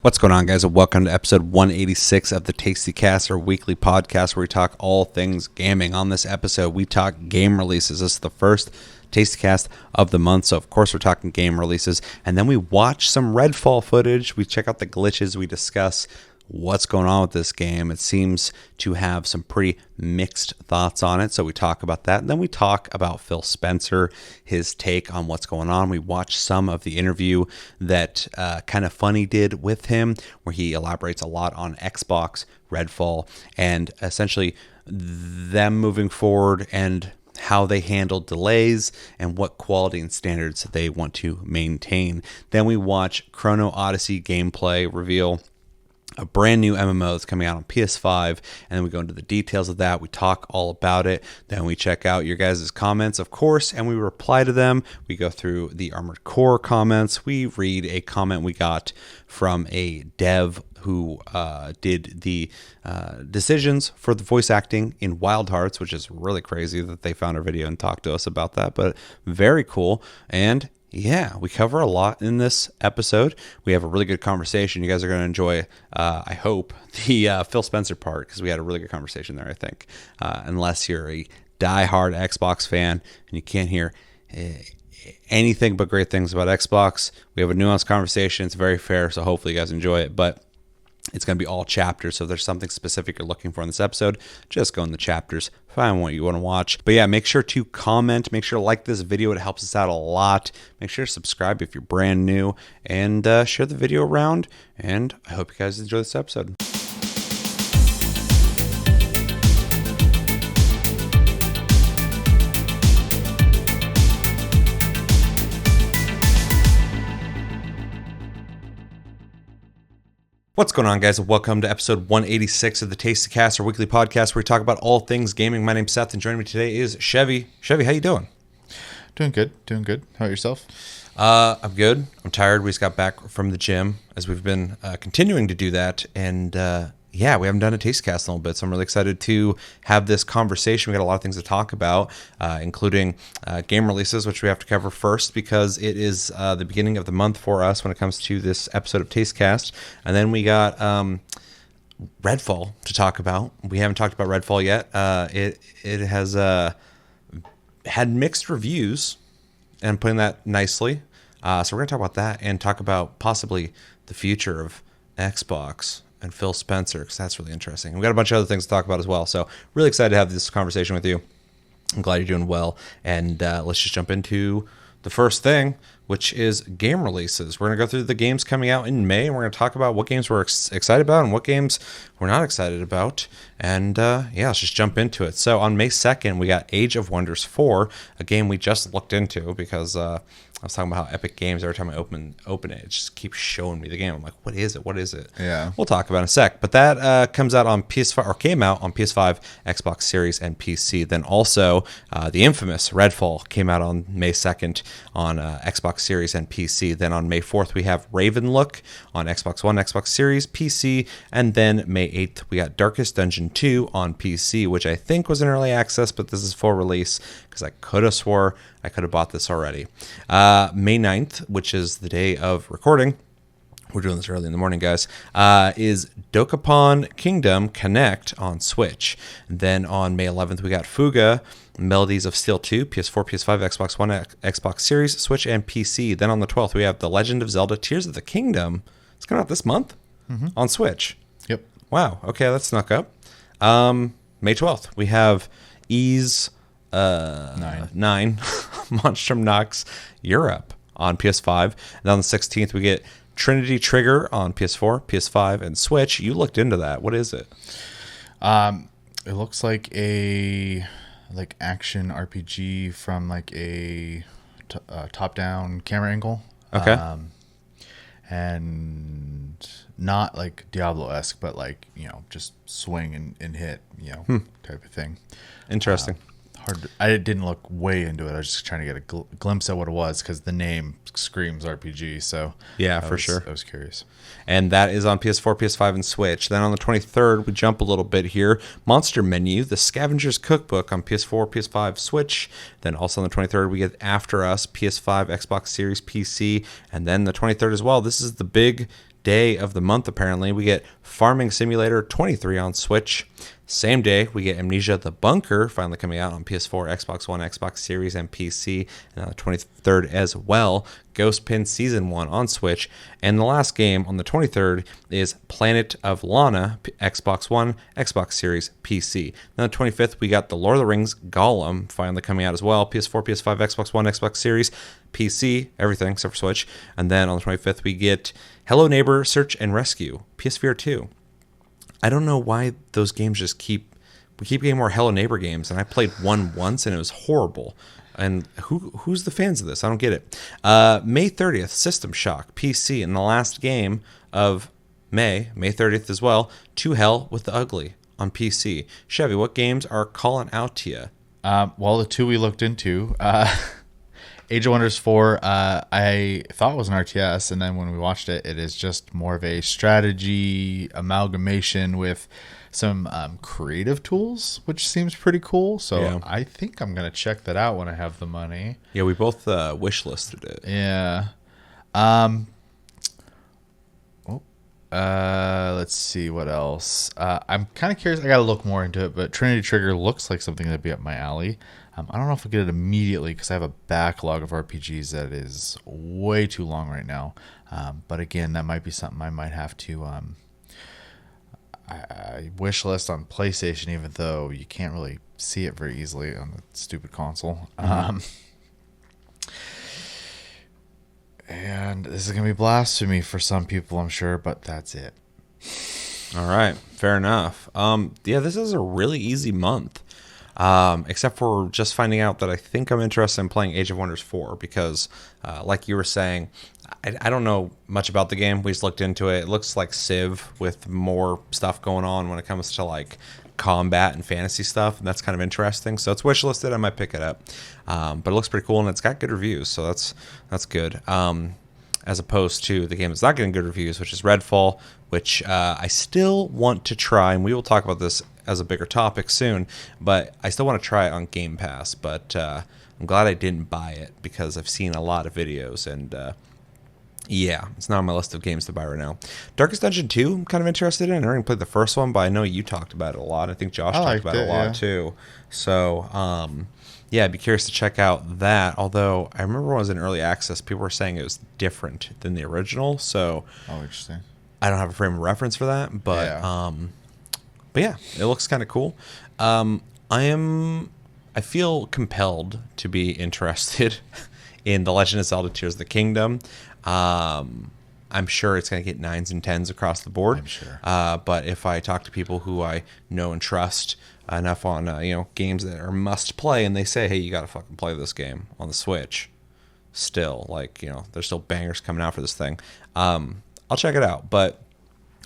What's going on, guys, and welcome to episode 186 of the Tasty Cast, our weekly podcast where we talk all things gaming. On this episode, we talk game releases. This is the first Tasty Cast of the month, so of course we're talking game releases. And then we watch some Redfall footage. We check out the glitches. We discuss what's going on with this game. It seems to have some pretty mixed thoughts on it, so we talk about that. And then we talk about Phil Spencer, his take on what's going on. We watch some of the interview that Kind of Funny did with him, where he elaborates a lot on Xbox, Redfall, and essentially them moving forward and how they handle delays and what quality and standards they want to maintain. Then we watch Chrono Odyssey gameplay reveal, a brand new MMO that's coming out on PS5, and then we go into the details of that. We talk all about it. Then we check out your guys' comments, of course, and we reply to them. We go through the Armored Core comments. We read a comment we got from a dev who did the decisions for the voice acting in Wild Hearts, which is really crazy that they found our video and talked to us about that, but very cool. And yeah, we cover a lot in this episode. We have a really good conversation. You guys are going to enjoy, I hope, the Phil Spencer part, because we had a really good conversation there, I think. Unless you're a diehard Xbox fan and you can't hear anything but great things about Xbox, we have a nuanced conversation. It's very fair, so hopefully you guys enjoy it. But it's going to be all chapters, so if there's something specific you're looking for in this episode, just go in the chapters, find what you want to watch. But yeah, make sure to comment, make sure to like this video, it helps us out a lot. Make sure to subscribe if you're brand new, and share the video around, and I hope you guys enjoy this episode. What's going on, guys? Welcome to episode 186 of the Tasty Cast, our weekly podcast where we talk about all things gaming. My name's Seth, and joining me today is Chevy. Chevy, how you doing? Doing good. How about yourself? I'm good. I'm tired. We just got back from the gym, as we've been continuing to do that, and yeah, we haven't done a Tasty Cast in a little bit, so I'm really excited to have this conversation. We got a lot of things to talk about, including game releases, which we have to cover first because it is the beginning of the month for us when it comes to this episode of Tasty Cast. And then we got Redfall to talk about. We haven't talked about Redfall yet. It has had mixed reviews, and I'm putting that nicely. So we're going to talk about that and talk about possibly the future of Xbox and Phil Spencer, because that's really interesting. And we got a bunch of other things to talk about as well. So really excited to have this conversation with you. I'm glad you're doing well. And let's just jump into the first thing, which is game releases. We're going to go through the games coming out in May, and we're going to talk about what games we're excited about and what games we're not excited about. And yeah, let's just jump into it. So on May 2nd, we got Age of Wonders 4, a game we just looked into because I was talking about how Epic Games, every time I open it just keeps showing me the game. I'm like, what is it? What is it? Yeah. We'll talk about it in a sec. But that comes out on PS5, or came out on PS5, Xbox Series, and PC. Then also, the infamous Redfall came out on May 2nd on Xbox Series and PC. Then on May 4th, we have Ravenlook on Xbox One, Xbox Series, PC. And then May 8th, we got Darkest Dungeon 2 on PC, which I think was in early access, but this is full release because I could have swore I could have bought this already. May 9th, which is the day of recording, we're doing this early in the morning, guys, is Dokapon Kingdom Connect on Switch. Then on May 11th, we got Fuga, Melodies of Steel 2, PS4, PS5, Xbox One, Xbox Series, Switch, and PC. Then on the 12th, we have The Legend of Zelda Tears of the Kingdom. It's coming out this month on Switch. Yep. Wow. Okay, that snuck up. May 12th, we have Ys 9 Monstrum Nox Europe on PS5. And on the 16th, we get Trinity Trigger on PS4, PS5, and Switch. You looked into that. What is it? It looks like a action RPG from a top-down camera angle. Okay. And not like Diablo-esque, but just swing and hit, type of thing. Interesting. I didn't look way into it. I was just trying to get a glimpse at what it was because the name screams RPG. So yeah, for sure. I was curious. And that is on PS4, PS5, and Switch. Then on the 23rd, we jump a little bit here. Monster Menu, The Scavenger's Cookbook on PS4, PS5, Switch. Then also on the 23rd, we get After Us, PS5, Xbox Series, PC. And then the 23rd as well. This is the big day of the month, apparently, we get Farming Simulator 23 on Switch. Same day, we get Amnesia the Bunker finally coming out on PS4, Xbox One, Xbox Series, and PC. And on the 23rd as well, Ghost Pin Season 1 on Switch. And the last game on the 23rd is Planet of Lana, Xbox One, Xbox Series, PC. Then on the 25th, we got The Lord of the Rings Gollum finally coming out as well. PS4, PS5, Xbox One, Xbox Series, PC, everything except for Switch. And then on the 25th, we get Hello Neighbor Search and Rescue, PSVR 2. I don't know why those games just we keep getting more Hello Neighbor games, and I played one once and it was horrible. And who's the fans of this? I don't get it. May 30th, System Shock, PC, and the last game of May 30th as well, To Hell with the Ugly on PC. Chevy, what games are calling out to you? Well, the two we looked into, Age of Wonders 4, I thought it was an RTS, and then when we watched it, it is just more of a strategy amalgamation with some creative tools, which seems pretty cool. So yeah. I think I'm going to check that out when I have the money. Yeah, we both wish listed it. Yeah. Let's see what else. I'm kind of curious. I got to look more into it, but Trinity Trigger looks like something that'd be up my alley. I don't know if I'll get it immediately because I have a backlog of RPGs that is way too long right now. But again, that might be something I might have to I wish list on PlayStation, even though you can't really see it very easily on the stupid console. Mm-hmm. And this is going to be blasphemy for some people, I'm sure, but that's it. All right. Fair enough. Yeah, this is a really easy month. Except for just finding out that I think I'm interested in playing Age of Wonders 4 because, like you were saying, I don't know much about the game. We just looked into it. It looks like Civ with more stuff going on when it comes to like combat and fantasy stuff, and that's kind of interesting. So it's wishlisted. I might pick it up, but it looks pretty cool and it's got good reviews, so that's good. As opposed to the game that's not getting good reviews, which is Redfall, which I still want to try, and we will talk about this as a bigger topic soon, but I still want to try it on Game Pass, but I'm glad I didn't buy it because I've seen a lot of videos, and yeah, it's not on my list of games to buy right now. Darkest Dungeon 2, I'm kind of interested in. I already played the first one, but I know you talked about it a lot. I think Josh talked about it a lot too. So, yeah, I'd be curious to check out that. Although I remember when it was in early access, people were saying it was different than the original. So, interesting. I don't have a frame of reference for that, but yeah, it looks kind of cool. I feel compelled to be interested in The Legend of Zelda: Tears of the Kingdom. I'm sure it's going to get 9s and 10s across the board. I'm sure. But if I talk to people who I know and trust enough on games that are must play, and they say, hey, you got to fucking play this game on the Switch, still, like, there's still bangers coming out for this thing. I'll check it out. But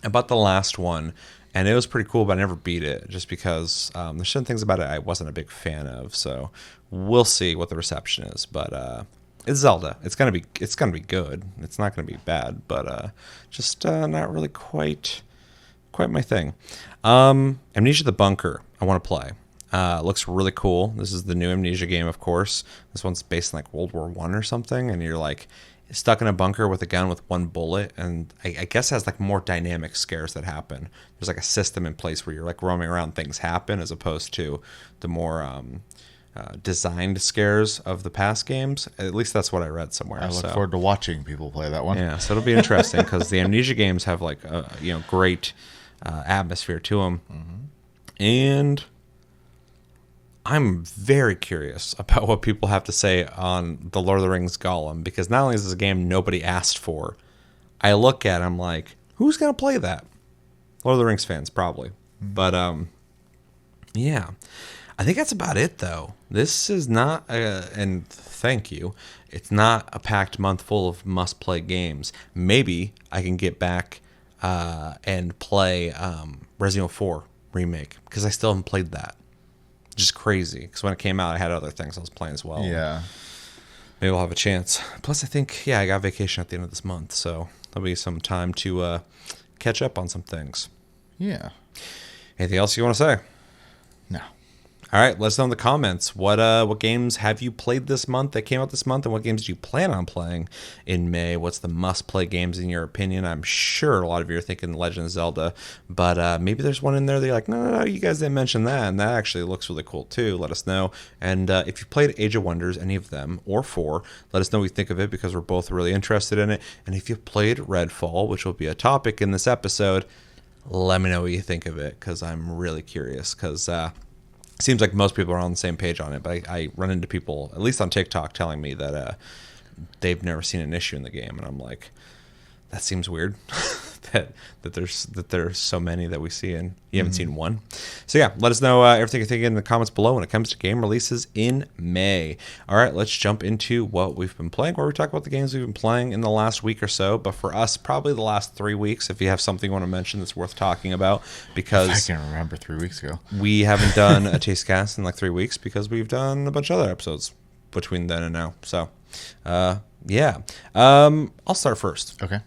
I bought the last one, and it was pretty cool, but I never beat it just because there's some things about it I wasn't a big fan of. So we'll see what the reception is. But it's Zelda. It's gonna be good. It's not gonna be bad, but just not really quite my thing. Amnesia the Bunker, I want to play. Looks really cool. This is the new Amnesia game, of course. This one's based in like World War I or something, and you're like stuck in a bunker with a gun with one bullet, and I guess it has like more dynamic scares that happen. There's like a system in place where you're like roaming around, things happen, as opposed to the more designed scares of the past games. At least that's what I read somewhere. I look forward to watching people play that one. Yeah, so it'll be interesting because the Amnesia games have like great atmosphere to them, and I'm very curious about what people have to say on the Lord of the Rings Gollum, because not only is this a game nobody asked for, I look at it, I'm like, who's gonna play that? Lord of the Rings fans probably, but yeah. I think that's about it, though. This is not, and thank you, it's not a packed month full of must-play games. Maybe I can get back and play Resident Evil 4 Remake, because I still haven't played that. Just crazy, because when it came out, I had other things I was playing as well. Yeah. Maybe we'll have a chance. Plus, I think, I got vacation at the end of this month, so there'll be some time to catch up on some things. Yeah. Anything else you want to say? No. All right, let us know in the comments what games have you played this month that came out this month, and what games do you plan on playing in May? What's the must-play games in your opinion? I'm sure a lot of you are thinking Legend of Zelda, but maybe there's one in there that you're like, no, you guys didn't mention that, and that actually looks really cool too. Let us know. And if you played Age of Wonders, any of them, or 4, let us know what you think of it, because we're both really interested in it. And if you played Redfall, which will be a topic in this episode, let me know what you think of it, because I'm really curious, because seems like most people are on the same page on it, but I run into people, at least on TikTok, telling me that they've never seen an issue in the game, and I'm like, that seems weird. that there's so many that we see, and you haven't seen one. So yeah, let us know everything you think in the comments below when it comes to game releases in May. All right, let's jump into what we've been playing, where we talk about the games we've been playing in the last week or so. But for us, probably the last 3 weeks, if you have something you want to mention that's worth talking about, because I can remember 3 weeks ago. We haven't done a Taste Cast in like 3 weeks because we've done a bunch of other episodes between then and now. So yeah, I'll start first. Okay.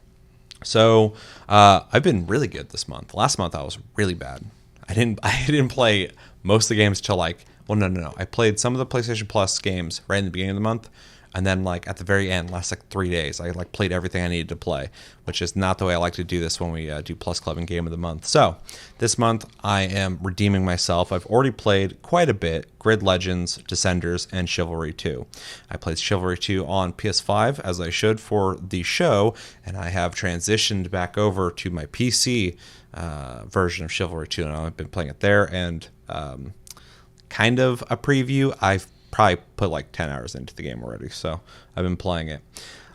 So I've been really good this month. Last month I was really bad. I didn't play most of the games till like, well, no. I played some of the PlayStation Plus games right in the beginning of the month, and then like at the very end, last like 3 days, I like played everything I needed to play, which is not the way I like to do this when we do Plus Club and Game of the Month. So this month I am redeeming myself. I've already played quite a bit: Grid Legends, Descenders, and Chivalry 2. I played Chivalry 2 on PS5, as I should for the show, and I have transitioned back over to my PC version of Chivalry 2, and I've been playing it there. And kind of a preview, I've probably put like 10 hours into the game already, so I've been playing it.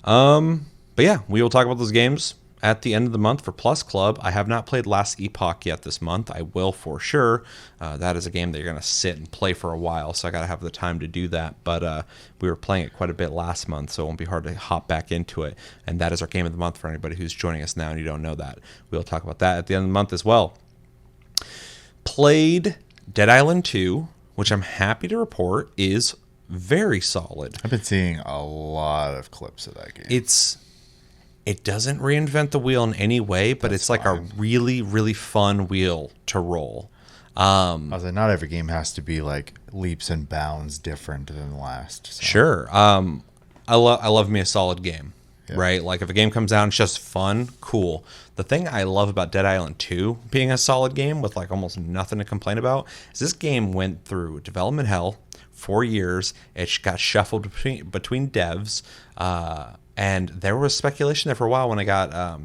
But yeah, we will talk about those games at the end of the month for Plus Club. I have not played Last Epoch yet this month. I will for sure. That is a game that you're going to sit and play for a while, so I got to have the time to do that. But we were playing it quite a bit last month, so it won't be hard to hop back into it. And that is our game of the month for anybody who's joining us now and you don't know that. We'll talk about that at the end of the month as well. Played Dead Island 2, which I'm happy to report is very solid. I've been seeing a lot of clips of that game. It doesn't reinvent the wheel in any way, but it's like a really, really fun wheel to roll. I was like, not every game has to be like leaps and bounds different than the last. So. Sure. I love me a solid game, Yeah. right? Like if a game comes out and it's just fun, cool. The thing I love about Dead Island 2 being a solid game with like almost nothing to complain about is this game went through development hell, 4 years. It got shuffled between devs, and there was speculation there for a while when it got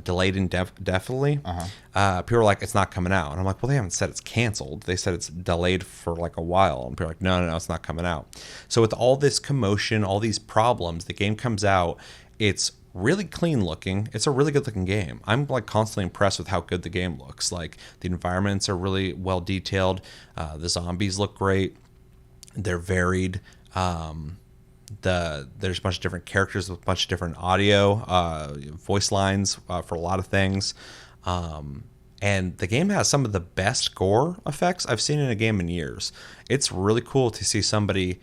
delayed indefinitely. People were like, it's not coming out. And I'm like, well, they haven't said it's canceled. They said it's delayed for like a while. And people are like, no, it's not coming out. So with all this commotion, all these problems, the game comes out. It's really clean looking. It's a really good looking game. I'm like constantly impressed with how good the game looks. Like the environments are really well detailed. The zombies look great. They're varied. There's a bunch of different characters with a bunch of different audio, voice lines for a lot of things. And the game has some of the best gore effects I've seen in a game in years. It's really cool to see somebody.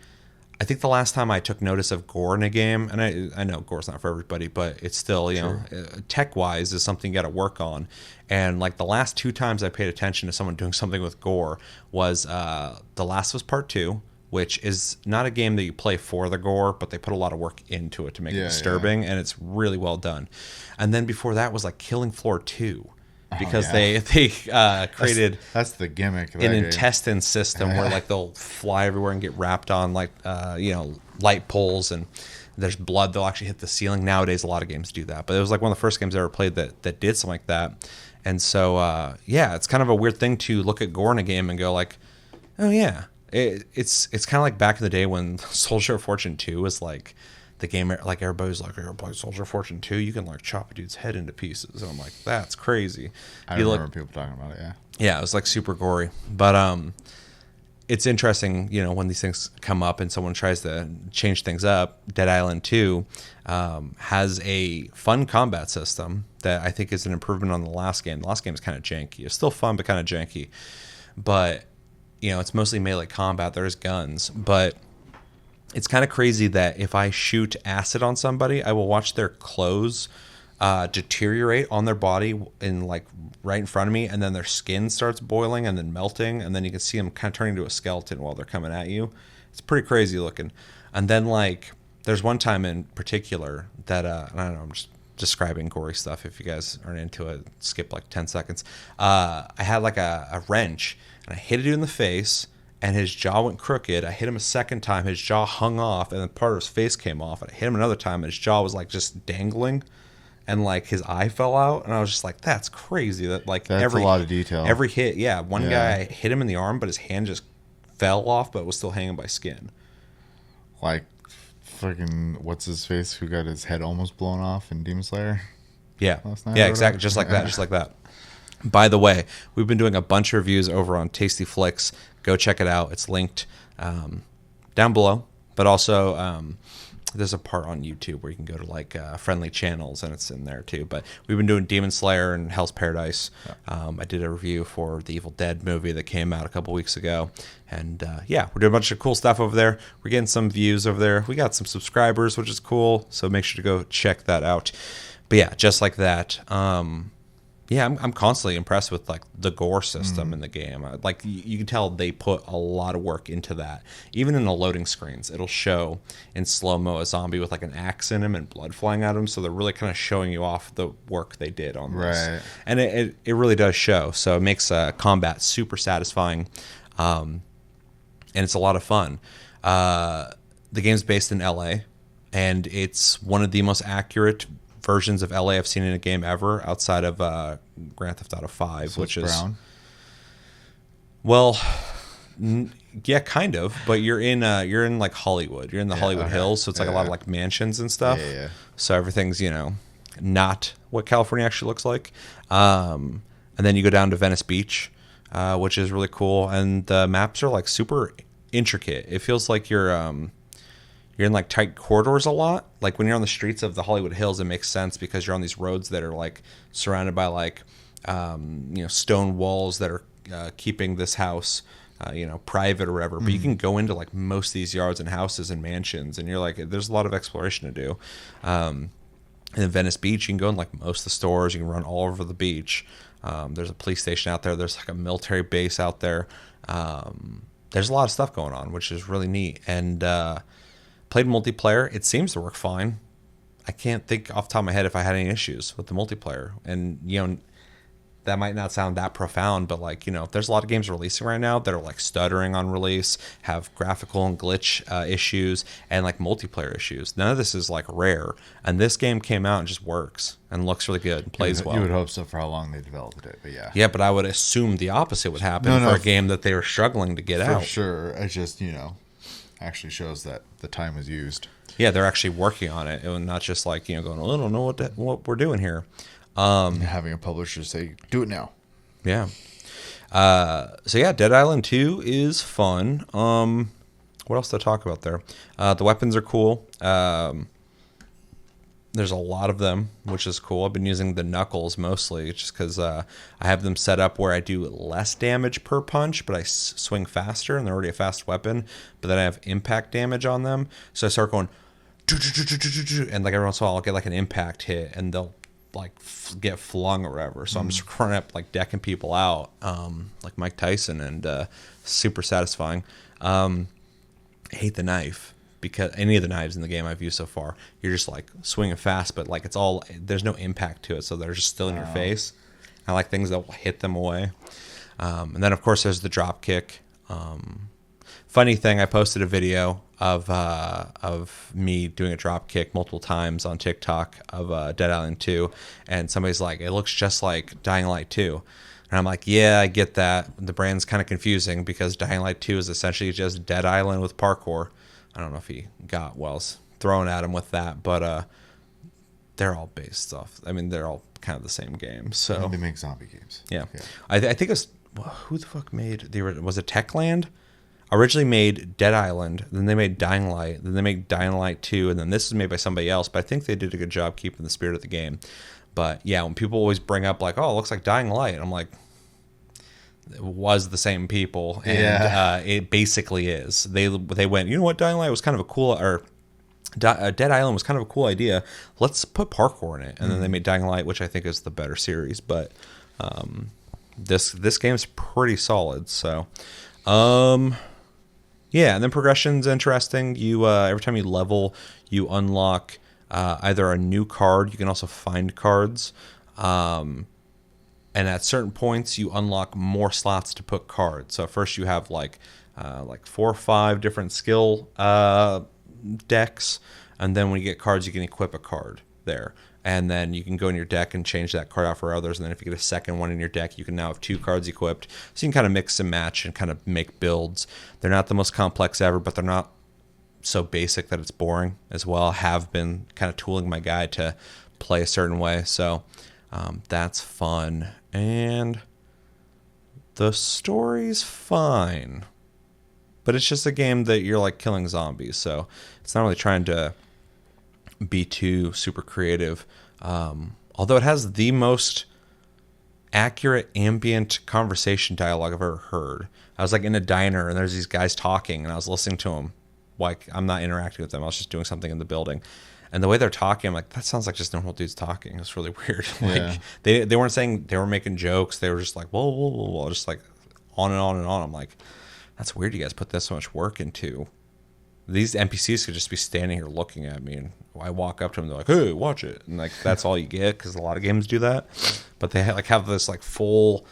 I think the last time I took notice of gore in a game, and I know gore's not for everybody, but it's still, you know, tech-wise is something you got to work on. And like the last 2 times I paid attention to someone doing something with gore was The Last of Us Part 2, which is not a game that you play for the gore, but they put a lot of work into it to make it disturbing, and it's really well done. And then before that was like Killing Floor 2. Because they created that's the gimmick of that an game. intestine system where like they'll fly everywhere and get wrapped on like light poles, and there's blood that'll actually hit the ceiling. Nowadays a lot of games do that, but it was like one of the first games I ever played that did something like that. And so it's kind of a weird thing to look at gore in a game and go like, oh yeah, it's kind of like back in the day when Soldier of Fortune 2 was like the game, like everybody's like, "You're playing Soldier of Fortune 2, you can like chop a dude's head into pieces." And I'm like, that's crazy. I remember people talking about it. Yeah, it was like super gory. But it's interesting, you know, when these things come up and someone tries to change things up. Dead Island 2 has a fun combat system that I think is an improvement on the last game. The last game is kind of janky. It's still fun, but kind of janky. But you know, it's mostly melee combat. There's guns, but it's kind of crazy that if I shoot acid on somebody, I will watch their clothes deteriorate on their body in like right in front of me, and then their skin starts boiling and then melting, and then you can see them kind of turning into a skeleton while they're coming at you. It's pretty crazy looking. And then like there's one time in particular that I don't know, I'm just describing gory stuff. If you guys aren't into it, skip like 10 seconds. I had like a wrench and I hit a dude in the face and his jaw went crooked. I hit him a second time, his jaw hung off, and then part of his face came off. And I hit him another time, and his jaw was like just dangling, and like his eye fell out. And I was just like, "That's crazy." That like That's a lot of detail. Every hit, yeah. One guy hit him in the arm, but his hand just fell off, but was still hanging by skin. Like, freaking what's his face? Who got his head almost blown off in Demon Slayer? Yeah, yeah, exactly, just like that, just like that. By the way, we've been doing a bunch of reviews over on Tasty Flicks. Go check it out. It's linked down below. But also, there's a part on YouTube where you can go to like friendly channels, and it's in there too. But we've been doing Demon Slayer and Hell's Paradise. I did a review for the Evil Dead movie that came out a couple weeks ago. And yeah, we're doing a bunch of cool stuff over there. We're getting some views over there. We got some subscribers, which is cool. So make sure to go check that out. But yeah, just like that. Yeah, I'm constantly impressed with like the gore system in the game. Like you can tell they put a lot of work into that. Even in the loading screens, it'll show in slow-mo a zombie with like an axe in him and blood flying at him. So they're really kind of showing you off the work they did on this. Right. And it really does show. So it makes combat super satisfying, and it's a lot of fun. The game's based in LA, and it's one of the most accurate versions of LA I've seen in a game ever, outside of Grand Theft Auto 5, So which is brown. Well, yeah, kind of, but you're in like Hollywood. You're in the Hollywood Hills, so it's like a lot of like mansions and stuff. Yeah. So everything's, not what California actually looks like. And then you go down to Venice Beach, which is really cool, and the maps are like super intricate. It feels like you're in like tight corridors a lot. Like when you're on the streets of the Hollywood Hills, it makes sense because you're on these roads that are like surrounded by like stone walls that are keeping this house private or whatever. But you can go into like most of these yards and houses and mansions, and you're like, there's a lot of exploration to do. And in Venice Beach, you can go in like most of the stores. You can run all over the beach. There's a police station out there. There's like a military base out there. There's a lot of stuff going on, which is really neat. And played multiplayer. It seems to work fine. I can't think off the top of my head if I had any issues with the multiplayer. And, that might not sound that profound, but like, there's a lot of games releasing right now that are like stuttering on release, have graphical and glitch issues, and like multiplayer issues. None of this is like rare. And this game came out and just works and looks really good and plays well. You would hope so for how long they developed it, but yeah. Yeah, but I would assume the opposite would happen for a game that they were struggling to get out. For sure. It just, actually shows that the time was used. Yeah, they're actually working on it, and not just like going, I don't know what we're doing here. Having a publisher say, "Do it now." Yeah. So yeah, Dead Island 2 is fun. What else to talk about there? The weapons are cool. There's a lot of them, which is cool. I've been using the knuckles mostly, just because I have them set up where I do less damage per punch, but I swing faster, and they're already a fast weapon. But then I have impact damage on them, so I start going, and like every once in a while I'll get like an impact hit, and they'll like get flung or whatever. So I'm just running up like decking people out, like Mike Tyson, and super satisfying. I hate the knife, because any of the knives in the game I've used so far, you're just like swinging fast, but like there's no impact to it, so they're just still in your face. I like things that will hit them away. And then of course there's the drop kick. Funny thing, I posted a video of me doing a drop kick multiple times on TikTok of Dead Island 2, and somebody's like, it looks just like Dying Light 2. And I'm like, yeah, I get that. The brand's kind of confusing because Dying Light 2 is essentially just Dead Island with parkour. I don't know if he got what I was throwing at him with that, but they're all based off. I mean, they're all kind of the same game. So they make zombie games. Yeah. I think it's who the fuck made the original? Was it Techland? Originally made Dead Island, then they made Dying Light, then they made Dying Light 2, and then this is made by somebody else. But I think they did a good job keeping the spirit of the game. But yeah, when people always bring up like, oh, it looks like Dying Light, I'm like, it was the same people, and it basically is. They went, you know what, Dying Light was kind of a cool, or Dead Island was kind of a cool idea. Let's put parkour in it, and then they made Dying Light, which I think is the better series. But this game's pretty solid. So, yeah, and then progression's interesting. You every time you level, you unlock either a new card. You can also find cards, and at certain points, you unlock more slots to put cards. So first, you have like 4 or 5 different skill decks, and then when you get cards, you can equip a card there. And then you can go in your deck and change that card out for others. And then if you get a second one in your deck, you can now have 2 cards equipped. So you can kind of mix and match and kind of make builds. They're not the most complex ever, but they're not so basic that it's boring as well. I have been kind of tooling my guy to play a certain way. So that's fun. And the story's fine. But it's just a game that you're like killing zombies. So it's not really trying to be too super creative, although it has the most accurate ambient conversation dialogue I've ever heard. I was like in a diner and there's these guys talking and I was listening to them. Like, I'm not interacting with them, I was just doing something in the building, and the way they're talking, I'm like, that sounds like just normal dudes talking. It's really weird. Like they weren't saying, they were making jokes, they were just like whoa, whoa, whoa, whoa, just like on and on and on. I'm like, that's weird, you guys put this so much work into. These NPCs could just be standing here looking at me, and I walk up to them, they're like, hey, watch it, and like that's all you get, because a lot of games do that. But they have this like full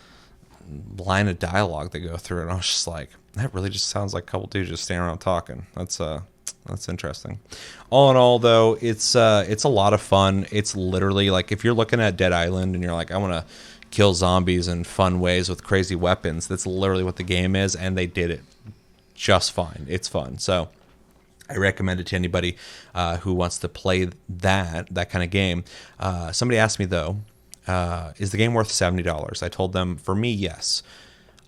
line of dialogue they go through, and I was just like, that really just sounds like a couple dudes just standing around talking. That's interesting. All in all, though, it's a lot of fun. It's literally like, if you're looking at Dead Island and you're like, I want to kill zombies in fun ways with crazy weapons, that's literally what the game is, and they did it just fine. It's fun. So I recommend it to anybody who wants to play that kind of game. Somebody asked me, though, is the game worth $70? I told them, for me, yes.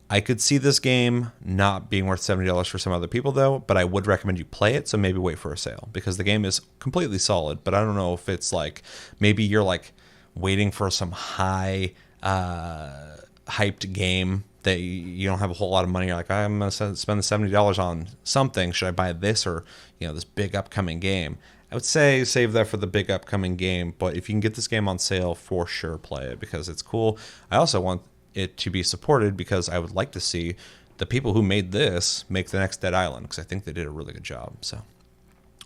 I could see this game not being worth $70 for some other people, though, but I would recommend you play it, so maybe wait for a sale, because the game is completely solid. But I don't know if it's like, maybe you're like waiting for some high hyped game that you don't have a whole lot of money. You're like, I'm going to spend the $70 on something. Should I buy this or, this big upcoming game? I would say save that for the big upcoming game. But if you can get this game on sale, for sure play it, because it's cool. I also want it to be supported, because I would like to see the people who made this make the next Dead Island, because I think they did a really good job. So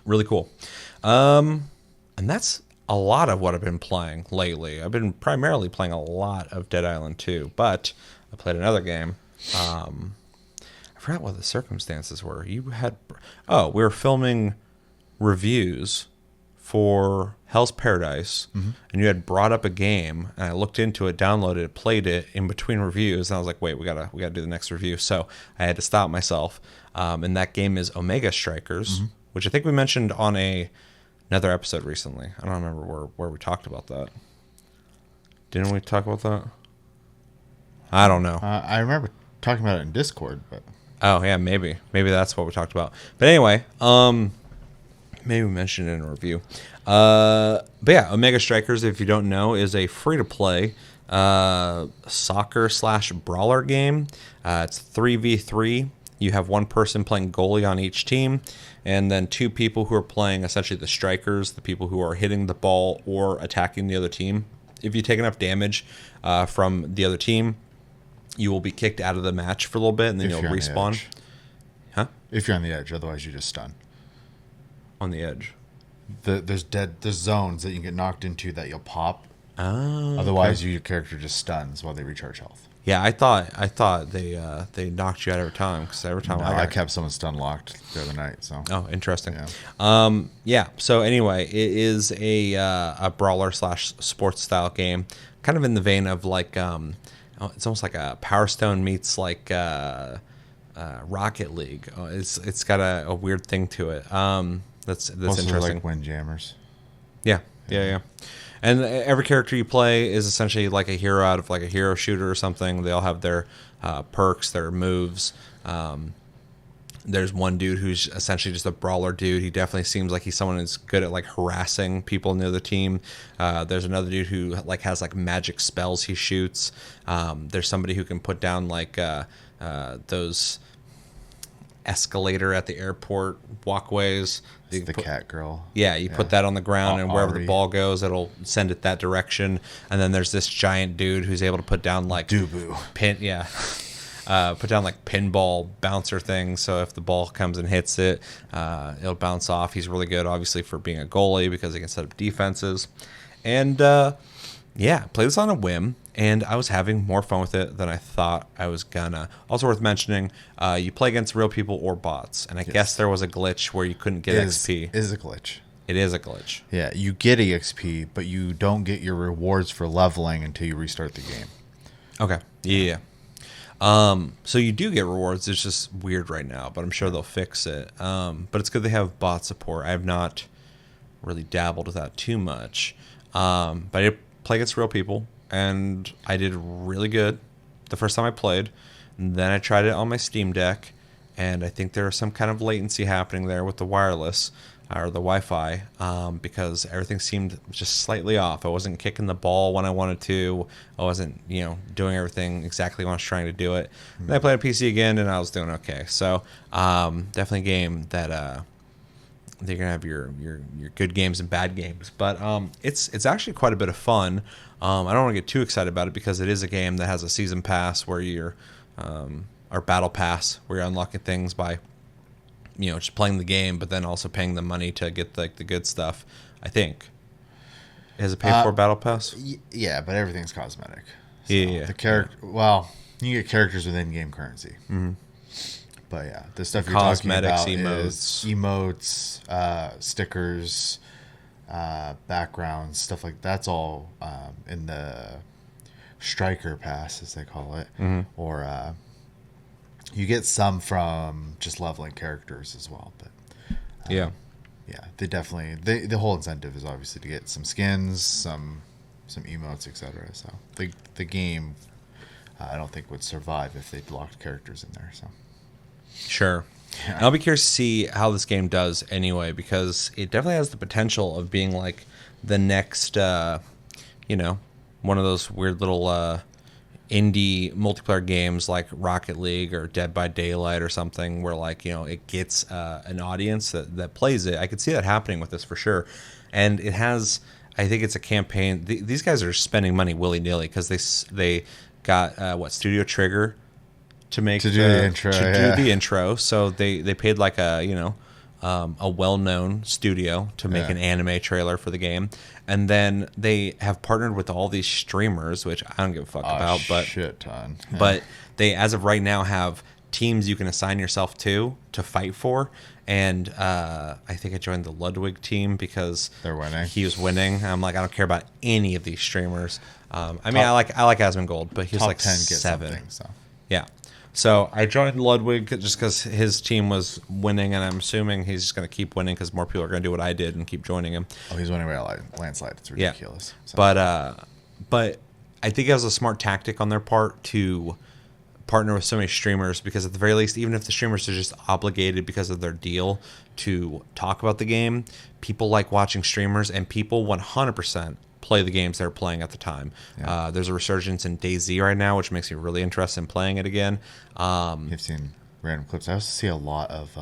really cool. And that's a lot of what I've been playing lately. I've been primarily playing a lot of Dead Island 2, but I played another game. I forgot what the circumstances were. We were filming reviews for Hell's Paradise, and you had brought up a game, and I looked into it, downloaded it, played it in between reviews, and I was like, wait, we gotta do the next review. So I had to stop myself. And that game is Omega Strikers, which I think we mentioned on another episode recently. I don't remember where we talked about that. Didn't we talk about that? I don't know. I remember talking about it in Discord, but oh yeah, maybe that's what we talked about. But anyway, maybe we mentioned it in a review. But yeah, Omega Strikers, if you don't know, is a free-to-play soccer/brawler game. It's 3v3. You have one person playing goalie on each team, and then 2 people who are playing essentially the strikers, the people who are hitting the ball or attacking the other team. If you take enough damage from the other team, you will be kicked out of the match for a little bit, and then you'll respawn. Huh? If you're on the edge, otherwise you just stun. On the edge. There's zones that you can get knocked into that you'll pop. Oh. Otherwise, your character just stuns while they recharge health. Yeah, I thought they knocked you out every time, because every time I kept someone stun locked the other night. So interesting. Yeah. So anyway, it is a brawler / sports style game, kind of in the vein of like it's almost like a Power Stone meets like Rocket League. It's got a weird thing to it. That's also interesting. Like Windjammers. Yeah. And every character you play is essentially like a hero out of like a hero shooter or something. They all have their perks, their moves. There's one dude who's essentially just a brawler dude. He definitely seems like he's someone who's good at like harassing people in the other team. There's another dude who like has like magic spells he shoots. There's somebody who can put down like those escalator at the airport walkways. It's the cat girl. Yeah, you put that on the ground, and wherever the Ari. ball goes, it'll send it that direction. And then there's this giant dude who's able to put down like Dubu. put down like pinball bouncer things. So if the ball comes and hits it, it'll bounce off. He's really good, obviously, for being a goalie because he can set up defenses. And play this on a whim. And I was having more fun with it than I thought I was gonna. Also worth mentioning, you play against real people or bots. And I guess there was a glitch where you couldn't get XP. It is a glitch. It is a glitch. Yeah, you get EXP, but you don't get your rewards for leveling until you restart the game. Okay. Yeah. So you do get rewards. It's just weird right now, but I'm sure they'll fix it. But it's good they have bot support. I have not really dabbled with that too much. But I did play against real people, and I did really good the first time I played. And then I tried it on my Steam Deck, and I think there was some kind of latency happening there with the wireless or the Wi-Fi, because everything seemed just slightly off. I wasn't kicking the ball when I wanted to. I wasn't, doing everything exactly when I was trying to do it. Then I played on PC again, and I was doing okay. So definitely a game that they're gonna have your good games and bad games, but it's actually quite a bit of fun. I don't want to get too excited about it because it is a game that has a season pass where you're or battle pass where you're unlocking things by just playing the game, but then also paying the money to get like the good stuff. I think is it paid for battle pass? Yeah, but everything's cosmetic. So Yeah. The character. Well, you get characters with in-game currency. Mm-hmm. But yeah, the stuff you're Cosmetics, talking about emotes. is emotes, stickers, backgrounds, stuff like that's all in the striker pass, as they call it, or you get some from just leveling characters as well. But Yeah. they definitely the whole incentive is obviously to get some skins, some emotes, etc. So the game I don't think would survive if they blocked characters in there. So. Sure. Yeah. I'll be curious to see how this game does anyway, because it definitely has the potential of being like the next, one of those weird little indie multiplayer games like Rocket League or Dead by Daylight or something where it gets an audience that plays it. I could see that happening with this for sure. And it has, I think it's a campaign. These guys are spending money willy-nilly because they got Studio Trigger to do the intro. So they paid like a well-known studio to make an anime trailer for the game, and then they have partnered with all these streamers, which I don't give a fuck about, but shit ton. Yeah. But they, as of right now, have teams you can assign yourself to fight for, and I think I joined the Ludwig team because they're winning. He was winning. I'm like, I don't care about any of these streamers. I like Asmongold, but he was like 10 7. So. Yeah. So I joined Ludwig just because his team was winning, and I'm assuming he's just going to keep winning because more people are going to do what I did and keep joining him. Oh, he's winning by a landslide. It's ridiculous. Yeah. So. But I think it was a smart tactic on their part to partner with so many streamers, because at the very least, even if the streamers are just obligated because of their deal to talk about the game, people like watching streamers, and people 100% play the games they're playing at the time. Yeah. There's a resurgence in DayZ right now, which makes me really interested in playing it again. You've seen random clips. I also see a lot of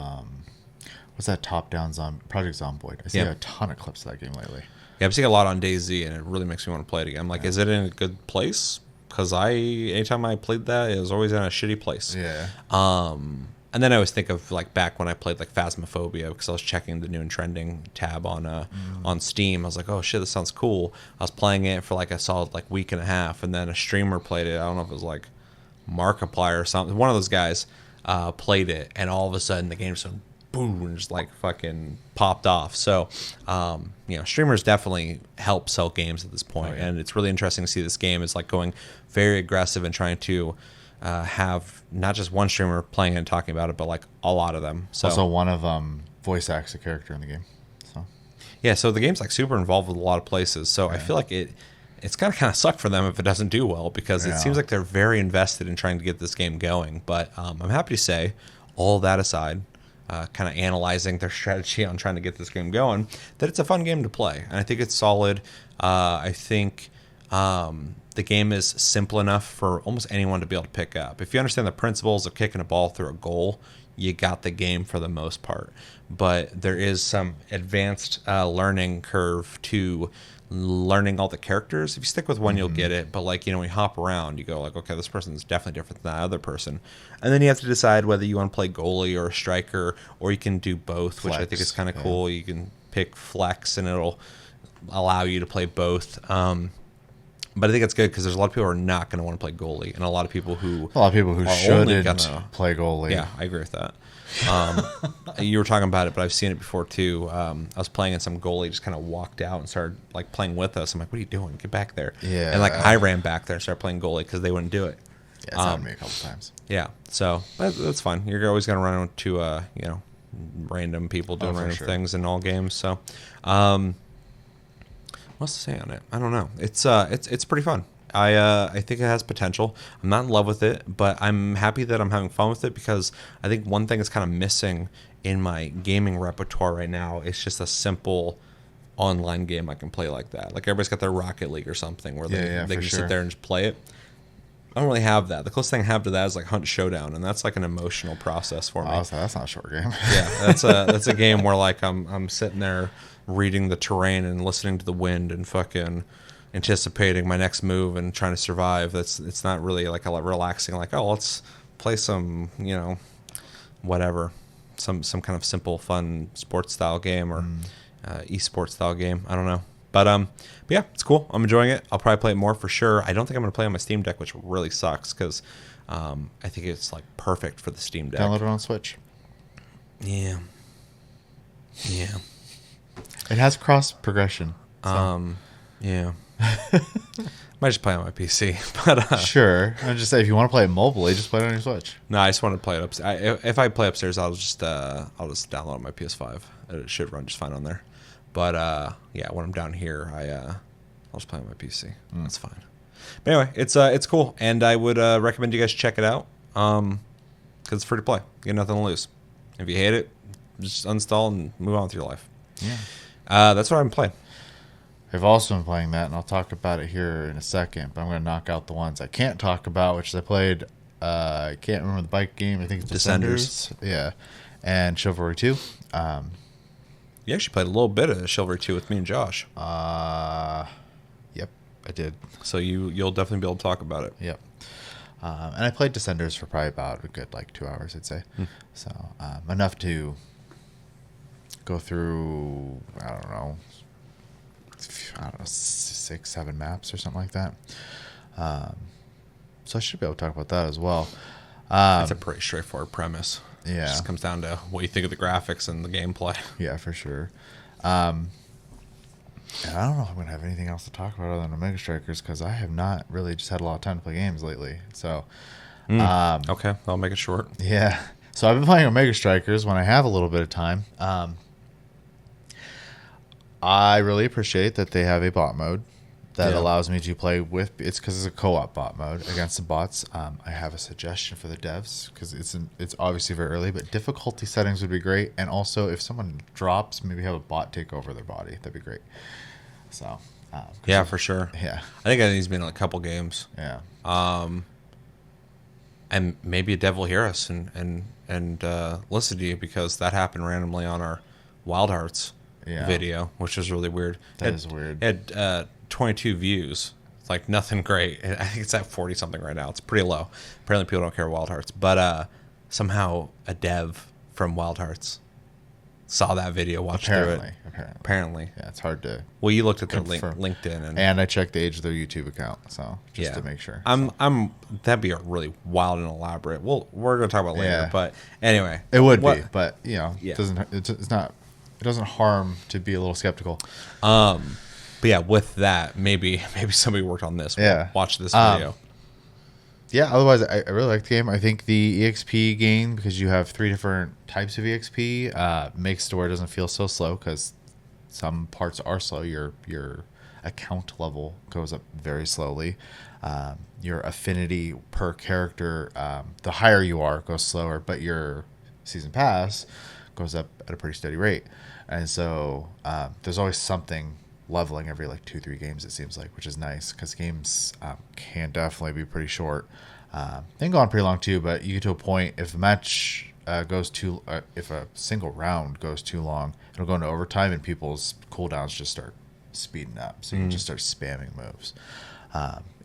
what's that top-down Project Zomboid. I see a ton of clips of that game lately. Yeah, I'm seeing a lot on DayZ, and it really makes me want to play it again. I'm like, is it in a good place? Because anytime I played that, it was always in a shitty place. Yeah. And then I always think of like back when I played like Phasmophobia, because I was checking the new and trending tab on Steam. I was like, oh shit, this sounds cool. I was playing it for like a solid like week and a half, and then a streamer played it. I don't know if it was like Markiplier or something. One of those guys played it, and all of a sudden the game just went boom and just like fucking popped off. So streamers definitely help sell games at this point. And it's really interesting to see this game is like going very aggressive and trying to have not just one streamer playing it and talking about it, but like a lot of them. So also one of them voice acts a character in the game. So yeah, so the game's like super involved with a lot of places. So I feel like it's gonna kind of suck for them if it doesn't do well, because it seems like they're very invested in trying to get this game going. But I'm happy to say, all that aside, kind of analyzing their strategy on trying to get this game going, that it's a fun game to play, and I think it's solid. I think the game is simple enough for almost anyone to be able to pick up. If you understand the principles of kicking a ball through a goal, you got the game for the most part. But there is some advanced learning curve to learning all the characters. If you stick with one, you'll get it. But like, when you hop around, you go like, okay, this person's definitely different than that other person. And then you have to decide whether you want to play goalie or a striker, or you can do both, which I think is kind of cool. You can pick flex and it'll allow you to play both. But I think it's good because there's a lot of people who are not going to want to play goalie, and a lot of people who shouldn't play goalie. Yeah, I agree with that. You were talking about it, but I've seen it before too. I was playing and some goalie just kind of walked out and started like playing with us. I'm like, "What are you doing? Get back there!" Yeah, and like I ran back there and started playing goalie because they wouldn't do it. Yeah, it's happened to me a couple times. Yeah, so that's fine. You're always going to run into random people doing random things in all games. So, what's to say on it? I don't know. It's pretty fun. I think it has potential. I'm not in love with it, but I'm happy that I'm having fun with it because I think one thing is kind of missing in my gaming repertoire right now. It's just a simple online game I can play like that. Like everybody's got their Rocket League or something where they can just sit there and just play it. I don't really have that. The closest thing I have to that is like Hunt Showdown, and that's like an emotional process for me. Oh, so that's not a short game. Yeah, that's a game where like I'm sitting there reading the terrain and listening to the wind and fucking anticipating my next move and trying to survive. It's not really like a relaxing like, oh, let's play some, whatever, some kind of simple fun sports style game or esports style game. I don't know. But yeah, it's cool. I'm enjoying it. I'll probably play it more for sure. I don't think I'm going to play on my Steam Deck, which really sucks because I think it's like perfect for the Steam Deck. Download it on Switch. Yeah. It has cross progression. So. Yeah. Might just play on my PC, but sure. I just say if you want to play it mobily, just play it on your Switch. No, I just want to play it upstairs. If I play upstairs, I'll just download on my PS5. It should run just fine on there. But yeah, when I'm down here, I'll just play on my PC. That's fine. But anyway, it's cool, and I would recommend you guys check it out because it's free to play. You got nothing to lose. If you hate it, just uninstall and move on with your life. Yeah. That's what I'm playing. I've also been playing that, and I'll talk about it here in a second, but I'm going to knock out the ones I can't talk about, which is I played, I can't remember the bike game. I think it's Descenders. Yeah. And Chivalry 2. You actually played a little bit of Chivalry 2 with me and Josh. Yep, I did. So you'll definitely be able to talk about it. Yep. And I played Descenders for probably about a good 2 hours, I'd say. So enough to go through, I don't know, 6, 7 maps or something like that. So I should be able to talk about that as well. It's a pretty straightforward premise. Yeah. It just comes down to what you think of the graphics and the gameplay. Yeah, for sure. And I don't know if I'm going to have anything else to talk about other than Omega Strikers because I have not really just had a lot of time to play games lately. So, okay, I'll make it short. Yeah. So I've been playing Omega Strikers when I have a little bit of time. I really appreciate that they have a bot mode that allows me to play with. It's because it's a co-op bot mode against the bots. I have a suggestion for the devs because it's obviously very early, but difficulty settings would be great. And also, if someone drops, maybe have a bot take over their body. That'd be great. So, yeah, for sure. Yeah, I think it needs to be in a couple games. Yeah. And maybe a dev will hear us and listen to you because that happened randomly on our Wild Hearts video, which is really weird. That is weird. It had 22 views. It's like nothing great. I think it's at 40 something right now. It's pretty low. Apparently people don't care Wild Hearts, but somehow a dev from Wild Hearts saw that video, watched through it. Apparently. Yeah, it's hard to. Well, you looked at their LinkedIn and I checked the age of their YouTube account, so just to make sure. That'd be a really wild and elaborate. We're going to talk about it later, but anyway, it would be, but it doesn't harm to be a little skeptical. But yeah, with that, maybe somebody worked on this. Watch this video. Yeah, otherwise, I really like the game. I think the EXP gain, because you have 3 different types of EXP, makes it to where it doesn't feel so slow, because some parts are slow. Your account level goes up very slowly. Your affinity per character, the higher you are, goes slower, but your season pass goes up at a pretty steady rate. And so there's always something leveling every 2-3 games, it seems like, which is nice because games can definitely be pretty short. They can go on pretty long too, but you get to a point if a match goes too, if a single round goes too long, it'll go into overtime and people's cooldowns just start speeding up. So you can just start spamming moves.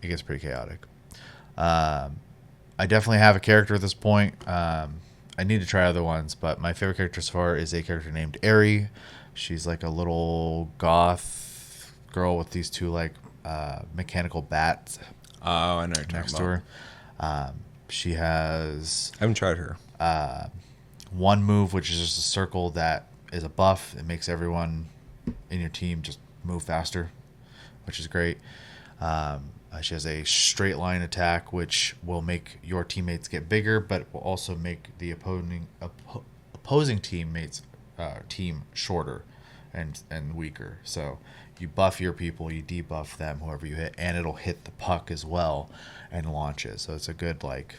It gets pretty chaotic. I definitely have a character at this point. I need to try other ones, but my favorite character so far is a character named Aerie. She's like a little goth girl with these two like mechanical bats. Oh, I know you're next talking to about. her. She has I haven't tried her. one move, which is just a circle that is a buff. It makes everyone in your team just move faster, which is great. She has a straight line attack, which will make your teammates get bigger, but will also make the opposing teammates team shorter and weaker. So you buff your people, you debuff them, whoever you hit, and it'll hit the puck as well and launch it. So it's a good, like,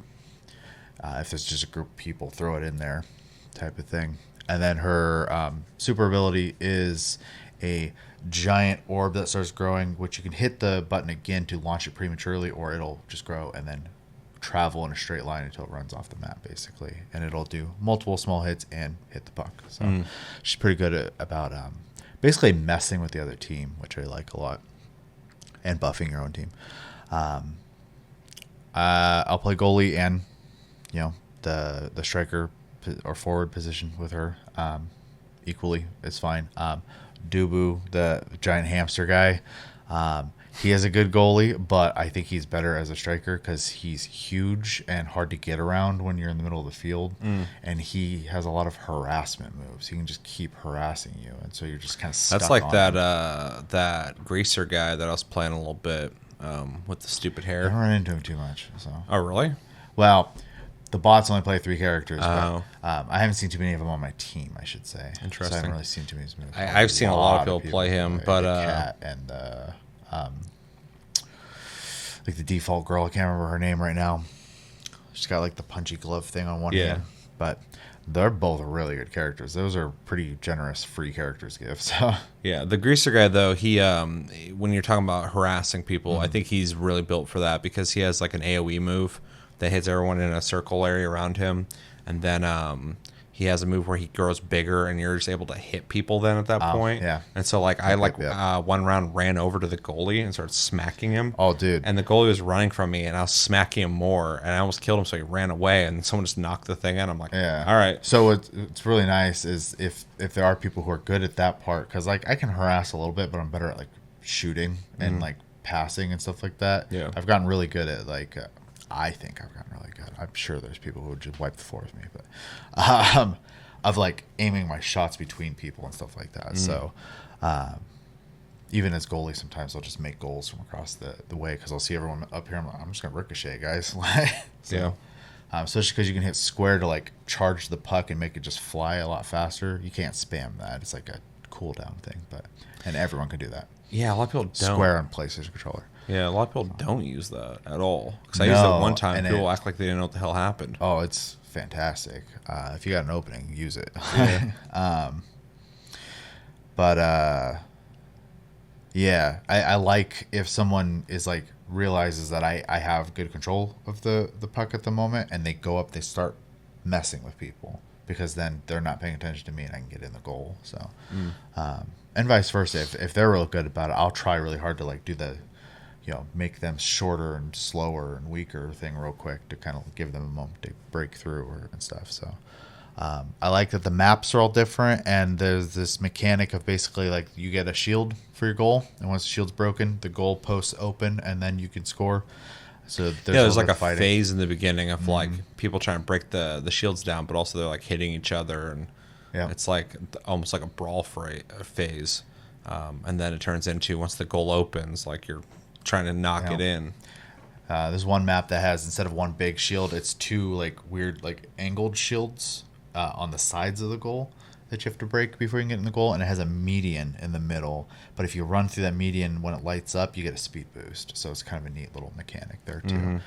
if there's just a group of people, throw it in there type of thing. And then her super ability is a giant orb that starts growing, which you can hit the button again to launch it prematurely, or it'll just grow and then travel in a straight line until it runs off the map, basically. And it'll do multiple small hits and hit the puck. So she's pretty good about basically messing with the other team, which I like a lot, and buffing your own team. I'll play goalie and the striker or forward position with her equally. It's fine. Dubu, the giant hamster guy, he is a good goalie, but I think he's better as a striker because he's huge and hard to get around when you're in the middle of the field, and he has a lot of harassment moves. He can just keep harassing you, and so you're just kind of stuck. That's like on that him. that greaser guy that I was playing a little bit with the stupid I hair. don't run into him too much. So. Oh, really? Well, the bots only play 3 characters, Oh. but I haven't seen too many of them on my team, I should say. Interesting. So I haven't really seen too many moves. I've seen a lot of people play him, but the cat and like the default girl, I can't remember her name right now. She's got like the punchy glove thing on one hand, but they're both really good characters. Those are pretty generous free characters to give. So yeah, the greaser guy though, he when you're talking about harassing people, I think he's really built for that because he has like an AoE move that hits everyone in a circle area around him, and then he has a move where he grows bigger and you're just able to hit people then at that point. Yeah. And so like one round ran over to the goalie and started smacking him. Oh, dude. And the goalie was running from me and I was smacking him more and I almost killed him, so he ran away and someone just knocked the thing in. I'm like, yeah. All right. So what's really nice is if there are people who are good at that part, because like I can harass a little bit, but I'm better at like shooting and like passing and stuff like that. Yeah. I've gotten really good at like I think I've gotten really good. I'm sure there's people who would just wipe the floor with me, but of like aiming my shots between people and stuff like that. So even as goalie, sometimes I'll just make goals from across the way because I'll see everyone up here. I'm like, I'm just gonna ricochet, guys. So, especially because you can hit square to like charge the puck and make it just fly a lot faster. You can't spam that. It's like a cooldown thing, and everyone can do that. Yeah, a lot of people don't. Square on PlayStation controller. Yeah, a lot of people don't use that at all. Because I used it one time, people act like they didn't know what the hell happened. Oh, it's fantastic. If you got an opening, use it. Yeah, I like if someone is like realizes that I have good control of the puck at the moment, and they go up, they start messing with people because then they're not paying attention to me and I can get in the goal. So, and vice versa. If they're real good about it, I'll try really hard to like do the, make them shorter and slower and weaker thing real quick to kind of give them a moment to break through and stuff. So I like that the maps are all different, and there's this mechanic of basically like you get a shield for your goal, and once the shield's broken, the goal posts open, and then you can score. So there's like a phase in the beginning of like people trying to break the shields down, but also they're like hitting each other, and it's like almost like a brawl phase. And then it turns into, once the goal opens, like you're trying to knock it in. There's one map that has, instead of one big shield, it's 2 like weird like angled shields on the sides of the goal that you have to break before you can get in the goal, and it has a median in the middle. But if you run through that median, when it lights up, you get a speed boost. So it's kind of a neat little mechanic there too.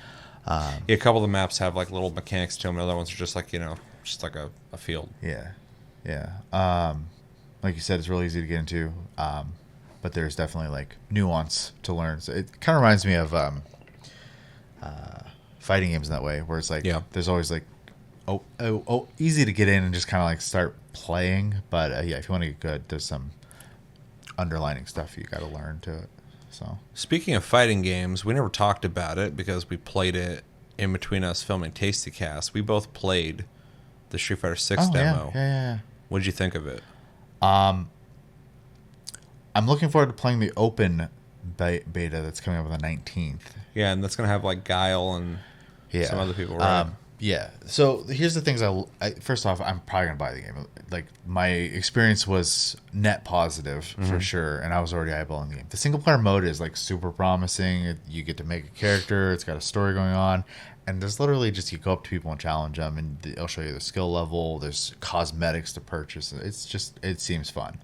A couple of the maps have like little mechanics to them. Other ones are just like just like a field. Yeah. Like you said, it's really easy to get into, but there's definitely like nuance to learn. So it kind of reminds me of fighting games in that way, where it's like there's always like easy to get in and just kind of like start playing. But yeah, if you want to get good, there's some underlining stuff you got to learn to it. So Speaking of fighting games, we never talked about it because we played it in between us filming Tasty Cast. We both played the Street Fighter 6 demo. Yeah. What did you think of it? I'm looking forward to playing the open beta that's coming up on the 19th. Yeah, and that's going to have like Guile and some other people, right? Yeah. So here's the things first off, I'm probably gonna buy the game. Like my experience was net positive for sure, and I was already eyeballing the game. The single player mode is like super promising. You get to make a character. It's got a story going on, and there's literally just you go up to people and challenge them, and it'll show you the skill level. There's cosmetics to purchase. It seems fun.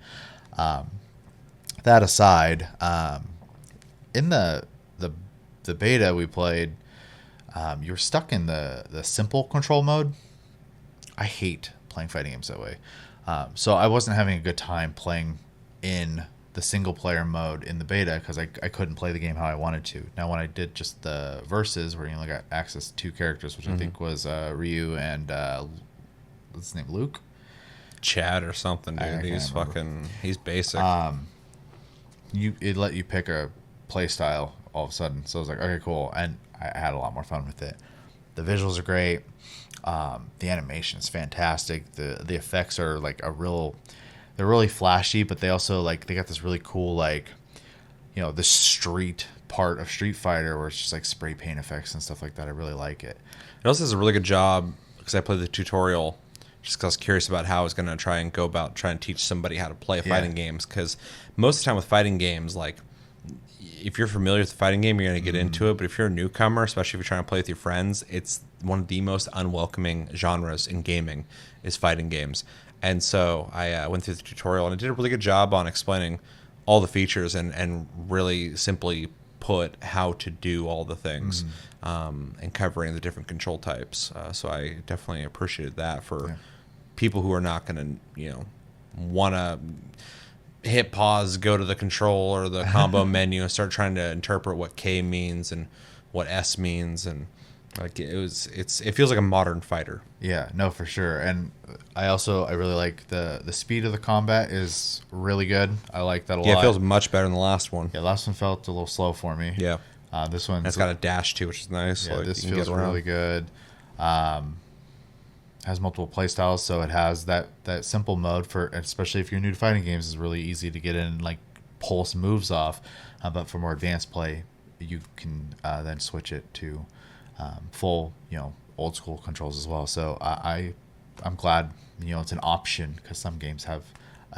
That aside, in the beta we played. You're stuck in the simple control mode. I hate playing fighting games that way. So I wasn't having a good time playing in the single player mode in the beta because I couldn't play the game how I wanted to. Now when I did just the versus where you only got access to two characters, which I think was Ryu and what's his name, Luke? Chad or something, dude. He's basic. It let you pick a play style all of a sudden. So I was like, okay, cool. And I had a lot more fun with it. The visuals are great. The animation is fantastic. The effects are like they're really flashy, but they also they got this really cool the street part of Street Fighter where it's just like spray paint effects and stuff like that. I really like it. It also does a really good job because I played the tutorial just because I was curious about how I was going to try and go about trying to teach somebody how to play fighting games. Because most of the time with fighting games, if you're familiar with the fighting game, you're going to get into it. But if you're a newcomer, especially if you're trying to play with your friends, it's one of the most unwelcoming genres in gaming is fighting games. And so I went through the tutorial and it did a really good job on explaining all the features and really simply put how to do all the things and covering the different control types. So I definitely appreciated that for people who are not going to, want to hit pause, go to the control or the combo menu and start trying to interpret what K means and what S means, and it feels like a modern fighter. Yeah, no, for sure. And I really like the speed of the combat is really good. I like that a lot. Yeah, it feels much better than the last one. Yeah, last one felt a little slow for me. Yeah. This one it's got a dash too, which is nice. Yeah, this feels really good. Has multiple play styles, so it has that simple mode for, especially if you're new to fighting games, is really easy to get in and pulse moves off. But for more advanced play, you can then switch it to full, old school controls as well. So I'm glad it's an option because some games have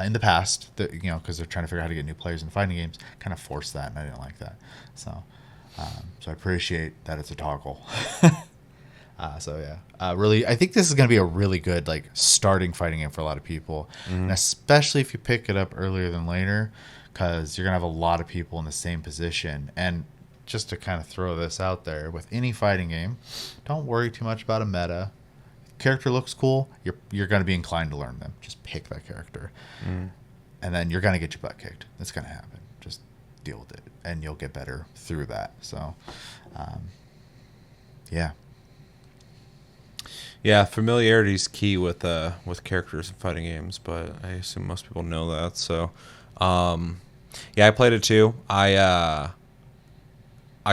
in the past that because they're trying to figure out how to get new players in fighting games, kind of force that, and I didn't like that. So I appreciate that it's a toggle. Really, I think this is going to be a really good starting fighting game for a lot of people, and especially if you pick it up earlier than later, because you're going to have a lot of people in the same position. And just to kind of throw this out there, with any fighting game, don't worry too much about a meta. Character looks cool, you're going to be inclined to learn them. Just pick that character, and then you're going to get your butt kicked. That's going to happen. Just deal with it, and you'll get better through that. So, yeah. Yeah, familiarity is key with characters in fighting games, but I assume most people know that. So, I played it too. I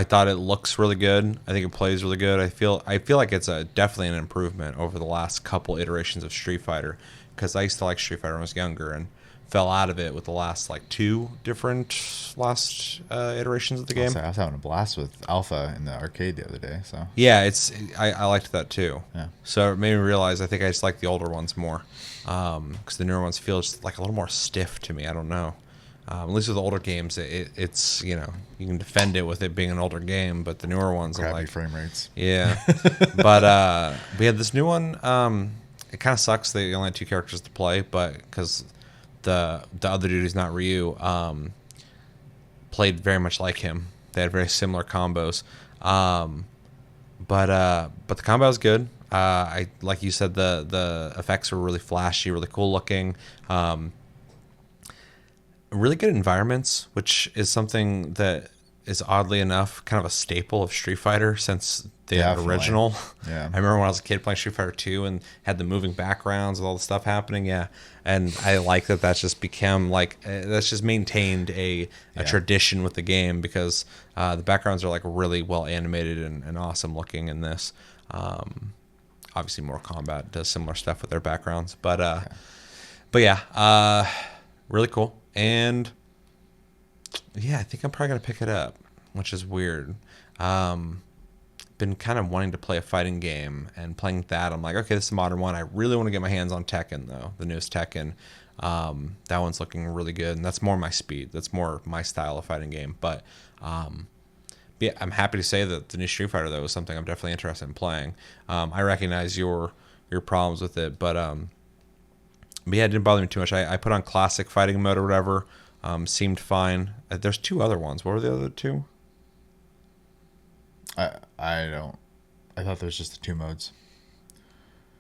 thought it looks really good. I think it plays really good. I feel like it's definitely an improvement over the last couple iterations of Street Fighter, because I used to like Street Fighter when I was younger and fell out of it with the last two different iterations of the game. I was having a blast with Alpha in the arcade the other day. So yeah, I liked that too. Yeah. So it made me realize I think I just like the older ones more, because the newer ones feel just a little more stiff to me. I don't know. At least with the older games, it's you can defend it with it being an older game, but the newer ones crappy frame rates. Yeah, but we had this new one. It kind of sucks that you only had two characters to play, but because the other dude who's not Ryu played very much like him. They had very similar combos, but the combo was good. Like you said, the effects were really flashy, really cool looking. Really good environments, which is something that is oddly enough kind of a staple of Street Fighter since the Definitely. original. Yeah. I remember when I was a kid playing Street Fighter 2 and had the moving backgrounds with all the stuff happening. Yeah. And I like that that's just become like, that's just maintained a tradition with the game because the backgrounds are like really well animated and awesome looking in this. Obviously, Mortal Kombat does similar stuff with their backgrounds. But yeah, really cool. And yeah, I think I'm probably going to pick it up, which is weird. Been kind of wanting to play a fighting game, and playing that, I'm like, okay, this is a modern one. I really want to get my hands on Tekken, though, the newest Tekken. That one's looking really good, and that's more my speed. That's more my style of fighting game. But yeah, I'm happy to say that the new Street Fighter, though, is something I'm definitely interested in playing. I recognize your problems with it, but yeah, it didn't bother me too much. I put on classic fighting mode or whatever. Seemed fine. There's two other ones. What were the other two? I thought there was just the 2 modes.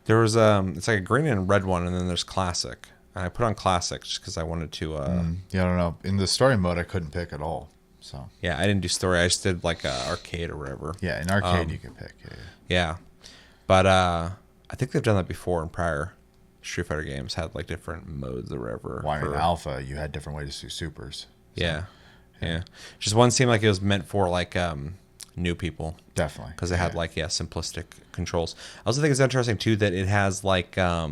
There was it's like a green and red one, and then there's classic. And I put on classic just because I wanted to. Yeah, I don't know. In the story mode, I couldn't pick at all. So Yeah, I didn't do story. I just did like arcade or whatever. yeah, in arcade you can pick. Yeah, but I think they've done that before in prior Street Fighter games. Had like different modes or whatever. Why in alpha you had different ways to do supers. So, yeah. Just one seemed like it was meant for like new people. Definitely. Because it had like simplistic controls. I also think it's interesting too that it has like I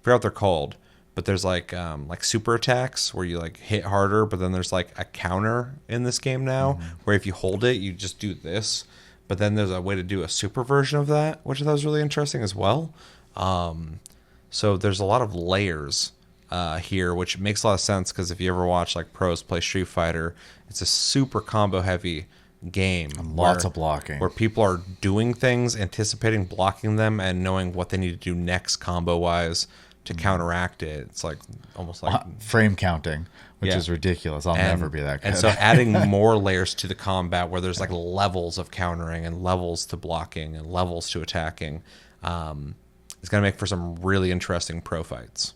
forgot what they're called, but there's like super attacks where you like hit harder, but then there's like a counter in this game now where if you hold it, you just do this. But then there's a way to do a super version of that, which I thought was really interesting as well. So there's a lot of layers here, which makes a lot of sense because if you ever watch like pros play Street Fighter, it's a super combo heavy game. And lots of blocking. Where people are doing things, anticipating blocking them, and knowing what they need to do next combo wise to counteract it. It's like almost like frame counting, which Yeah. is ridiculous. I'll never be that good. And so adding more layers to the combat where there's like levels of countering and levels to blocking and levels to attacking is going to make for some really interesting pro fights,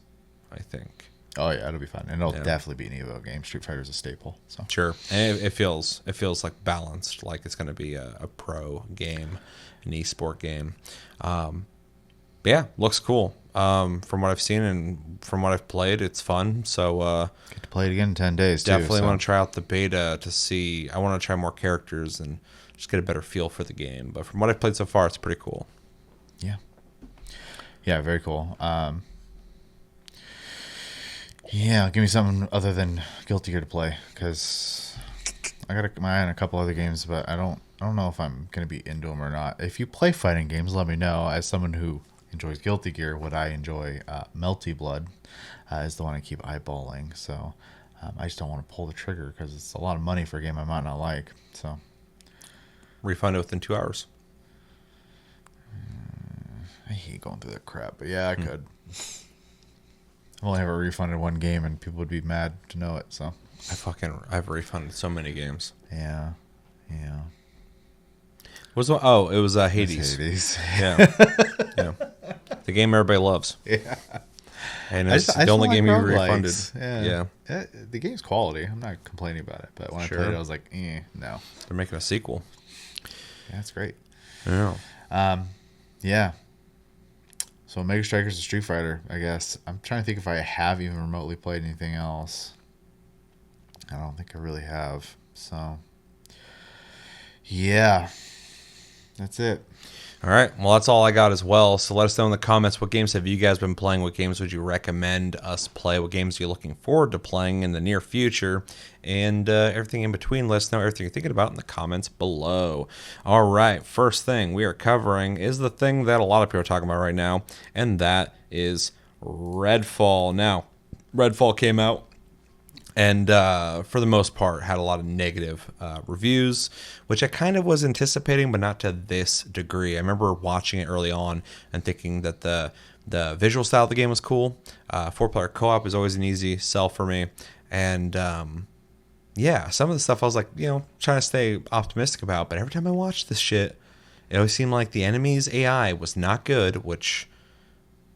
I think. Oh yeah, it'll be fun, and it'll definitely be an Evo game. Street Fighter is a staple. So Sure, and it feels like balanced, like it's going to be a pro game, an esport game. But yeah, looks cool. From what I've seen and from what I've played, it's fun. So get to play it again in 10 days. definitely too, want to try out the beta to see. I want to try more characters and just get a better feel for the game. But from what I've played so far, it's pretty cool. Yeah, very cool. Yeah, give me something other than Guilty Gear to play, because I got my eye on a couple other games, but I don't know if I'm gonna be into them or not. If you play fighting games, let me know. As someone who enjoys Guilty Gear, what I enjoy, Melty Blood, is the one I keep eyeballing. So I just don't want to pull the trigger because it's a lot of money for a game I might not like. So Refund it within 2 hours. I hate going through that crap, but yeah, I could. I've only ever refunded one game, and people would be mad to know it. So I've refunded so many games. yeah. What was it was Hades. Hades. Yeah. Yeah. The game everybody loves. Yeah. And it's the only game you refunded. Yeah. The game's quality. I'm not complaining about it, but when I played it, I was like, no. They're making a sequel. Yeah, that's great. Yeah. Yeah. So Mega Strikers and Street Fighter, I guess. I'm trying to think if I have even remotely played anything else. I don't think I really have. So, yeah. That's it. All right. Well, that's all I got as well. So let us know in the comments, what games have you guys been playing? What games would you recommend us play? What games are you looking forward to playing in the near future? And everything in between. Let us know everything you're thinking about in the comments below. All right. First thing we are covering is the thing that a lot of people are talking about right now, and that is Redfall. Now, Redfall came out, and for the most part had a lot of negative reviews, which I kind of was anticipating, but not to this degree. I remember watching it early on and thinking that the visual style of the game was cool. 4-player co-op is always an easy sell for me. And yeah, some of the stuff I was like, trying to stay optimistic about. But every time I watched this shit, it always seemed like the enemy's AI was not good, which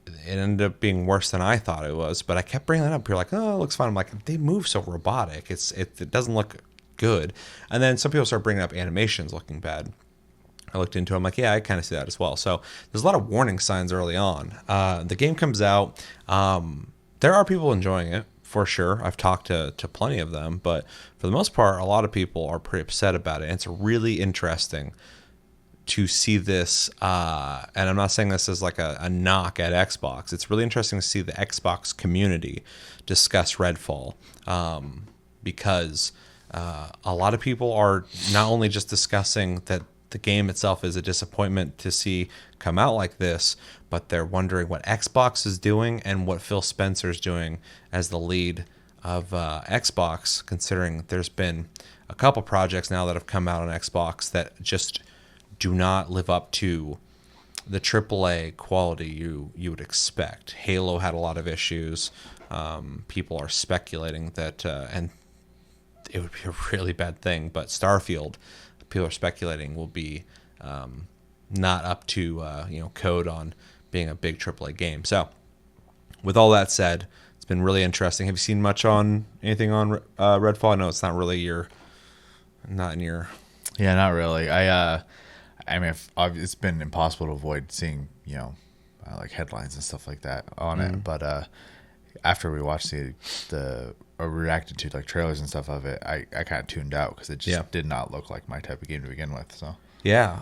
it ended up being worse than I thought it was. But I kept bringing that up. You're like, oh, it looks fine. I'm like, they move so robotic. It doesn't look good. And then some people start bringing up animations looking bad. I looked into it. I'm like, yeah, I kind of see that as well. So there's a lot of warning signs early on. The game comes out. There are people enjoying it, for sure. I've talked to plenty of them. But for the most part, a lot of people are pretty upset about it. And it's really interesting to see this. And I'm not saying this as like a knock at Xbox. It's really interesting to see the Xbox community discuss Redfall. Because a lot of people are not only just discussing that the game itself is a disappointment to see come out like this, but they're wondering what Xbox is doing and what Phil Spencer's doing as the lead of Xbox, considering there's been a couple projects now that have come out on Xbox that just do not live up to the AAA quality you would expect. Halo had a lot of issues. People are speculating that, and it would be a really bad thing, but Starfield, people are speculating, will be not up to code on being a big AAA game. So, with all that said, it's been really interesting. Have you seen much on anything on Redfall? I know it's not really not in your. Yeah, not really. I mean, it's been impossible to avoid seeing like headlines and stuff like that on it. But after we watched or reacted to like trailers and stuff of it, I kind of tuned out because it just did not look like my type of game to begin with. So yeah,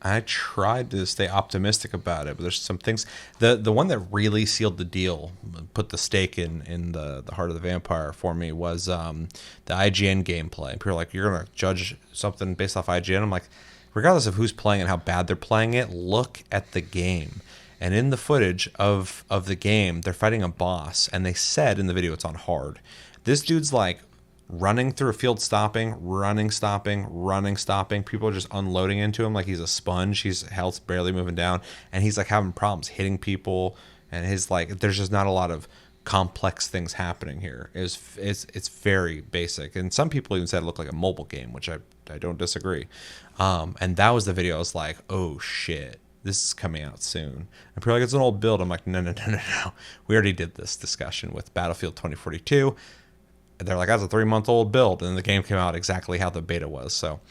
I tried to stay optimistic about it, but there's some things. The one that really sealed the deal, put the stake in the heart of the vampire for me, was the IGN gameplay. People are like, you're gonna judge something based off IGN. I'm like, regardless of who's playing and how bad they're playing it, look at the game. And in the footage of the game, they're fighting a boss, and they said in the video it's on hard. This dude's like running through a field, stopping, running, stopping, running, stopping. People are just unloading into him like he's a sponge. His health's barely moving down, and he's like having problems hitting people. And there's just not a lot of complex things happening here. It's very basic. And some people even said it looked like a mobile game, which I don't disagree. And that was the video. I was like, oh shit, this is coming out soon. And people are like, it's an old build. I'm like, no. We already did this discussion with Battlefield 2042. They're like, that's a 3-month-old build, and the game came out exactly how the beta was. So,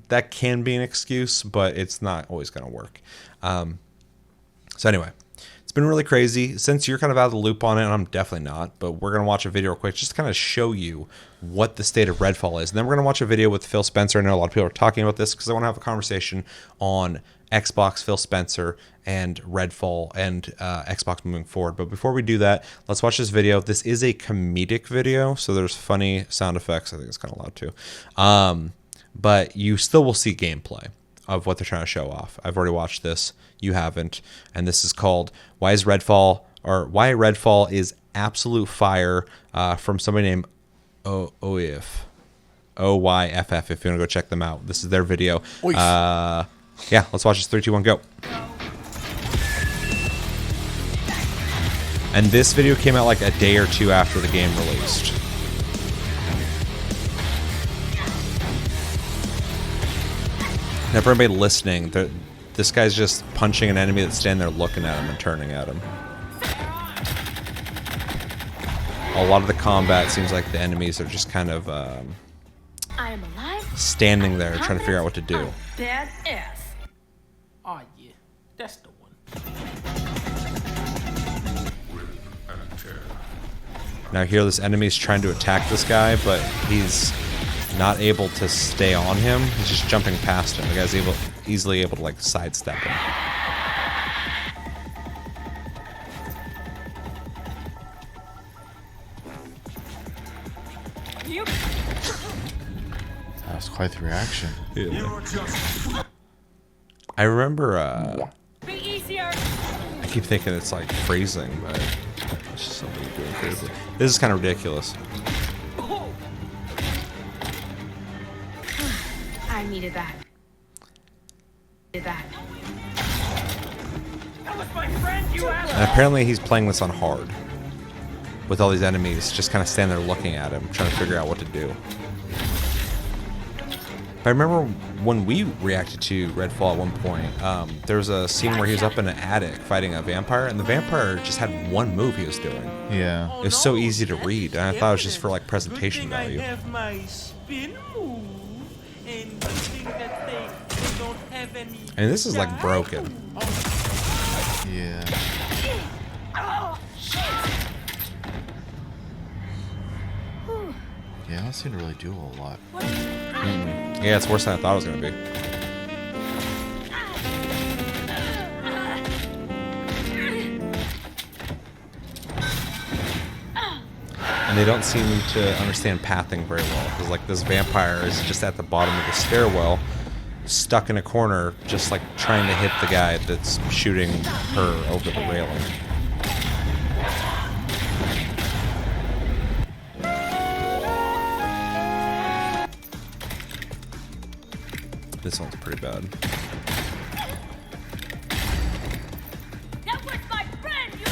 that can be an excuse, but it's not always going to work. So anyway, it's been really crazy. Since you're kind of out of the loop on it, and I'm definitely not, but we're going to watch a video real quick just to kind of show you what the state of Redfall is. And then we're going to watch a video with Phil Spencer. I know a lot of people are talking about this because I want to have a conversation on Xbox, Phil Spencer, and Redfall, and Xbox moving forward. But before we do that, let's watch this video. This is a comedic video, so there's funny sound effects. I think it's kind of loud too. But you still will see gameplay of what they're trying to show off. I've already watched this. You haven't. And this is called Why Redfall is Absolute Fire, from somebody named Oyff. OYFF, if you want to go check them out. This is their video. Yeah, let's watch this. 3, 2, 1, go. And this video came out like a day or two after the game released. Now, for everybody listening, this guy's just punching an enemy that's standing there looking at him and turning at him. A lot of the combat seems like the enemies are just kind of I am alive, standing there trying to figure out what to do. badass. Oh yeah, that's the one. Now here this enemy's trying to attack this guy, but he's not able to stay on him. He's just jumping past him. The guy's easily able to like sidestep him. that was quite the reaction. Yeah. I remember Be easier. I keep thinking it's like freezing, but it's just something doing crazy. This is kind of ridiculous. I needed that. That was my friend, you asshole. And apparently he's playing this on hard. With all these enemies just kind of standing there looking at him, trying to figure out what to do. But I remember when we reacted to Redfall at one point, there was a scene where he was up in an attic fighting a vampire, and the vampire just had one move he was doing. Yeah. It was so easy to read, and I thought it was just for like presentation Good thing value. I have my spin move, and good thing that they don't have any. And this is like die broken. moves. Yeah. Oh, shit! Yeah, I don't seem to really do a whole lot. Yeah, it's worse than I thought it was going to be. And they don't seem to understand pathing very well. Because, like, this vampire is just at the bottom of the stairwell, stuck in a corner, just, like, trying to hit the guy that's shooting her over the railing. This one's pretty bad. That was my friend! You...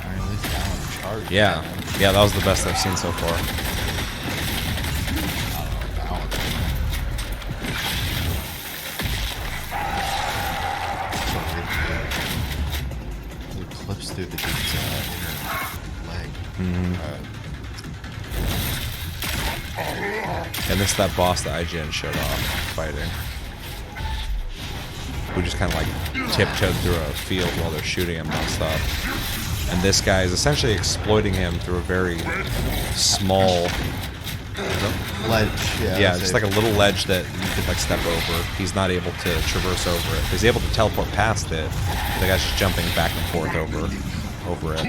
Or at least that one charged. Yeah. Yeah, that was the best I've seen so far. That one. So weird. It clips through the dude's inner leg. And this is that boss that IGN showed off fighting. Who just kind of like tiptoed through a field while they're shooting him nonstop. And this guy is essentially exploiting him through a very small, Ledge. yeah, just like a little ledge that you could like step over. He's not able to traverse over it. He's able to teleport past it. The guy's just jumping back and forth over it.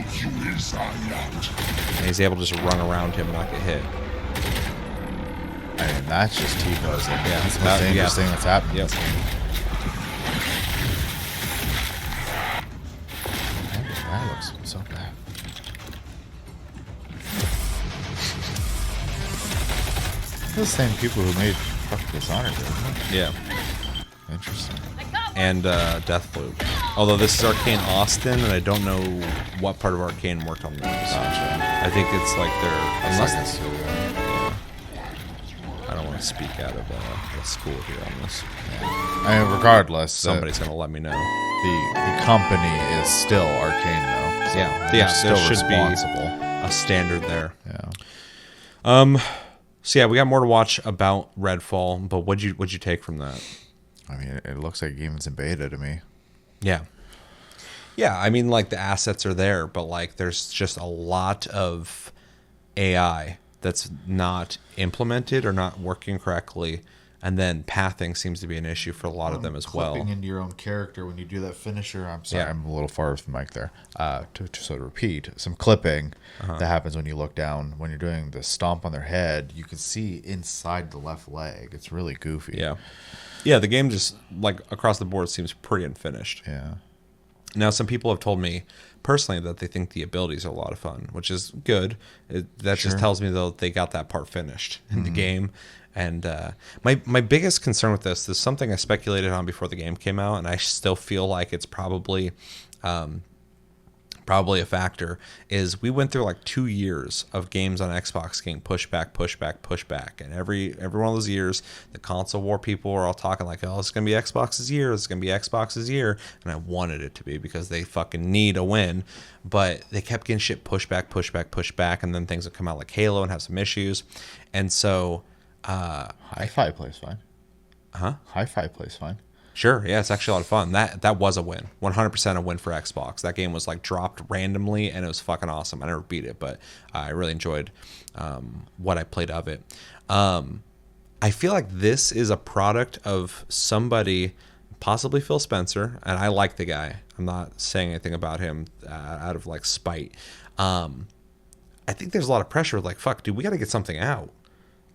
And he's able to just run around him and not get hit. I mean, that's just T-posing. Yeah, That's the that- most dangerous yeah. thing that's happened. Yep. That looks so bad. The same people who made fucking Dishonored, isn't it? Yeah. Interesting. And Deathloop. Although this is Arcane Austin, and I don't know what part of Arcane worked on those. Gotcha. I think it's like their unless Second studio. I don't want to speak out of the school here on this. I mean, regardless, Somebody's gonna let me know. the company is still Arcane though. So Yeah, they're yeah, still there should be responsible. a standard there. Yeah. So yeah, we got more to watch about Redfall, but what'd you take from that? I mean, it looks like game's in beta to me. Yeah. Yeah, I mean, like, the assets are there, but, like, there's just a lot of AI that's not implemented or not working correctly, and then pathing seems to be an issue for a lot of them as well. Clipping into your own character when you do that finisher. I'm sorry, Yeah. I'm a little far with the mic there. To sort of repeat, some clipping that happens when you look down. When you're doing the stomp on their head, you can see inside the left leg. It's really goofy. Yeah. Yeah, the game just, like, across the board seems pretty unfinished. Yeah. Now, some people have told me personally that they think the abilities are a lot of fun, which is good. That just tells me, though, they got that part finished in the game. And my biggest concern with this is something I speculated on before the game came out, and I still feel like it's probably a factor, is we went through like 2 years of games on Xbox getting pushback. And every one of those years, the console war people were all talking like, oh, it's going to be Xbox's year. It's going to be Xbox's year. And I wanted it to be because they fucking need a win. But they kept getting shit pushback. And then things would come out like Halo and have some issues. And so... Hi-Fi plays fine. Huh? Hi-Fi plays fine. Sure, yeah, it's actually a lot of fun. That was a win, 100% a win for Xbox. That game was like dropped randomly, and it was fucking awesome. I never beat it, but I really enjoyed what I played of it. I feel like this is a product of somebody, possibly Phil Spencer, and I like the guy. I'm not saying anything about him out of like spite. I think there's a lot of pressure. Like, fuck, dude, we got to get something out.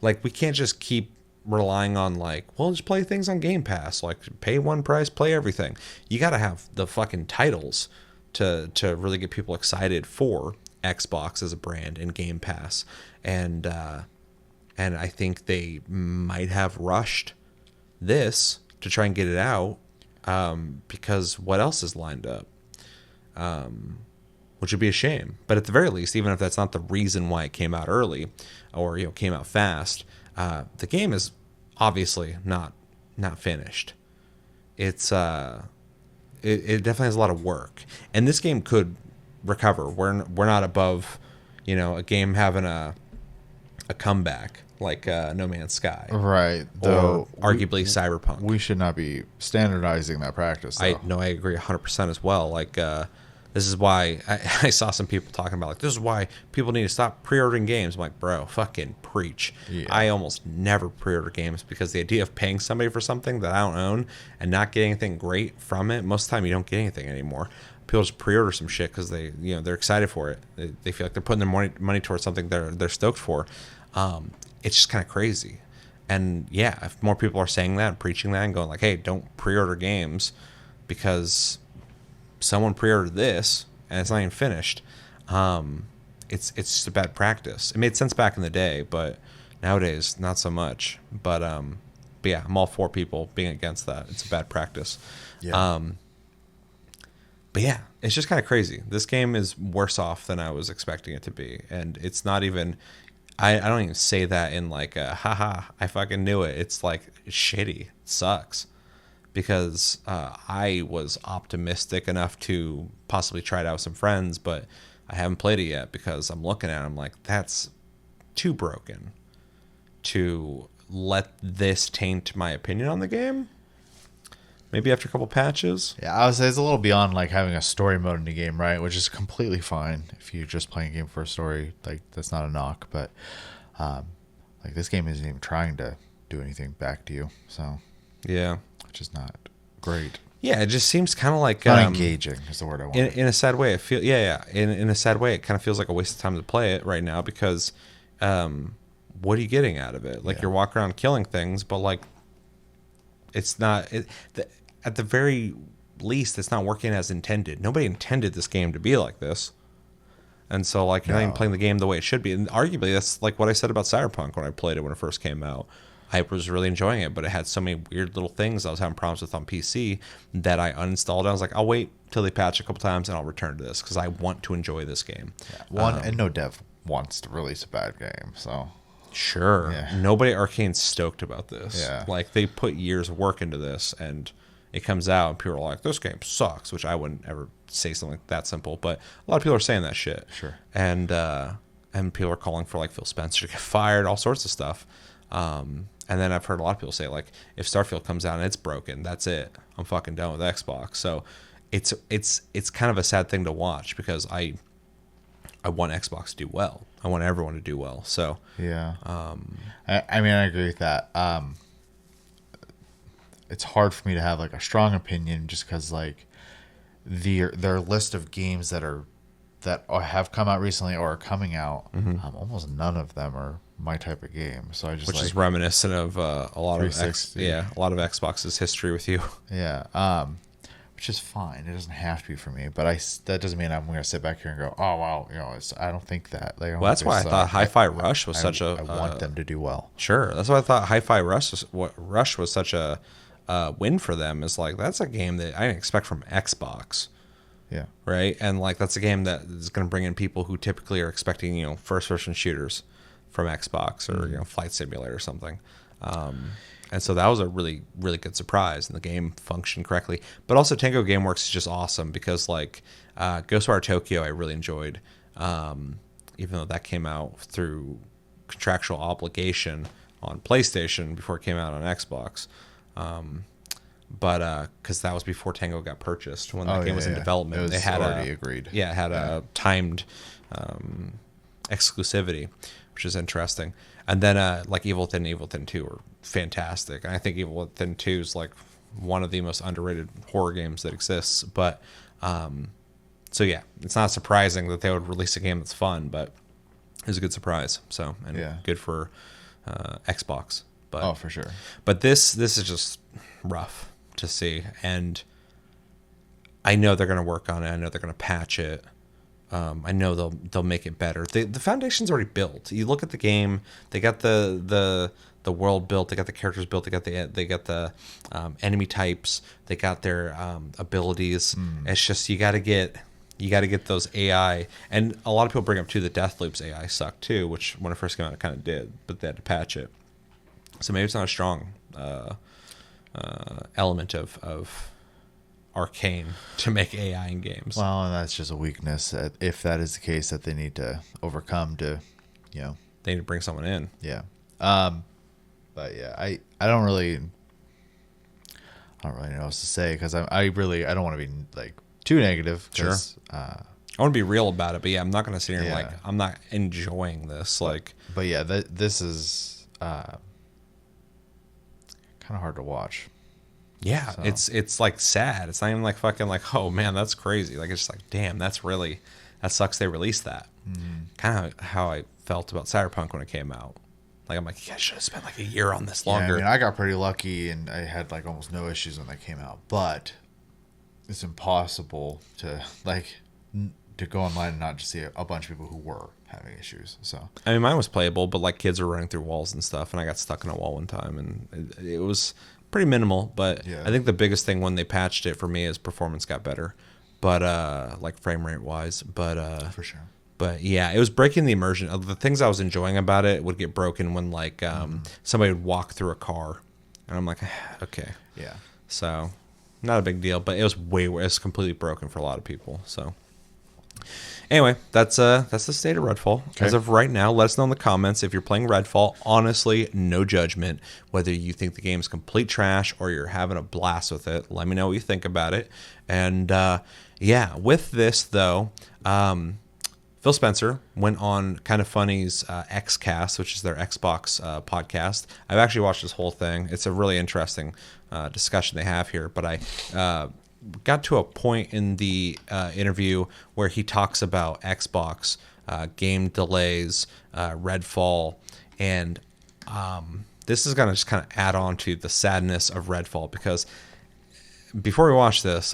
Like, we can't just keep relying on like, well, just play things on Game Pass, like pay one price, play everything. You got to have the fucking titles to really get people excited for Xbox as a brand and Game Pass. And I think they might have rushed this to try and get it out because what else is lined up? which would be a shame. But at the very least, even if that's not the reason why it came out early or came out fast, the game is obviously not finished. It's it definitely has a lot of work, and this game could recover. We're not above a game having a comeback like No Man's Sky, Right. or arguably Cyberpunk. We should not be standardizing that practice, though. I agree 100% as well. Like, this is why I saw some people talking about, like, this is why people need to stop pre-ordering games. I'm like, bro, fucking preach. Yeah. I almost never pre-order games because the idea of paying somebody for something that I don't own and not getting anything great from it, most of the time you don't get anything anymore. People just pre-order some shit because they're excited for it. They feel like they're putting their money towards something they're stoked for. It's just kind of crazy. And yeah, if more people are saying that and preaching that and going like, hey, don't pre-order games because someone pre-ordered this and it's not even finished, it's just a bad practice. It made sense back in the day, but nowadays not so much. But yeah, I'm all for people being against that. It's a bad practice. Yeah. But yeah, it's just kind of crazy. This game is worse off than I was expecting it to be, and it's not even. I don't even say that in like a haha, I fucking knew it. It's like it's shitty. It sucks. Because I was optimistic enough to possibly try it out with some friends, but I haven't played it yet because I'm looking at it, I'm like, that's too broken to let this taint my opinion on the game. Maybe after a couple patches. Yeah, I would say it's a little beyond like having a story mode in the game, right? Which is completely fine if you're just playing a game for a story. Like, that's not a knock, but like this game isn't even trying to do anything back to you, so Yeah. which is not great. Yeah, it just seems kind of like Not engaging is the word I want. in a sad way. I feel in a sad way, it kind of feels like a waste of time to play it right now because what are you getting out of it? Like, you're walking around killing things, but like it's not at the very least it's not working as intended. Nobody intended this game to be like this. And so like you're not even playing the game the way it should be. And arguably that's like what I said about Cyberpunk when I played it when it first came out. I was really enjoying it, but it had so many weird little things I was having problems with on PC that I uninstalled. I was like, I'll wait till they patch a couple times and I'll return to this because I want to enjoy this game. One, and no dev wants to release a bad game, so Sure. Yeah. Nobody at Arcane's stoked about this. Yeah. Like, they put years of work into this, and it comes out, and people are like, this game sucks, which I wouldn't ever say something that simple, but a lot of people are saying that shit. Sure. And people are calling for, like, Phil Spencer to get fired, all sorts of stuff. And then I've heard a lot of people say, like, if Starfield comes out and it's broken, that's it. I'm fucking done with Xbox. So it's kind of a sad thing to watch because I want Xbox to do well. I want everyone to do well. So yeah. I mean, I agree with that. It's hard for me to have like a strong opinion just because like their list of games that have come out recently or are coming out, almost none of them are my type of game. So I just which is reminiscent of a lot of 360. a lot of Xbox's history with you. Yeah. Which is fine. It doesn't have to be for me, but that doesn't mean I'm going to sit back here and go, oh wow, I don't think that. Like, Well, that's why I thought Hi-Fi Rush was such a. I want them to do well. Sure, that's why I thought Hi-Fi Rush was such a win for them. Is like that's a game that I didn't expect from Xbox. Yeah. Right, and like that's a game that is going to bring in people who typically are expecting first-person shooters from Xbox or Flight Simulator or something. And so that was a really, really good surprise, and the game functioned correctly. But also, Tango Gameworks is just awesome because, like, Ghostwire Tokyo, I really enjoyed, even though that came out through contractual obligation on PlayStation before it came out on Xbox. But because that was before Tango got purchased, when that game was in development, it was they had already agreed. Yeah, it had a timed exclusivity, which is interesting. And then like Evil Within and Evil Within 2 are fantastic. And I think Evil Within 2 is like one of the most underrated horror games that exists. But so yeah, it's not surprising that they would release a game that's fun, but it was a good surprise. So and good for Xbox. But for sure. But this is just rough to see, and I know they're going to work on it. I know they're going to patch it. I know they'll make it better. The foundation's already built. You look at the game; they got the world built. They got the characters built. They got the enemy types. They got their abilities. It's just you got to get you got to get those AI. And a lot of people bring up too the Deathloop's AI sucked too, which when it first came out it kind of did, but they had to patch it. So maybe it's not a strong element of Arcane to make AI in games. Well, and that's just a weakness. If that is the case, that they need to overcome to, They need to bring someone in. yeah. But yeah, I don't really know what else to say because I don't want to be like too negative. Sure. I want to be real about it, but yeah, I'm not going to sit here and Yeah. like I'm not enjoying this. Like, But yeah, this is kind of hard to watch. yeah, So. it's like sad. It's not even like fucking like, oh man, that's crazy. Like it's just like, damn, that sucks. They released that. Kind of how I felt about Cyberpunk when it came out. Like I'm like, yeah, I should have spent like a year on this longer. Yeah, I mean, I got pretty lucky and I had like almost no issues when they came out. But it's impossible to to go online and not just see a bunch of people who were having issues. So I mean, mine was playable, but like kids were running through walls and stuff, and I got stuck in a wall one time, and it was pretty minimal. But Yeah. I think the biggest thing when they patched it for me is performance got better, but like frame rate wise. But for sure. But yeah, it was breaking the immersion. The things I was enjoying about it would get broken when like somebody would walk through a car, and I'm like, okay, Yeah. so not a big deal. But it was it's completely broken for a lot of people. So anyway, that's the state of Redfall as of right now. Let us know in the comments if you're playing Redfall. Honestly, no judgment. Whether you think the game's complete trash or you're having a blast with it, let me know what you think about it. And yeah, with this though. Phil Spencer went on Kind of Funny's Xcast, which is their Xbox podcast. I've actually watched this whole thing. It's a really interesting discussion they have here. But I got to a point in the interview where he talks about Xbox, game delays, Redfall, and this is going to just kind of add on to the sadness of Redfall, because before we watch this,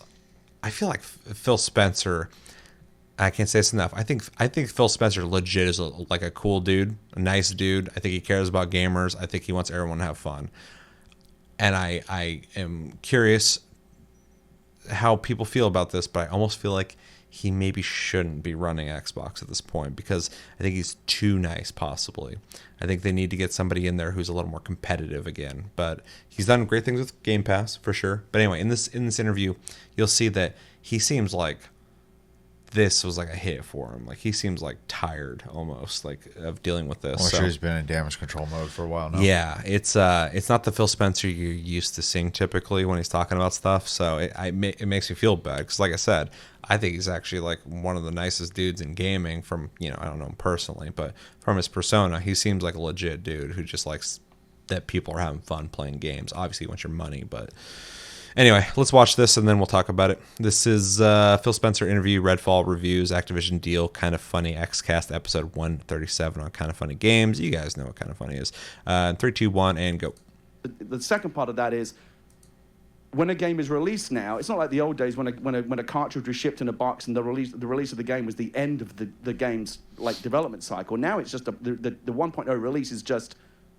I feel like Phil Spencer... I can't say this enough. I think Phil Spencer legit is like a cool dude, a nice dude. I think he cares about gamers. I think he wants everyone to have fun. And I am curious how people feel about this, but I almost feel like he maybe shouldn't be running Xbox at this point, because I think he's too nice, possibly. I think they need to get somebody in there who's a little more competitive again. But he's done great things with Game Pass, for sure. But anyway, in this interview, you'll see that he seems like this was like a hit for him. Like he seems like tired almost, like of dealing with this. I'm sure he's been in damage control mode for a while now. Yeah, it's not the Phil Spencer you're used to seeing typically when he's talking about stuff. So it makes me feel bad, because like I said, I think he's actually like one of the nicest dudes in gaming. From I don't know him personally, but from his persona, he seems like a legit dude who just likes that people are having fun playing games. Obviously, he wants your money, but. Anyway, let's watch this and then we'll talk about it. This is Phil Spencer interview, Redfall reviews, Activision deal, Kind of Funny Xcast episode 137 on Kind of Funny Games. You guys know what Kind of Funny is. 3, 2, 1, and go. The second part of that is, when a game is released now, it's not like the old days when a cartridge was shipped in a box and the release of the game was the end of the game's like development cycle. Now it's just the 1.0 release is just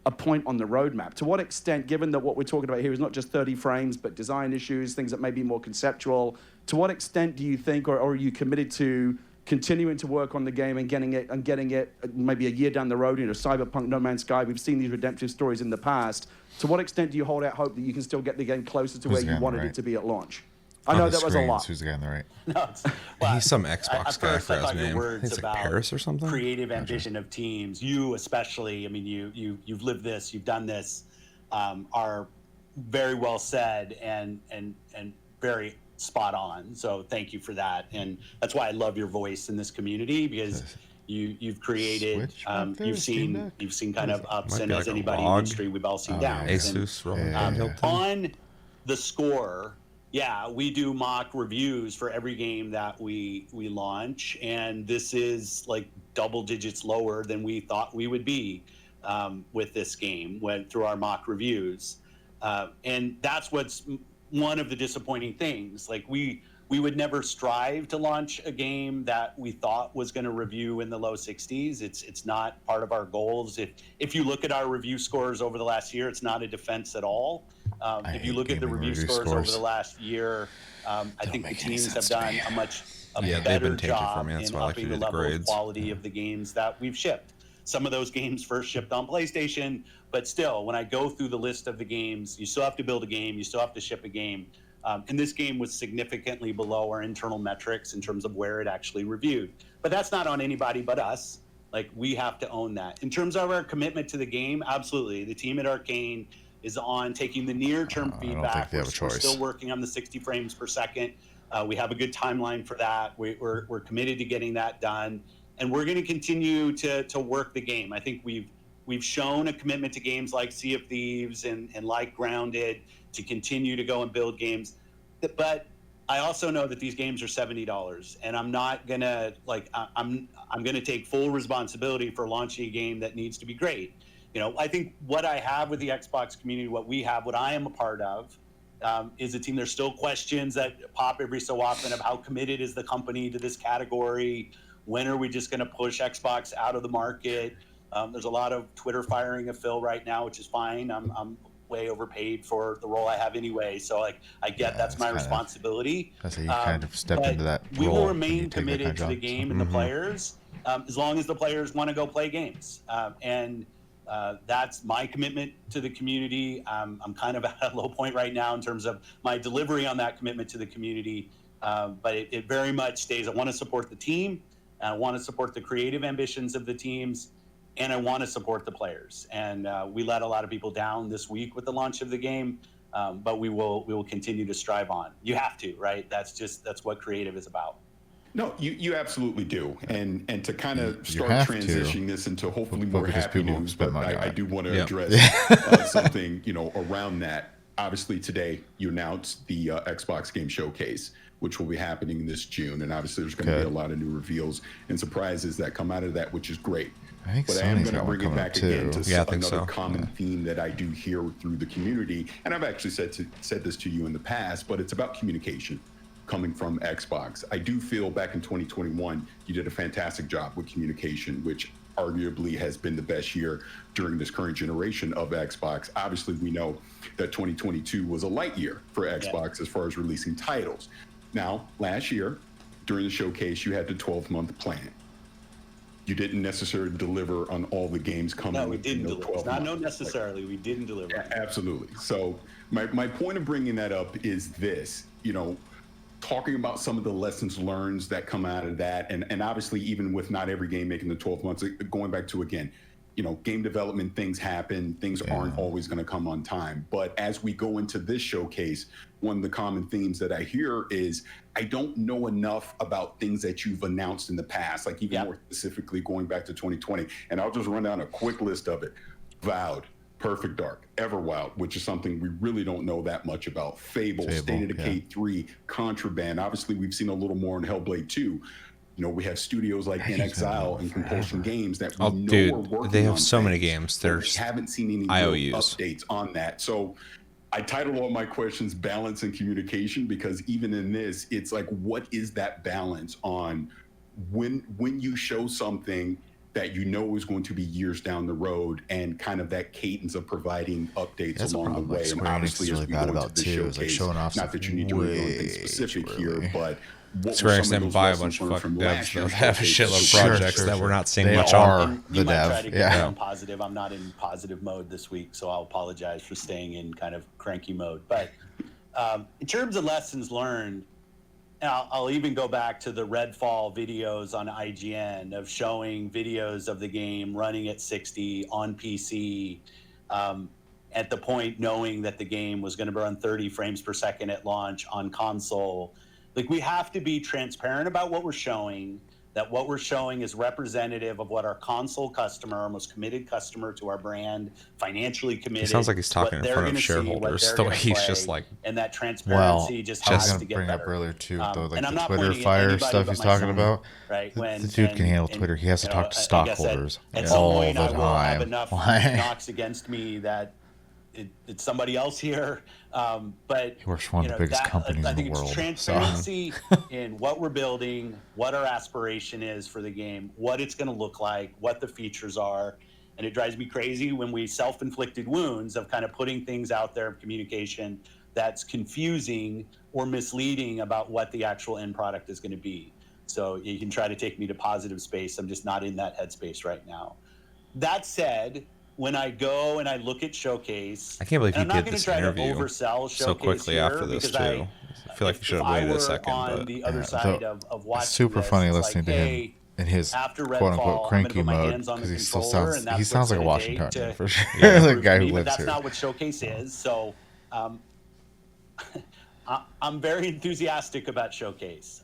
a point on the roadmap. To what extent, given that what we're talking about here is not just 30 frames, but design issues, things that may be more conceptual, to what extent do you think, or are you committed to continuing to work on the game and getting it maybe a year down the road, Cyberpunk, No Man's Sky, we've seen these redemptive stories in the past. To what extent do you hold out hope that you can still get the game closer to where you wanted it to be at launch? I know that was a lot. Who's the guy on the right? No, well, He's some Xbox guy for his your name. words It's like about Paris or something. creative ambition of teams. You especially, I mean, you've lived this, you've done this, are very well said and very spot on. So thank you for that, and that's why I love your voice in this community, because you've created, you've seen kind of ups, and be as like a anybody in the log. industry, we've all seen downs. Asus, And, Hilton. on the score. Yeah, we do mock reviews for every game that we launch, and this is like double digits lower than we thought we would be with this game through our mock reviews, and that's what's one of the disappointing things. Like we would never strive to launch a game that we thought was going to review in the low 60s. It's not part of our goals. If you look at our review scores over the last year, it's not a defense at all. If you look at the review scores over the last year, I think the teams have done a much Yeah, they've better been tainted for job me. That's in why I like to upping do the the level of grades. quality of the games that we've shipped. Some of those games first shipped on PlayStation, but still, when I go through the list of the games, you still have to build a game, you still have to ship a game. And this game was significantly below our internal metrics in terms of where it actually reviewed. But that's not on anybody but us. Like, we have to own that. In terms of our commitment to the game, absolutely. The team at Arcane is on taking the near-term I feedback. don't think they have a We're choice. still working on the 60 frames per second. We have a good timeline for that. We're committed to getting that done, and we're going to continue to work the game. I think we've shown a commitment to games like Sea of Thieves and like Grounded to continue to go and build games. But I also know that these games are $70, and I'm not gonna I'm gonna take full responsibility for launching a game that needs to be great. I think what I have with the Xbox community, what I am a part of, is a team. There's still questions that pop every so often of how committed is the company to this category. When are we just going to push Xbox out of the market? There's a lot of Twitter firing of Phil right now, which is fine. I'm way overpaid for the role I have anyway, so I get that's my responsibility. That's how you kind of step into that We role will when you remain take that committed kind of to the job. game and the players, as long as the players want to go play games. That's my commitment to the community. I'm kind of at a low point right now in terms of my delivery on that commitment to the community, but it very much stays. I want to support the team, and I want to support the creative ambitions of the teams, and I want to support the players. And we let a lot of people down this week with the launch of the game, but we will continue to strive on. You have to, right? That's what creative is about. No, you absolutely do, and to kind of start have to. transitioning this into hopefully more Because happy people news, spend but money on I it. do want to Yeah. address something around that. Obviously, today you announced the Xbox Game Showcase, which will be happening this June, and obviously there's going to be a lot of new reveals and surprises that come out of that, which is great. I think But I am Sony's going to got one bring it coming up back again too. to Yeah, I think another so. common theme that I do hear through the community, and I've actually said this to you in the past, but it's about communication coming from Xbox. I do feel back in 2021, you did a fantastic job with communication, which arguably has been the best year during this current generation of Xbox. Obviously, we know that 2022 was a light year for Xbox as far as releasing titles. Now, last year, during the showcase, you had the 12-month plan. You didn't necessarily deliver on all the games coming. No, we didn't within deliver. 12 Not months. necessarily. We didn't deliver. Yeah, absolutely. So my point of bringing that up is this, talking about some of the lessons learned that come out of that. And obviously, even with not every game making the 12 months, going back to, again, game development, things happen, things aren't always going to come on time. But as we go into this showcase, one of the common themes that I hear is, I don't know enough about things that you've announced in the past, like even more specifically going back to 2020. And I'll just run down a quick list of it. Vowed, Perfect Dark, Everwild, which is something we really don't know that much about. Fable, State of Decay 3, Contraband. Obviously, we've seen a little more in Hellblade 2. We have studios like In Exile and Compulsion Games that we know are working they have on so many things, games. but we There's haven't seen any real IOUs. updates on that. So I titled all my questions Balance and Communication, because even in this, it's like, what is that balance on when you show something that is going to be years down the road, and kind of that cadence of providing updates That's a along the problem way. like And Square Enix obviously, is as really we bad go into about the too, is like showcase, showing off not that you need to reveal anything specific here, but what Square were Enix some of didn't those buy a lessons bunch of learned fucking from devs last that year's have a showcase? shitload of Sure, projects sure, that sure. we're not seeing They much are on. the You might try dev. to get me Yeah. on positive. I'm not in positive mode this week, so I'll apologize for staying in kind of cranky mode. But in terms of lessons learned, and I'll even go back to the Redfall videos on IGN of showing videos of the game running at 60 on PC, at the point knowing that the game was going to run 30 frames per second at launch on console. Like, we have to be transparent about what we're showing, that what we're showing is representative of what our console customer, our most committed customer to our brand, financially committed. It sounds like he's talking what in they're front of gonna see, what shareholders. they're The way gonna he's play, just like, and that Well, transparency just I was has going to to get bring better. up earlier too, though, like And I'm the not Twitter pointing at fire anybody stuff but he's talking myself, about. right? The dude can handle Twitter. He has to talk to I guess stockholders at some all point the I will have time. enough Why? knocks against me that it's somebody else here. But He works for one of the biggest companies I in the think world, it's so. transparency in what we're building, what our aspiration is for the game, what it's going to look like, what the features are. And it drives me crazy when we self-inflicted wounds of kind of putting things out there of communication that's confusing or misleading about what the actual end product is going to be. So you can try to take me to positive space. I'm just not in that headspace right now. That said, when I go and I look at Showcase, I can't believe and you I'm not did going to this try to interview oversell Showcase so quickly here after this because too. I feel like you should have waited a second, on but the other Yeah, side though, of watching it's super this, funny it's listening like, to hey, him in his after quote unquote Redfall, I'm going to cranky put my mode hands on the because he still controller, sounds and that's he sounds what like a it's gonna take Washingtonian to for sure. prove The to guy who me, but lives that's here. not what Showcase is. So I'm very enthusiastic about Showcase.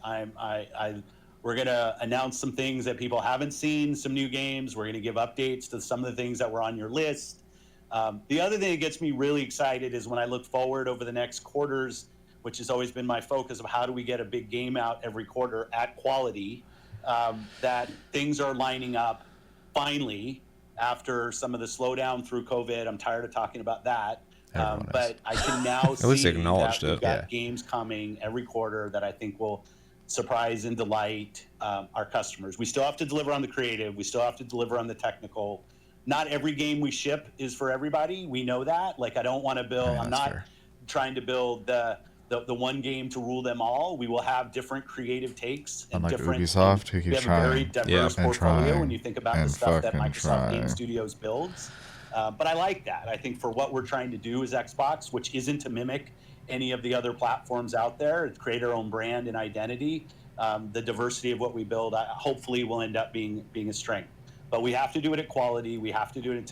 We're going to announce some things that people haven't seen, some new games. We're going to give updates to some of the things that were on your list. The other thing that gets me really excited is when I look forward over the next quarters, which has always been my focus of how do we get a big game out every quarter at quality, that things are lining up finally after some of the slowdown through COVID. I'm tired of talking about that. But I can now At least see acknowledged that we've it. got Yeah. games coming every quarter that I think will surprise and delight our customers. We still have to deliver on the creative. We still have to deliver on the technical. Not every game we ship is for everybody. We know that. Like, I don't want to build. Yeah, I'm that's not fair. trying to build the one game to rule them all. We will have different creative takes and Unlike different. Ubisoft, who We keeps have a very trying diverse and portfolio when trying you think about the and stuff that fucking Microsoft Game trying. Studios builds. But I like that. I think for what we're trying to do as Xbox, which isn't to mimic any of the other platforms out there, it's create our own brand and identity. The diversity of what we build, hopefully, will end up being a strength. But we have to do it at quality. We have to do it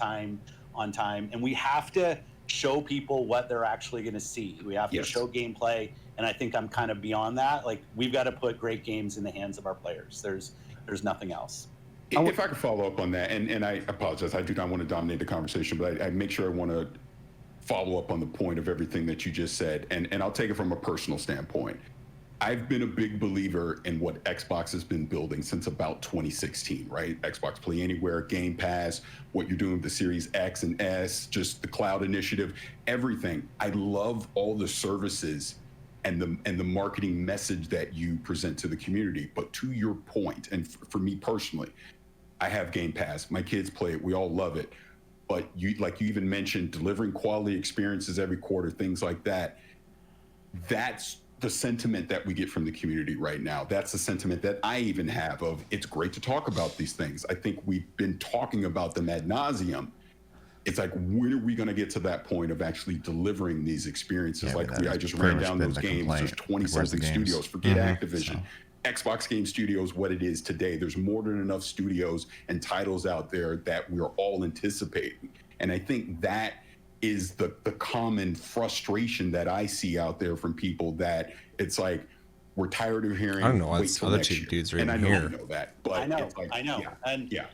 on time, and we have to show people what they're actually going to see. We have to Yes. show gameplay, and I think I'm kind of beyond that. Like, we've got to put great games in the hands of our players. There's nothing else. If I could follow up on that, and I apologize, I do not want to dominate the conversation, but I make sure I want to follow up on the point of everything that you just said, and I'll take it from a personal standpoint. I've been a big believer in what Xbox has been building since about 2016, right? Xbox Play Anywhere, Game Pass, what you're doing with the Series X and S, just the cloud initiative, everything. I love all the services and the marketing message that you present to the community. But to your point, and for me personally, I have Game Pass. My kids play it. We all love it. But you even mentioned, delivering quality experiences every quarter, things like that. That's the sentiment that we get from the community right now. That's the sentiment that I even have of, it's great to talk about these things. I think we've been talking about them ad nauseum. It's like, when are we going to get to that point of actually delivering these experiences? Yeah, I mean, I just pretty ran much down been those the games. complaint. There's 20 Like, where's the something games? studios. Forget Mhm. Activision. Xbox Game Studios, what it is today. There's more than enough studios and titles out there that we're all anticipating. And I think that is the common frustration that I see out there from people, that it's like, we're tired of hearing. I don't know why wait it's till other next two year. dudes are and even I know here. you know that, but I know, it's like, I know. yeah, And yeah.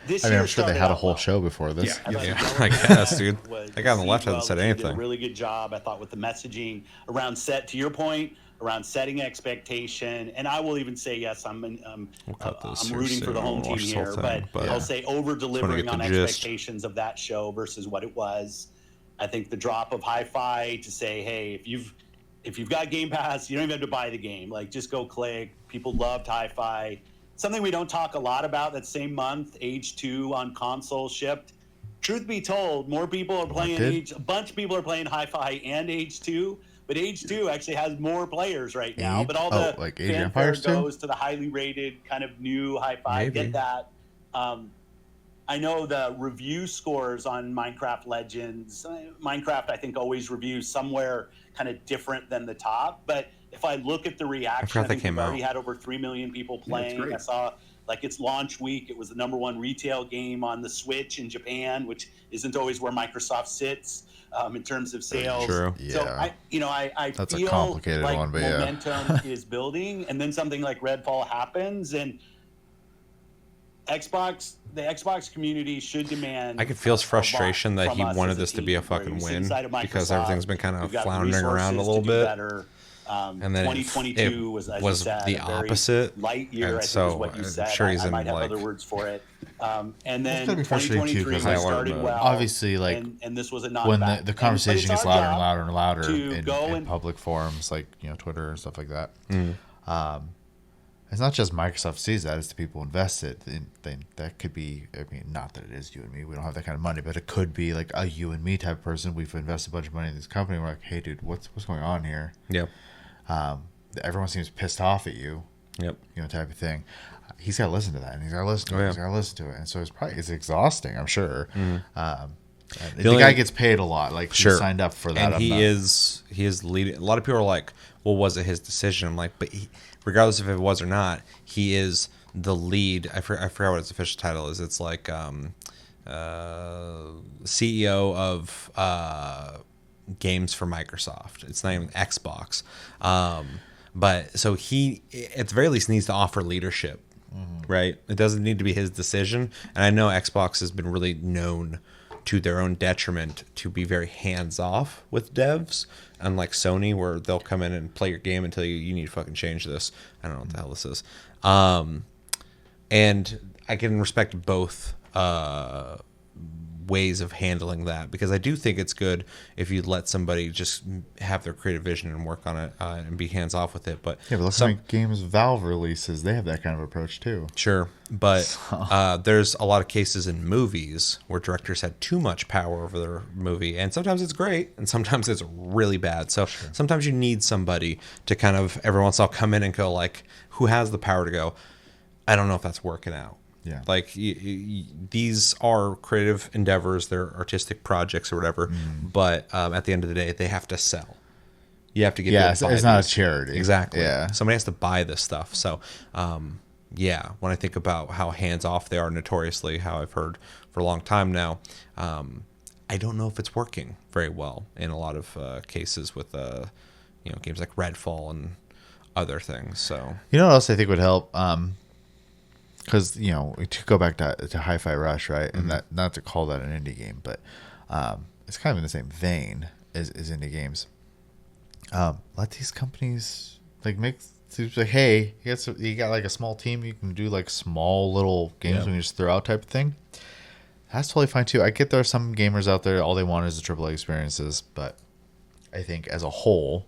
This I mean, year I'm sure they started had a out whole well. show before this. Yeah. I thought Yeah, Development I guess, dude. was That guy on the left hasn't received said well. They anything. Did a really good job, I thought, with the messaging around to your point, around setting expectation. And I will even say, yes, I'm cut this here rooting for soon. the I home won't team watch the whole here, thing, but I'll say over delivering get on the gist. expectations of that show versus what it was. I think the drop of Hi-Fi to say, hey, if you've got Game Pass, you don't even have to buy the game. Like, just go click. People loved Hi-Fi. Something we don't talk a lot about, that same month, Age 2 on console shipped. Truth be told, more people are playing did? a bunch of people are playing Hi-Fi and Age 2, but Age 2 actually has more players right now. Age? But all Oh, the like Age of fanfare Empires 2? goes to the highly rated kind of new Hi-Fi. Maybe. Get that. I know the review scores on Minecraft Legends. Minecraft, I think, always reviews somewhere kind of different than the top. But if I look at the reaction, forgot I that think came we've already out. had over 3 million people Yeah, it's playing. great. I saw, like, its launch week, it was the #1 retail game on the Switch in Japan, which isn't always where Microsoft sits in terms of sales. True. So Yeah. I That's a feel complicated like one, but yeah. momentum is building, and then something like Redfall happens, and the Xbox community should demand. I could feel his a lot frustration that from he us wanted as this to be a team, where fucking we sit win, inside of because Microsoft. everything's been kind of We've got the floundering around a resources little to do bit. better. And then 2022 it was, as was you said, the a very opposite, light year. and I think so is what you I'm said. sure he's I in, might have like, other words for it. And then gonna be frustrating too, 2023 'cause, like, started High alert well. Obviously, like, and this was a not when bad. the conversation but it's gets our louder and job louder and louder to go in and public forums, like, you know, Twitter and stuff like that. Mm. It's not just Microsoft sees that; it's the people invested. That could be, I mean, not that it is you and me. We don't have that kind of money, but it could be like a you and me type person. We've invested a bunch of money in this company. We're like, hey, dude, what's going on here? Yeah. everyone seems pissed off at you. Yep. Type of thing. He's got to listen to that, and he's got to listen to it. yeah. He's got to listen to it, and so it's exhausting. I'm sure. The only- guy gets paid a lot. Like Sure. he signed up for that. And he is leading. A lot of people are like, well, was it his decision? I'm like, but regardless if it was or not, he is the lead. I forgot what his official title is. It's like CEO of games for Microsoft. It's not even Xbox. But so he, at the very least, needs to offer leadership, right? It doesn't need to be his decision. And I know Xbox has been really known to their own detriment to be very hands off with devs, unlike Sony, where they'll come in and play your game and tell you need to fucking change this. I don't know what the hell this is. And I can respect both ways of handling that, because I do think it's good if you let somebody just have their creative vision and work on it and be hands off with it. But Yeah, but look how many games Valve releases. They have that kind of approach too. Sure, but there's a lot of cases in movies where directors had too much power over their movie, and sometimes it's great, and sometimes it's really bad. So sometimes you need somebody to kind of every once in a while come in and go like, who has the power to go, I don't know if that's working out. Yeah. Like these are creative endeavors, they're artistic projects or whatever, but at the end of the day, they have to sell. You have to get it's not a charity. Exactly. Yeah. Somebody has to buy this stuff. So, yeah, when I think about how hands off they are notoriously, how I've heard for a long time now, I don't know if it's working very well in a lot of cases with games like Redfall and other things. So You know what else I think would help? Because to go back to Hi-Fi Rush, right? And that, not to call that an indie game, but it's kind of in the same vein as indie games. Let these companies make hey, you got like a small team, you can do like small little games when you just throw out type of thing. That's totally fine too. I get there are some gamers out there, all they want is the AAA experiences, but I think as a whole,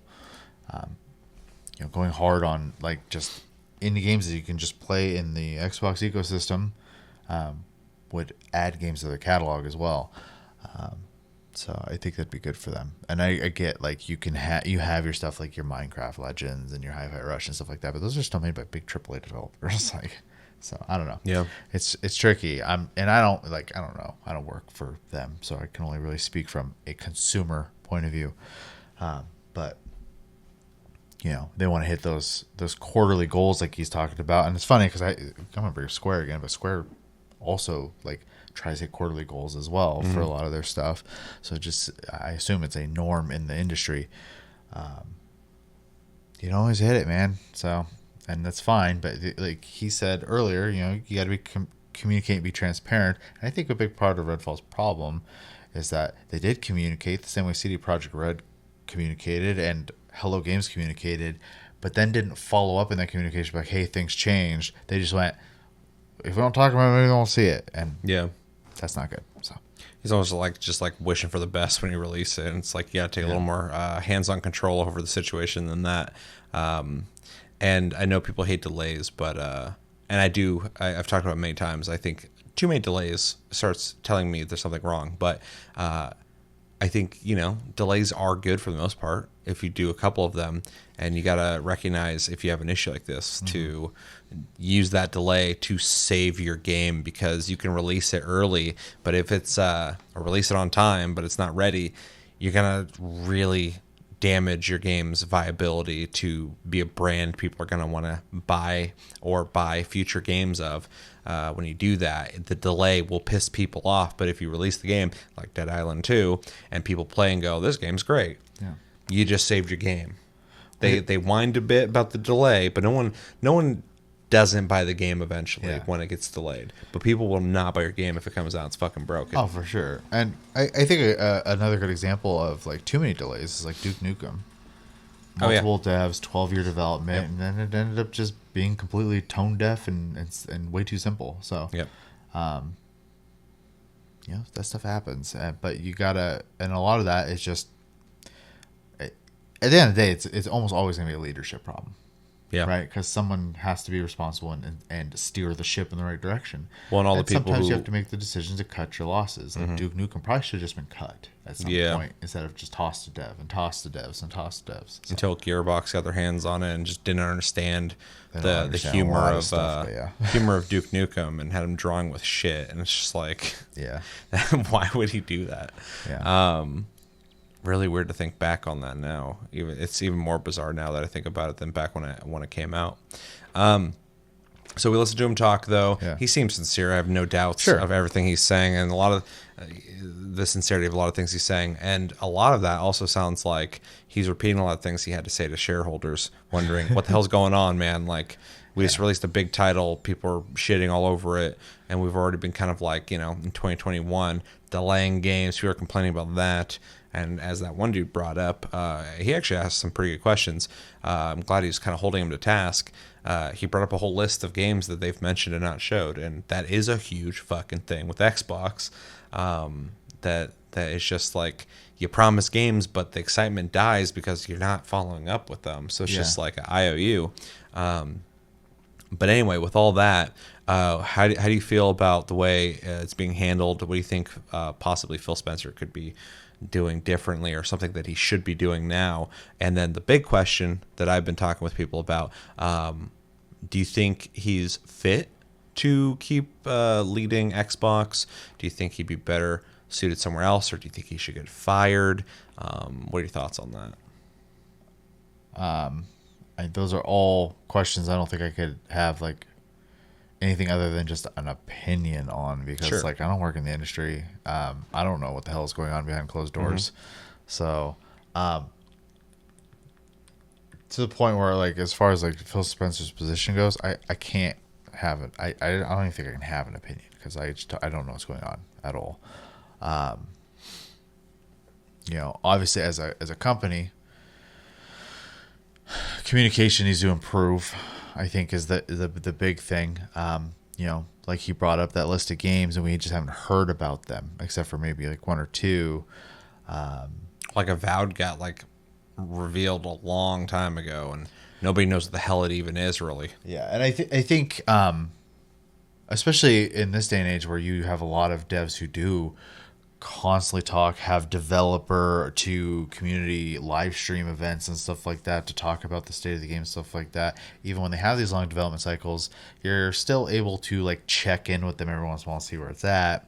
going hard on like just indie games that you can just play in the Xbox ecosystem would add games to their catalog as well. So I think that'd be good for them. And I get like you have your stuff like your Minecraft Legends and your Hi-Fi Rush and stuff like that, but those are still made by big AAA developers. So I don't know. Yeah, it's tricky. I don't know. I don't work for them, so I can only really speak from a consumer point of view. But they want to hit those quarterly goals like he's talking about. And it's funny because I'm going to bring Square again, but Square also tries to hit quarterly goals as well for a lot of their stuff. So I assume it's a norm in the industry. You don't always hit it, man. So, and that's fine. But like he said earlier, you got to be communicate and be transparent. And I think a big part of Redfall's problem is that they did communicate the same way CD Projekt Red communicated and Hello Games communicated, but then didn't follow up in that communication like, hey, things changed. They just went, if we don't talk about it, we won't see it. And yeah, that's not good. So he's almost just wishing for the best when you release it. And it's like, take a little more hands-on control over the situation than that. And I know people hate delays, but and I've talked about it many times. I think too many delays starts telling me there's something wrong. But I think, delays are good for the most part if you do a couple of them, and you got to recognize if you have an issue like this to use that delay to save your game, because you can release it early, but if it's or release it on time, but it's not ready, you're going to really damage your game's viability to be a brand people are going to want to buy or buy future games of. When you do that, the delay will piss people off. But if you release the game like Dead Island 2 and people play and go, this game's great, you just saved your game. They whined a bit about the delay, but no one doesn't buy the game eventually when it gets delayed. But people will not buy your game if it comes out it's fucking broken. Oh, for sure. And I think another good example of too many delays is like Duke Nukem. Multiple devs, 12-year development, and then it ended up just being completely tone deaf and way too simple. So, that stuff happens. But you gotta, and a lot of that is just, at the end of the day, it's almost always gonna be a leadership problem. Yeah. Right, because someone has to be responsible and steer the ship in the right direction. Well, and all the people sometimes who- you have to make the decision to cut your losses. Like Duke Nukem probably should have just been cut at some Yeah. point instead of just tossed to dev and tossed to devs and tossed to devs. So, Until Gearbox got their hands on it and just didn't understand They don't the understand a humor lot of of stuff, but yeah. humor of Duke Nukem and had him drawing with shit, and it's just like, yeah, why would he do that? yeah. Really weird to think back on that now. It's even more bizarre now that I think about it than back when it came out. So we listened to him talk, though. Yeah. He seems sincere. I have no doubts Sure. of everything he's saying, and a lot of the sincerity of a lot of things he's saying. And a lot of that also sounds like he's repeating a lot of things he had to say to shareholders, wondering what the hell's going on, man. Like, we just released a big title, people are shitting all over it, and we've already been kind of like, in 2021, delaying games. People are complaining about that. And as that one dude brought up, he actually asked some pretty good questions. I'm glad he's kind of holding him to task. He brought up a whole list of games that they've mentioned and not showed, and that is a huge fucking thing with Xbox. That is just like, you promise games, but the excitement dies because you're not following up with them. So it's just like an IOU. But anyway, with all that, how do you feel about the way it's being handled? What do you think possibly Phil Spencer could be doing differently, or something that he should be doing now? And then the big question that I've been talking with people about, do you think he's fit to keep leading Xbox? Do you think he'd be better suited somewhere else, or do you think he should get fired? What are your thoughts on that? Those are all questions I don't think I could have like anything other than just an opinion on, because Sure. like I don't work in the industry. I don't know what the hell is going on behind closed doors. So to the point where, like, as far as like Phil Spencer's position goes, I can't have it. I don't even think I can have an opinion, because I don't know what's going on at all. Obviously as a company, communication needs to improve, I think, is the big thing. Like he brought up that list of games and we just haven't heard about them except for maybe like one or two. Like Avowed got like revealed a long time ago, and nobody knows what the hell it even is, really. Yeah, and I think especially in this day and age where you have a lot of devs who do constantly talk, have developer to community live stream events and stuff like that to talk about the state of the game and stuff like that. Even when they have these long development cycles, you're still able to like check in with them every once in a while and see where it's at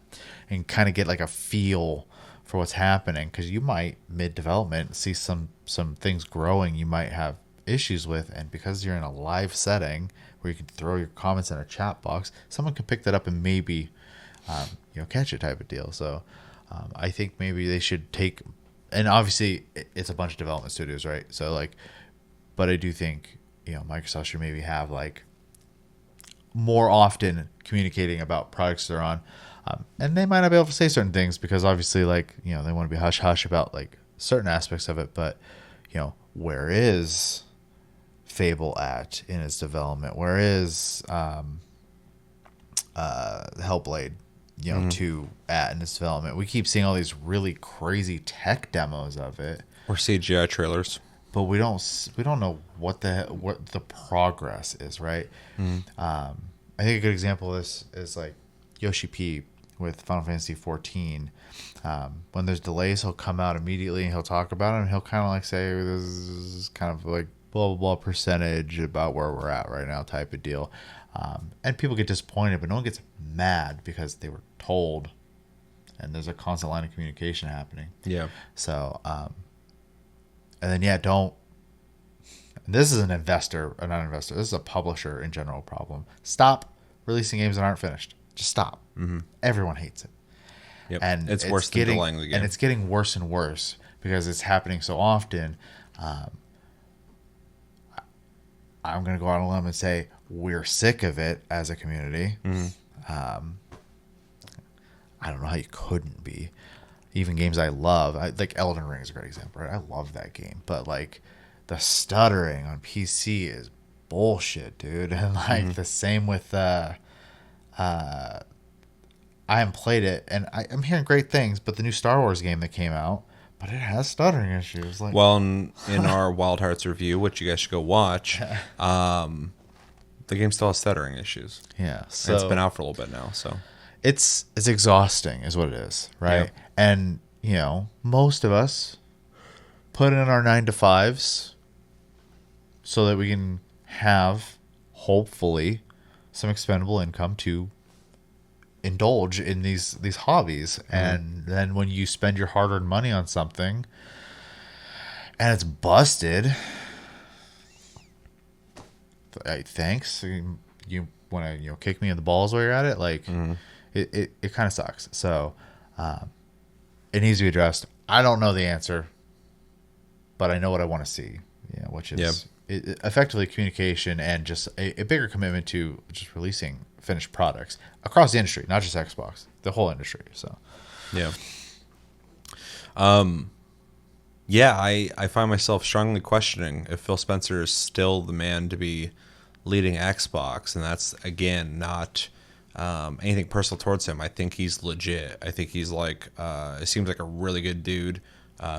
and kind of get like a feel for what's happening, because you might mid development see some things growing you might have issues with, and because you're in a live setting where you can throw your comments in a chat box, someone can pick that up and maybe catch it, type of deal. So I think maybe they should take, and obviously it's a bunch of development studios, right? So like, but I do think Microsoft should maybe have like more often communicating about products they're on, and they might not be able to say certain things because obviously like they want to be hush hush about like certain aspects of it, but where is Fable at in its development? Where is Hellblade 2 at in its development? We keep seeing all these really crazy tech demos of it, Or CGI trailers. but we don't know what the progress is, right? I think a good example of this is like Yoshi P with Final Fantasy 14. When there's delays, he'll come out immediately and he'll talk about it, and he'll kind of like say this is kind of like blah blah blah percentage about where we're at right now, type of deal. And people get disappointed, but no one gets mad because they were told, and there's a constant line of communication happening. Yeah. So, and then this is an investor, or not an investor, this is a publisher in general problem. Stop releasing games that aren't finished. Just stop. Mm-hmm. Everyone hates it. Yep. And it's worse than delaying the game. And it's getting worse and worse because it's happening so often. I'm going to go out on a limb and say we're sick of it as a community. Mm-hmm. I don't know how you couldn't be. Even games I love, like Elden Ring is a great example, right? I love that game, but like the stuttering on PC is bullshit, dude. And like the same with I haven't played it, and I'm hearing great things, but the new Star Wars game that came out, But it has stuttering issues. Like, Well, in our Wild Hearts review, which you guys should go watch, the game still has stuttering issues. yeah. And So it's been out for a little bit now, so it's exhausting, is what it is, right? Yep. And most of us put in our 9 to 5s so that we can have, hopefully, some expendable income to indulge in these hobbies. And then when you spend your hard-earned money on something and it's busted, thanks, you want to kick me in the balls while you're at it, like it kind of sucks. So it needs to be addressed. I don't know the answer, but I know what I want to see, which is effectively communication and just a bigger commitment to just releasing finished products across the industry, not just Xbox, the whole industry. So yeah. I find myself strongly questioning if Phil Spencer is still the man to be leading Xbox, and that's again not anything personal towards him. I think he's legit. I think he's like it seems like a really good dude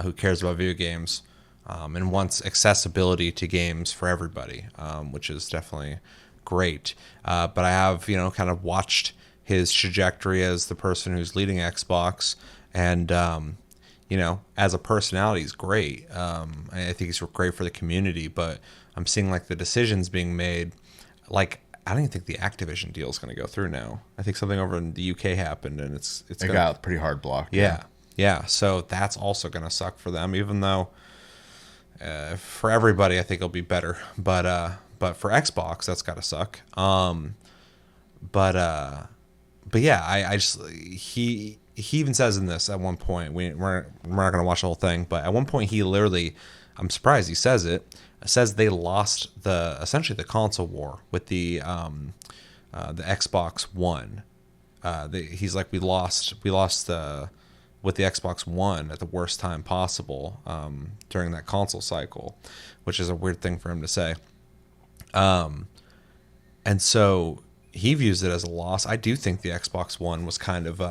who cares about video games and wants accessibility to games for everybody, which is definitely great. But I have kind of watched his trajectory as the person who's leading Xbox, and as a personality, he's great. I think he's great for the community, but I'm seeing like the decisions being made. Like, I don't even think the Activision deal is going to go through now. I think something over in the UK happened, and it got pretty hard blocked. Yeah. So that's also going to suck for them, even though for everybody, I think it'll be better. But for Xbox, that's got to suck. But yeah, I just he even says in this at one point, we're not going to watch the whole thing, but at one point he literally, I'm surprised he says they lost essentially the console war with the Xbox One. He's like, we lost with the Xbox One at the worst time possible during that console cycle, which is a weird thing for him to say. And so he views it as a loss. I do think the Xbox One was kind of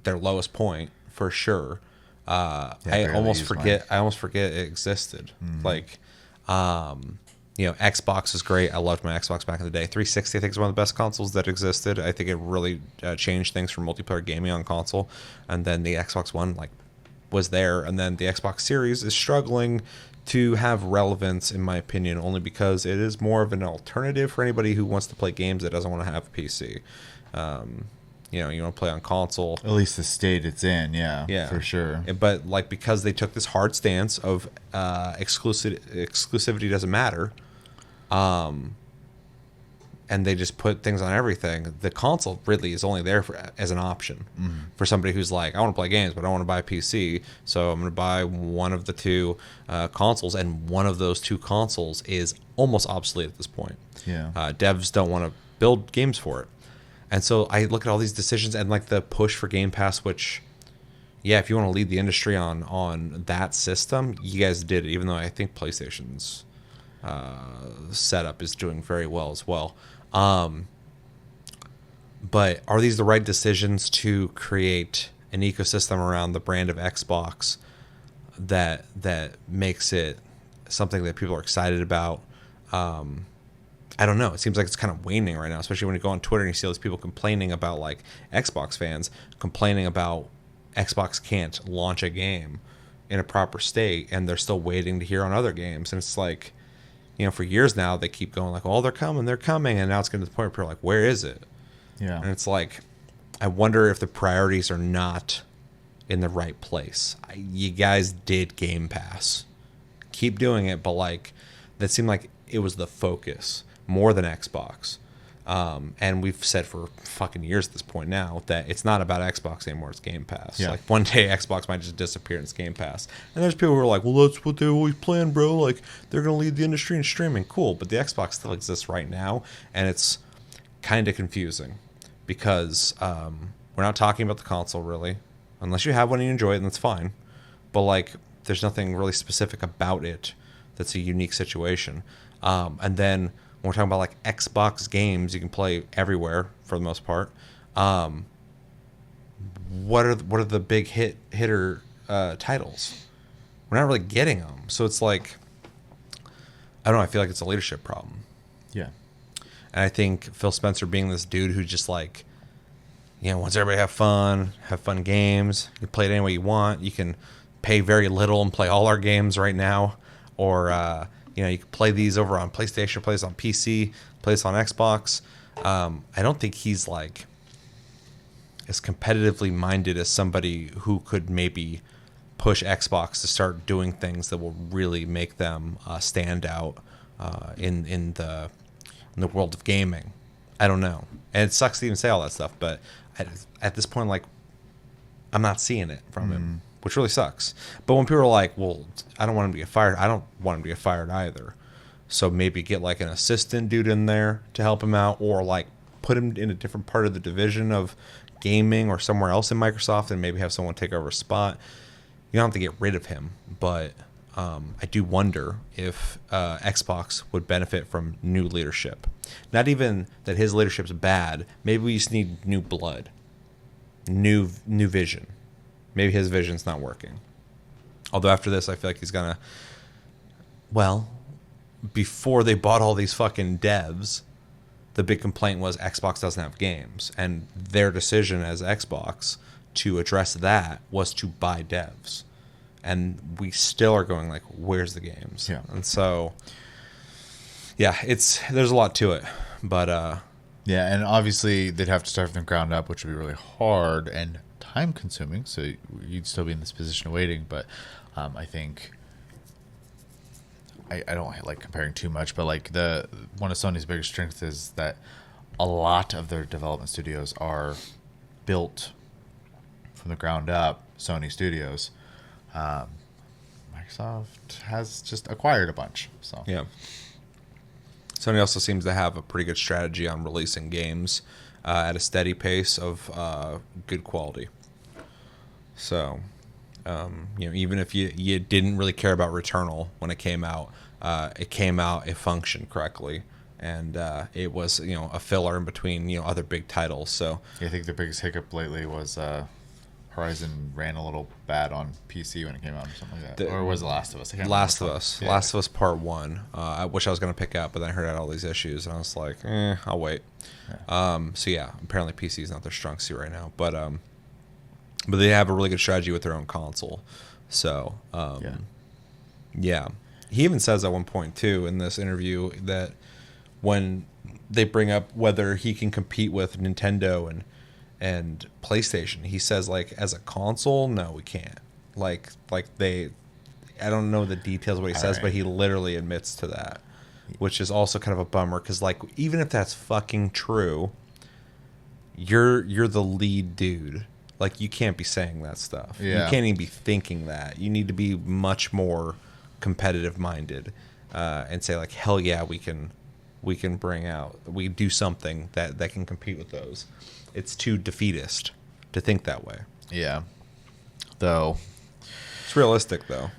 their lowest point for sure. I almost forget it existed. Like, Xbox is great. I loved my Xbox back in the day. 360, I think, is one of the best consoles that existed. I think it really changed things for multiplayer gaming on console. And then the Xbox One was there, and then the Xbox Series is struggling to have relevance, in my opinion, only because it is more of an alternative for anybody who wants to play games that doesn't want to have a PC. You want to play on console. At least the state it's in, yeah, for sure. But because they took this hard stance of exclusivity doesn't matter, and they just put things on everything, the console really is only there as an option for somebody who's like, I want to play games, but I want to buy a PC, so I'm going to buy one of the two consoles, and one of those two consoles is almost obsolete at this point. Yeah. Devs don't want to build games for it. And so I look at all these decisions and like the push for Game Pass, which, if you want to lead the industry on that system, you guys did it, even though I think PlayStation's setup is doing very well as well. But are these the right decisions to create an ecosystem around the brand of Xbox that makes it something that people are excited about? I don't know. It seems like it's kind of waning right now, especially when you go on Twitter and you see all these people complaining about, like, Xbox fans complaining about Xbox can't launch a game in a proper state, and they're still waiting to hear on other games. And it's like, for years now, they keep going like, oh, they're coming. And now it's getting to the point where people are like, where is it? Yeah. And it's like, I wonder if the priorities are not in the right place. You guys did Game Pass. Keep doing it, but, like, that seemed like it was the focus more than Xbox. And we've said for fucking years at this point now that it's not about Xbox anymore, it's Game Pass. Yeah. Like, one day Xbox might just disappear and it's Game Pass. And there's people who are like, well, that's what they always planned, bro. Like, they're going to lead the industry in streaming. Cool, but the Xbox still exists right now, and it's kind of confusing because we're not talking about the console, really. Unless you have one and you enjoy it, then that's fine. But, like, there's nothing really specific about it that's a unique situation. And then when we're talking about, like, Xbox games you can play everywhere for the most part, what are the big hitter titles. We're not really getting them. So it's like, I don't know. I feel like it's a leadership problem. Yeah. And I think Phil Spencer being this dude who just like, wants everybody to have fun games. You can play it any way you want. You can pay very little and play all our games right now. Or, you can play these over on PlayStation, play this on PC, play this on Xbox. I don't think he's like as competitively minded as somebody who could maybe push Xbox to start doing things that will really make them stand out in the world of gaming. I don't know, and it sucks to even say all that stuff, but at this point, like, I'm not seeing it from him, which really sucks. But when people are like, "Well, I don't want him to get fired," I don't want him to get fired either. So maybe get like an assistant dude in there to help him out, or like put him in a different part of the division of gaming or somewhere else in Microsoft, and maybe have someone take over a spot. You don't have to get rid of him, but I do wonder if Xbox would benefit from new leadership. Not even that his leadership's bad. Maybe we just need new blood, new vision. Maybe his vision's not working. Although after this, I feel like he's gonna. Well, before they bought all these fucking devs, the big complaint was Xbox doesn't have games, and their decision as Xbox to address that was to buy devs. And we still are going like, where's the games? Yeah. And so, yeah, there's a lot to it, but Yeah, and obviously they'd have to start from the ground up, which would be really hard and time consuming. So you'd still be in this position of waiting. But I think I don't like comparing too much, but like one of Sony's biggest strengths is that a lot of their development studios are built from the ground up. Sony studios. Microsoft has just acquired a bunch. So yeah. Sony also seems to have a pretty good strategy on releasing games at a steady pace of good quality. So, even if you didn't really care about Returnal when it came out, it functioned correctly, and it was a filler in between other big titles. So I think the biggest hiccup lately was Horizon ran a little bad on PC when it came out, or something like that. Or was it Last of Us? Last of Us Part 1, which I was going to pick up, but then I heard I had all these issues, and I was like, I'll wait. Yeah. So yeah, apparently PC is not their strong suit right now, but they have a really good strategy with their own console. So yeah. He even says at one point too in this interview that when they bring up whether he can compete with Nintendo and PlayStation, he says, like, as a console, no, we can't. Like I don't know the details of what he says, but he literally admits to that, which is also kind of a bummer, because like, even if that's fucking true, you're the lead dude. Like, you can't be saying that stuff. Yeah. You can't even be thinking that. You need to be much more competitive minded and say like, hell yeah, we can do something that can compete with those. It's too defeatist to think that way. Yeah. Though it's realistic, though.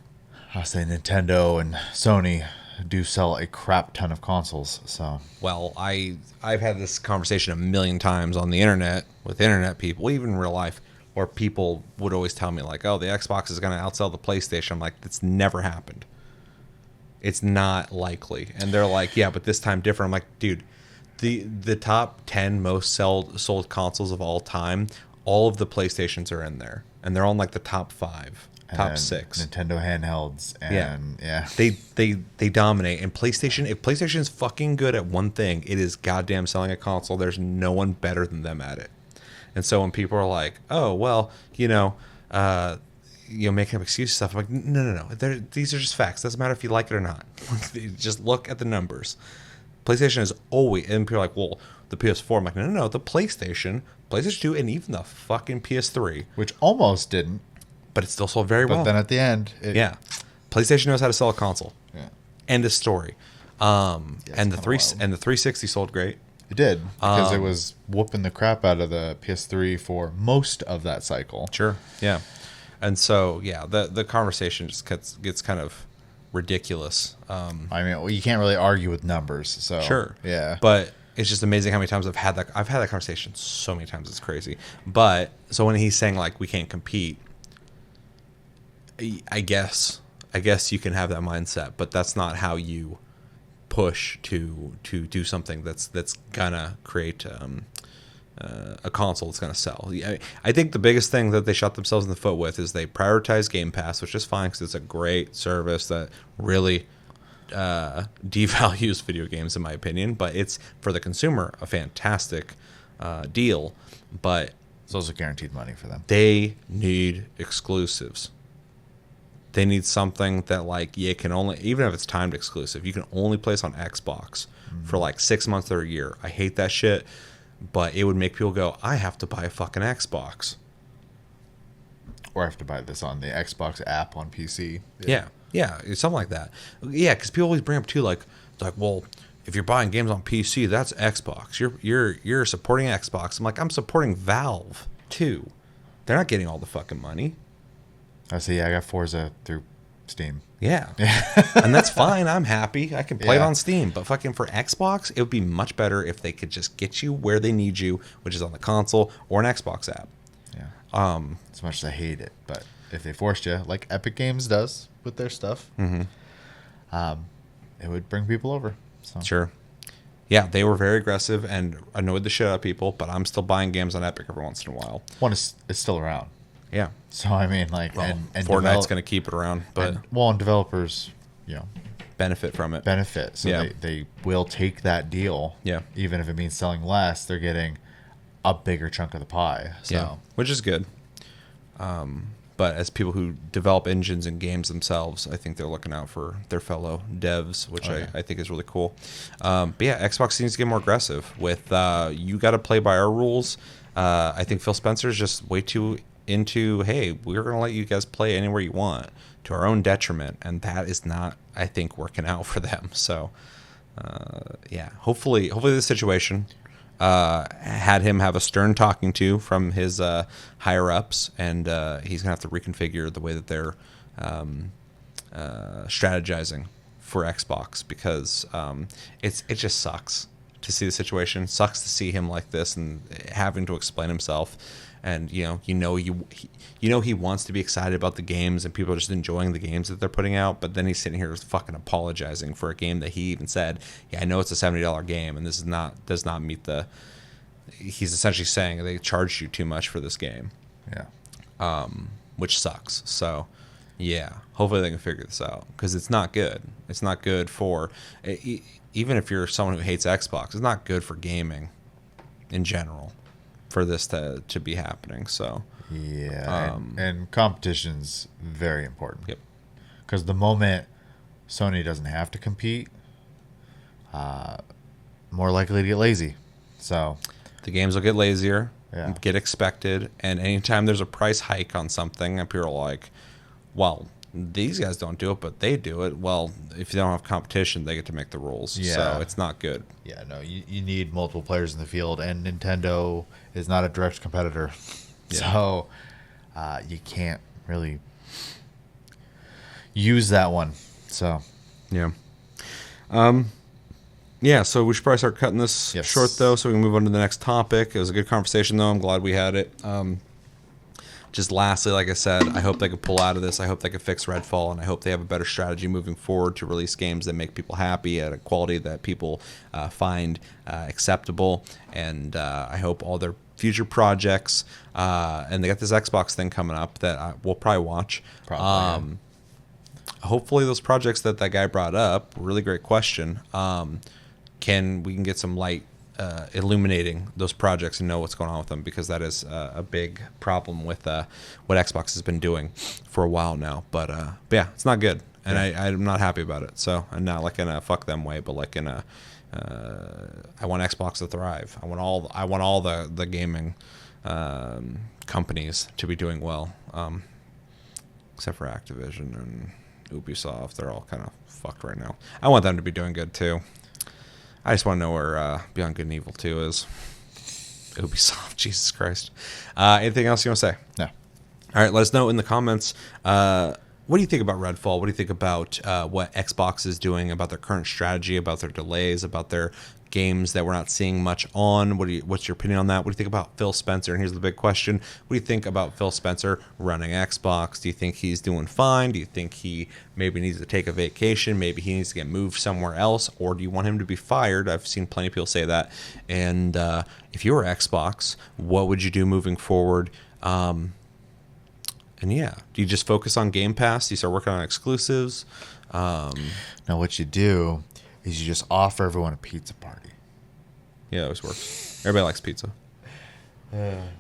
I'll say Nintendo and Sony do sell a crap ton of consoles. So well, I've had this conversation a million times on the internet with internet people, even in real life, where people would always tell me like, oh, the Xbox is going to outsell the PlayStation. I'm like, that's never happened. It's not likely. And they're like, yeah, but this time different. I'm like, dude, the top 10 most sold consoles of all time, all of the PlayStations are in there, and they're on like the top 5, top 6. Nintendo handhelds, and yeah. They dominate. And PlayStation, if PlayStation's fucking good at one thing, it is goddamn selling a console. There's no one better than them at it. And so when people are like, oh well, making up excuses stuff, I'm like, no. These are just facts. Doesn't matter if you like it or not. Just look at the numbers. PlayStation is always, and people are like, well, the PS4. I'm like, no, the PlayStation 2, and even the fucking PS3, which almost didn't, but it still sold very well. But then at the end, PlayStation knows how to sell a console. Yeah, end of story. And the 360 sold great. It did, because it was whooping the crap out of the PS3 for most of that cycle. Sure, yeah. And so, yeah, the conversation just gets kind of ridiculous. I mean, well, you can't really argue with numbers. So sure, yeah. But it's just amazing how many times I've had that conversation so many times. It's crazy. But so when he's saying like we can't compete, I guess you can have that mindset, but that's not how you push to do something that's gonna create a console that's gonna sell. I think the biggest thing that they shot themselves in the foot with is they prioritize Game Pass, which is fine because it's a great service that really devalues video games in my opinion, but it's for the consumer a fantastic deal. But It's also guaranteed money for them. they need exclusives. They need something that like you can only, even if it's timed exclusive, you can only place on Xbox for like 6 months or a year. I hate that shit, but it would make people go, I have to buy a fucking Xbox. Or I have to buy this on the Xbox app on PC. Yeah, it's something like that. Yeah, because people always bring up too, like, well, if you're buying games on PC, that's Xbox. You're supporting Xbox. I'm like, I'm supporting Valve too. They're not getting all the fucking money. I see. I got Forza through Steam. Yeah. And that's fine. I'm happy. I can play it Yeah. on Steam. But fucking for Xbox, it would be much better if they could just get you where they need you, which is on the console or an Xbox app. Yeah. As much as I hate it, but if they forced you, like Epic Games does with their stuff, it would bring people over. So. Sure. Yeah, they were very aggressive and annoyed the shit out of people, but I'm still buying games on Epic every once in a while. One is it's still around. Yeah. So I mean, like, Well, and Fortnite's going to keep it around, but and developers, benefit from it. benefit. So Yeah. they will take that deal. Yeah. Even if it means selling less, they're getting a bigger chunk of the pie. So Yeah, which is good. But as people who develop engines and games themselves, I think they're looking out for their fellow devs, which I think is really cool. But yeah, Xbox needs to get more aggressive with you got to play by our rules. I think Phil Spencer's just way too into, hey, we're going to let you guys play anywhere you want to our own detriment. And that is not, I think, working out for them. So, yeah, hopefully this situation had him have a stern talking to from his higher ups, and he's gonna have to reconfigure the way that they're strategizing for Xbox, because it just sucks to see the situation. It sucks to see him like this and having to explain himself. And he wants to be excited about the games, and people are just enjoying the games that they're putting out. But then he's sitting here fucking apologizing for a game that he even said, "Yeah, I know it's a $70 game, and this does not meet the." He's essentially saying they charged you too much for this game, which sucks. So, yeah, hopefully they can figure this out, because it's not good. It's not good for even if you're someone who hates Xbox. It's not good for gaming in general for this to be happening. So yeah, and competition's very important. Yep. Because the moment Sony doesn't have to compete, more likely to get lazy. So the games will get lazier, Yeah. get expected, and anytime there's a price hike on something, and people are like, well, these guys don't do it, but they do it. Well, if they don't have competition, they get to make the rules. Yeah. So it's not good. yeah, no, you need multiple players in the field, and Nintendo is not a direct competitor. So you can't really use that one. So Yeah. Yeah, so we should probably start cutting this Yes. short, though, so we can move on to the next topic. It was a good conversation, though. I'm glad we had it. Just lastly, like I said, I hope they can pull out of this. I hope they can fix Redfall, and I hope they have a better strategy moving forward to release games that make people happy at a quality that people find acceptable. And I hope all their future projects, and they got this Xbox thing coming up that we'll probably watch. Probably, Hopefully those projects that guy brought up, really great question, we can get some light illuminating those projects and know what's going on with them, because that is a big problem with what Xbox has been doing for a while now. But yeah, it's not good, and I'm not happy about it. So I'm not like in a fuck them way, but like in a I want Xbox to thrive. I want all the gaming companies to be doing well, except for Activision and Ubisoft. They're all kind of fucked right now. I want them to be doing good too. I just want to know where Beyond Good and Evil 2 is. Ubisoft, Jesus Christ. Anything else you want to say? no. All right, let us know in the comments. What do you think about Redfall? What do you think about what Xbox is doing, about their current strategy, about their delays, about their games that we're not seeing much on. What's your opinion on that? What do you think about Phil Spencer? And here's the big question: what do you think about Phil Spencer running Xbox? Do you think he's doing fine? Do you think he maybe needs to take a vacation? Maybe he needs to get moved somewhere else, or do you want him to be fired? I've seen plenty of people say that. And if you were Xbox, what would you do moving forward? And yeah, do you just focus on Game Pass? Do you start working on exclusives? Now, what you do is you just offer everyone a pizza party. Yeah, it always works. Everybody likes pizza.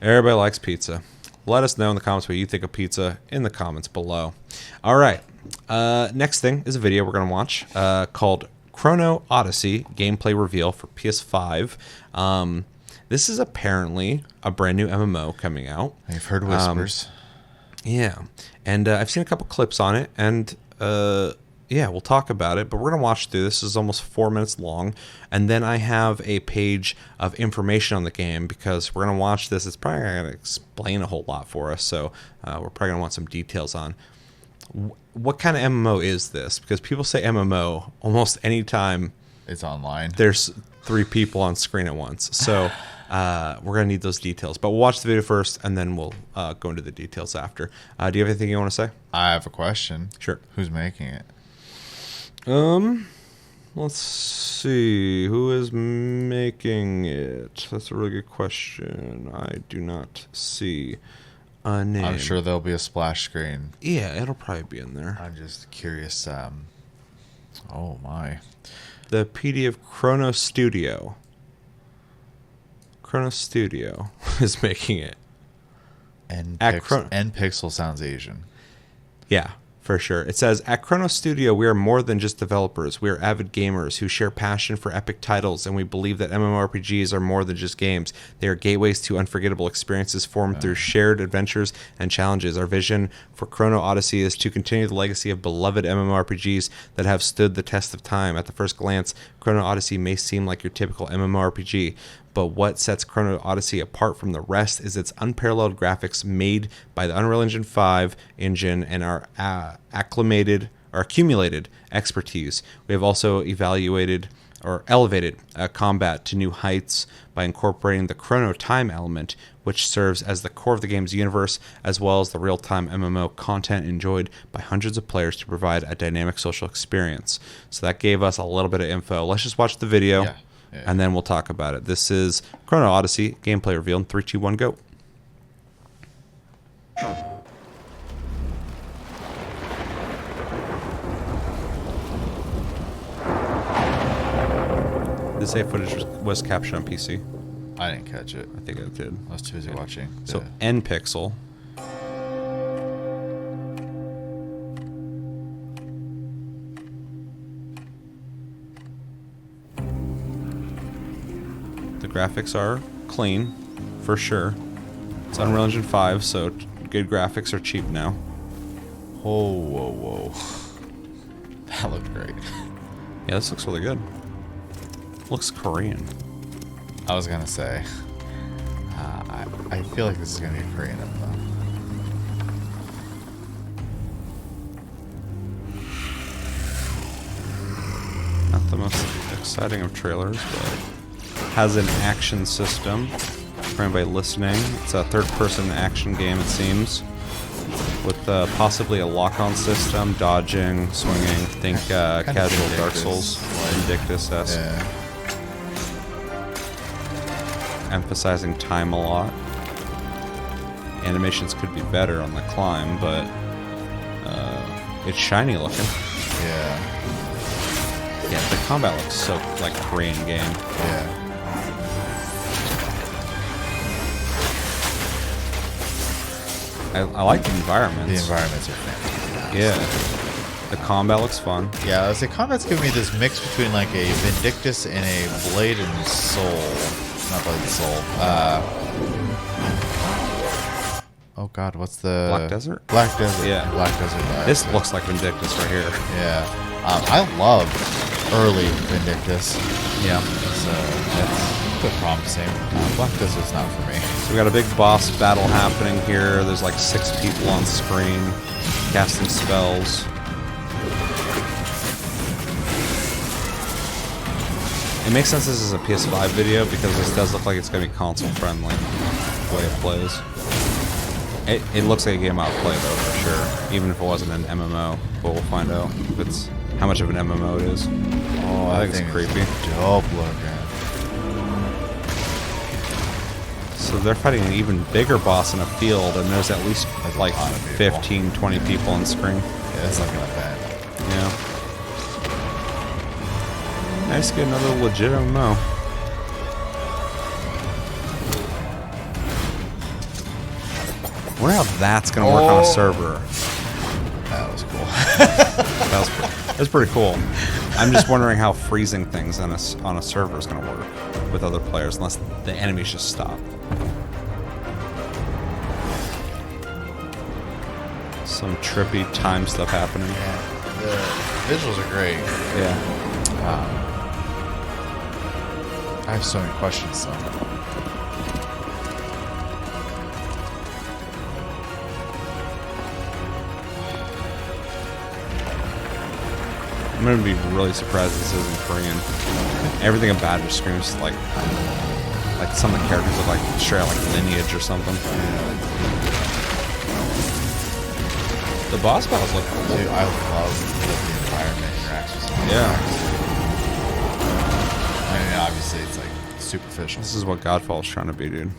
Everybody likes pizza. Let us know in the comments what you think of pizza in the comments below. All right. Next thing is a video we're going to watch called Chrono Odyssey Gameplay Reveal for PS5. This is apparently a brand new MMO coming out. I've heard whispers. Yeah, and I've seen a couple clips on it, and yeah, we'll talk about it, but we're going to watch through. This is almost 4 minutes long, and then I have a page of information on the game because we're going to watch this. It's probably not going to explain a whole lot for us, so we're probably going to want some details on what kind of MMO is this, because people say MMO almost any time It's online. there's 3 people on screen at once, so we're going to need those details. But we'll watch the video first, and then we'll go into the details after. Do you have anything you want to say? I have a question. Sure. Who's making it? Let's see. Who is making it? That's a really good question. I do not see a name. I'm sure there'll be a splash screen. Yeah, it'll probably be in there. I'm just curious. Oh my. The PD of Chrono Studio. Chrono Studio is making it. N-Pixel sounds Asian. Yeah, for sure. It says, at Chrono Studio, we are more than just developers. We are avid gamers who share passion for epic titles, and we believe that MMORPGs are more than just games. They are gateways to unforgettable experiences formed through shared adventures and challenges. Our vision for Chrono Odyssey is to continue the legacy of beloved MMORPGs that have stood the test of time. At the first glance, Chrono Odyssey may seem like your typical MMORPG, but what sets Chrono Odyssey apart from the rest is its unparalleled graphics made by the Unreal Engine 5 engine and our accumulated expertise. We have also elevated combat to new heights by incorporating the chrono time element, which serves as the core of the game's universe, as well as the real-time MMO content enjoyed by hundreds of players to provide a dynamic social experience. So that gave us a little bit of info. Let's just watch the video. Yeah. And then we'll talk about it. This is Chrono Odyssey gameplay reveal in 3, 2, 1, go. This A footage was captured on PC. I didn't catch it. I think I did. I was too busy watching. So N-Pixel. The graphics are clean, for sure. It's Unreal Engine 5, so good graphics are cheap now. Whoa. That looked great. Yeah, this looks really good. Looks Korean. I was gonna say, I feel like this is gonna be a Korean MMO. Not the most exciting of trailers, but has an action system. For anybody listening, it's a third-person action game, it seems, with possibly a lock-on system, dodging, swinging. Think casual Dark Souls, Invictus-esque. Yeah. Emphasizing time a lot. Animations could be better on the climb, but it's shiny looking. Yeah. Yeah, the combat looks so like Korean game. Yeah. I like the environments. The environments are fantastic. Yeah. The combat looks fun. Yeah, I was say combat's giving me this mix between like a Vindictus and a Blade and Soul. Not Blade and Soul. Oh god, what's the Black Desert? Black Desert. Yeah. Black Desert. This looks like Vindictus right here. Yeah. I love early Vindictus. Yeah. So that's good promising. Black Desert's not for me. So we got a big boss battle happening here. There's like 6 people on screen casting spells. It makes sense this is a PS5 video because this does look like it's going to be console friendly the way it plays. It looks like a game I would play though for sure, even if it wasn't an MMO. But we'll find out if it's how much of an MMO it is. Oh, I think it's creepy. Dope looking. So they're fighting an even bigger boss in a field, and there's at least That's a like lot of people. 15, 20 people on screen. Yeah, it's like an event. Yeah. Nice to get another legit MMO. I wonder how that's going to work on a server. That was cool. That's pretty cool. I'm just wondering how freezing things on a server is going to work with other players, unless the enemies just stop. Some trippy time stuff happening. Yeah, the visuals are great. Yeah. I have so many questions though. I'm gonna be really surprised this isn't Korean. Everything about it screams like some of the characters look like straight out like Lineage or something. The boss battles look cool. Dude, I love the environment interactions. Yeah. I mean, obviously it's like superficial. This is what Godfall's trying to be, dude.